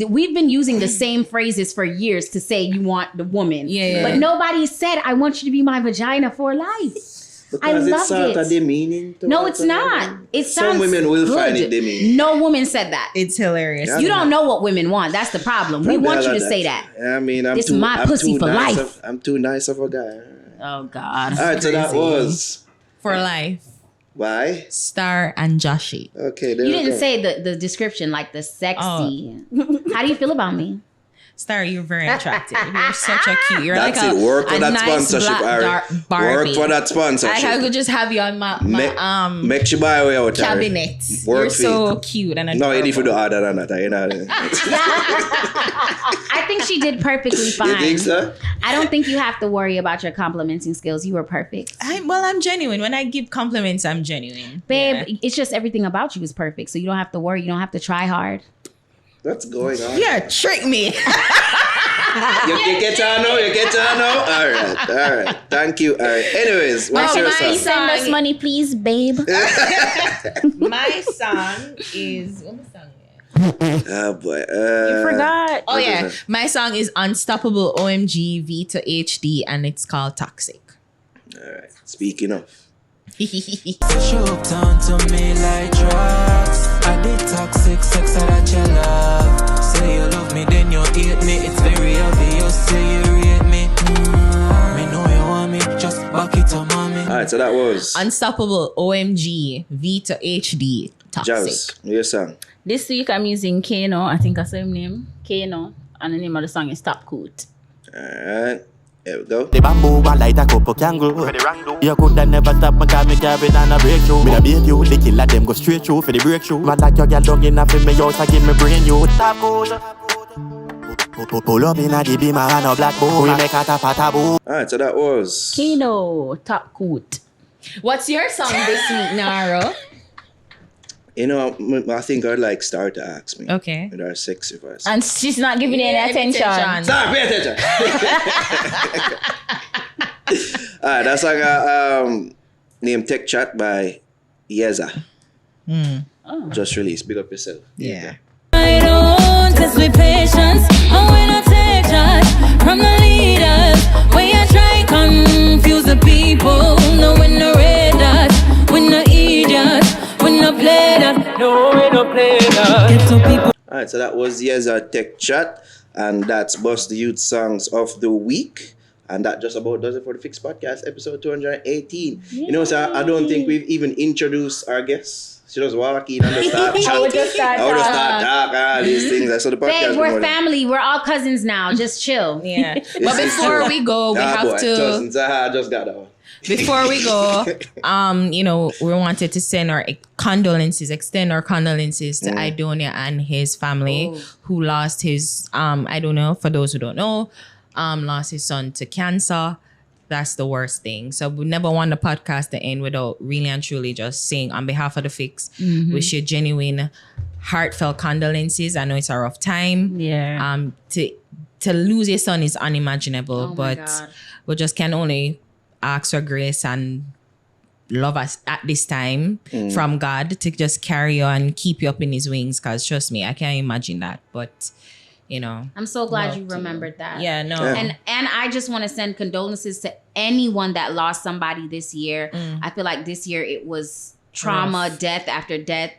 we've been using the same phrases for years to say you want the woman. Yeah. But nobody said, I want you to be my vagina for life. Because I it's sort loved of it. demeaning. No, it's not. It sounds Some women will good. find it demeaning. No woman said that. It's hilarious. Yeah. You don't know what women want. That's the problem. We want you to say that. I mean, I'm This too, my I'm pussy too for nice life. I'm too nice of a guy. Oh, God. All right, so that was For Life, why? Starr and Jahshii. Okay, there You we didn't go. say the description, like the sexy. How do you feel about me? Starr, you're very attractive. You're such a cute. You're That's like it. Work for a that nice sponsorship, black Ari. Barbie. Work for that sponsorship. I could just have you on my Make sure buy way out, Ari. cabinet. Work You're so for cute and No, adorable. you need to do harder than that. You know. I think she did perfectly fine. You think so? I don't think you have to worry about your complimenting skills. You were perfect. I'm genuine. When I give compliments, I'm genuine. Babe, Yeah. it's just everything about you is perfect. So you don't have to worry. You don't have to try hard. What's going on? Yeah, trick me. You get on now? You get on now? All right. Thank you. All right. Anyways, what's your song? Send us money, please, babe. My song is... What song Oh boy. You forgot. Oh yeah, my song is Unstopabble OMG Vito HD and it's called Toxic. All right. Speaking of. Shook down to me like drugs. I did toxic sex that you love. Say you love me, then you hate me. It's very obvious. Say you rate me. Me know you want me. Just back it up, mommy. All right. So that was Unstoppable OMG Vito HD Toxic. Jazz. Your song. This week I'm using Caano. I think that's his name. Caano. And the name of the song is Stop Coote. All right. Here we go. The bamboo one light a couple kangaroo. You coulda never stop me cause me carrying on a breakthrough. Me a beat you, the killer them go straight through for the breakthrough. Man like your girl down in a fi me house, I give me brain you. Stop good. Pull up in a DB, my hand of black boom. We make a tap a taboo. Alright, so that was Caano, Top Coote. What's your song this week, Naro? You know, I think I'd like Starr to ask me. Okay. With our sexy voice. And she's not giving you any attention. Starr, pay attention. Alright, that's like a named Tek Chat by Yeza. Just released. Big up yourself. Yeah. I don't test with patience. I wanna take shots from the leaders. When you try confuse the people. No, when the red dots, when the idiots, when the play that. No, when the play that. Get to people. Alright, so that was Yeza Tek Chat. And that's Bust the Youth Songs of the Week. And that just about does it for the Fix Podcast, episode 218. Yay. You know, so I don't think we've even introduced our guests. She just walk in and just start chatting. I would just start talking, all these things. I saw the podcast. Babe, we're family. We're all cousins now. Just chill. Yeah. But before we go, we have to... I just got that one. Before we go, you know, we wanted to send our condolences, extend our condolences to Aidonia and his family who lost his, I don't know, for those who don't know, lost his son to cancer. That's the worst thing. So we never want the podcast to end without really and truly just saying on behalf of the Fix, wish you genuine, heartfelt condolences. I know it's a rough time. Yeah. To lose your son is unimaginable, but we just can only ask for grace and love us at this time from God to just carry on, keep you up in his wings. Because trust me, I can't imagine that. But you know, I'm so glad you remembered that. Yeah, no. And I just want to send condolences to anyone that lost somebody this year. I feel like this year it was trauma, death after death.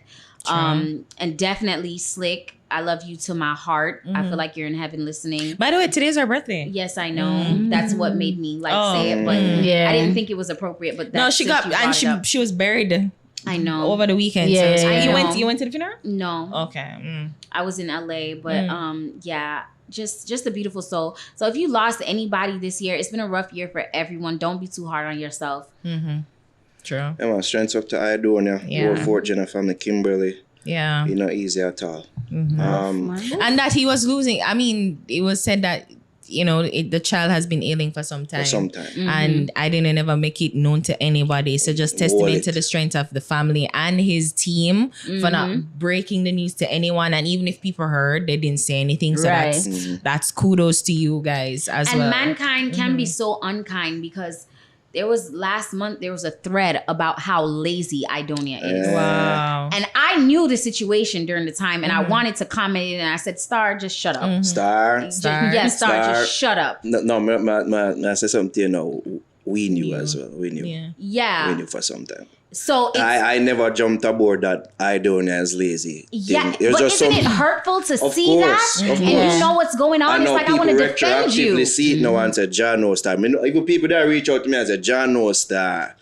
And definitely Slick, I love you to my heart. I feel like you're in heaven listening. By the way, today's our birthday. Yes, I know. That's what made me say it, but I didn't think it was appropriate. But no, she got and she was buried. I know. Over the weekend. Yeah, so yeah. You went to the funeral? No. Okay. I was in LA, but yeah, just a beautiful soul. So if you lost anybody this year, it's been a rough year for everyone. Don't be too hard on yourself. True. Yeah, man, strength up to Aidonia. Yeah. Fort Jenna family, Kimberly. Yeah. It's not easy at all. And that he was losing. I mean, it was said that, you know, the child has been ailing for some time. And I didn't ever make it known to anybody. So just testament to the strength of the family and his team for not breaking the news to anyone. And even if people heard, they didn't say anything. So that's kudos to you guys as well. And mankind can be so unkind because last month there was a thread about how lazy Aidonia is. Wow. And I knew the situation during the time and I wanted to comment and I said, Starr, just shut up. Starr, just shut up. No, I said something, you know, we knew as well. We knew. Yeah. We knew for some time. So I never jumped aboard that Aidonia is lazy. Yeah, but isn't it hurtful to see that? Of course. And you know what's going on? It's like I want to defend you. Retroactively see it now and say, John no Starr. Even people that reach out to me and say, John no Starr.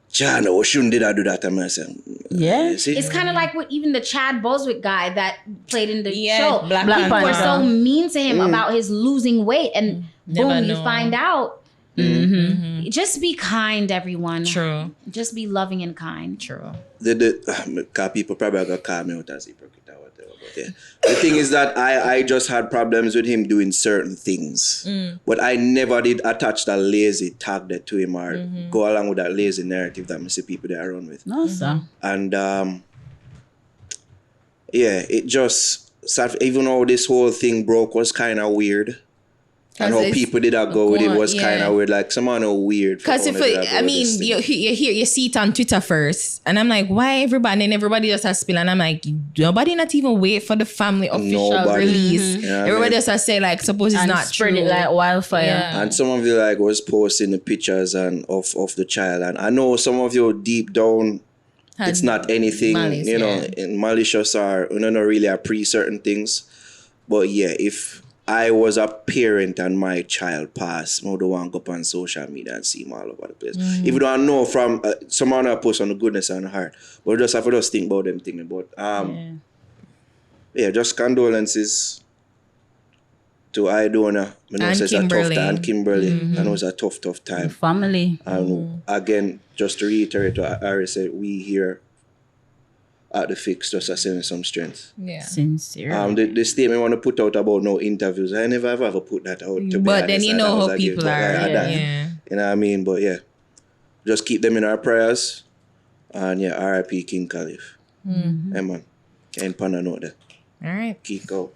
John no, shouldn't did I do that? And I say, It's kind of like what even the Chad Boswick guy that played in the show. Black People were so mean to him about his losing weight. And boom, you find out. Just be kind, everyone. True. Just be loving and kind. True. Because people probably are going to call me out as hypocrite or whatever. But yeah. The thing is that I just had problems with him doing certain things. But I never did attach that lazy tag that to him or go along with that lazy narrative that I see people there around with. No, sir. And it just, even though this whole thing broke was kind of weird. And how people did that go with it was kind of weird. Like, someone weird. Because you see it on Twitter first. And I'm like, why everybody? And everybody just has spill. And I'm like, nobody not even wait for the family official release. Yeah, everybody just has say, like, suppose it's not spread true. it like wildfire. Yeah. And some of you, like, was posting the pictures and of the child. And I know some of you deep down, it's not anything, malicious or, not really appreciate certain things. But yeah, if I was a parent and my child passed, I don't want to go up on social media and see him all over the place. Even though I know from someone post on the goodness and the heart, but we just have to just think about them things. But just condolences to Aidonia. I know it's a tough time. And Kimberly. I know it's a tough time. The family. And again, just to reiterate what Ari said, we here at the fix just to send me some strength. Yeah. Sincere. The statement I want to put out about no interviews, I never ever put that out. To be But then honest, you and know that was how a people gift, are. but Yeah. You know what I mean? But yeah, just keep them in our prayers. And yeah, R.I.P. King Khalif. Yeah, man. Can't pan a note there. All right. Keep go.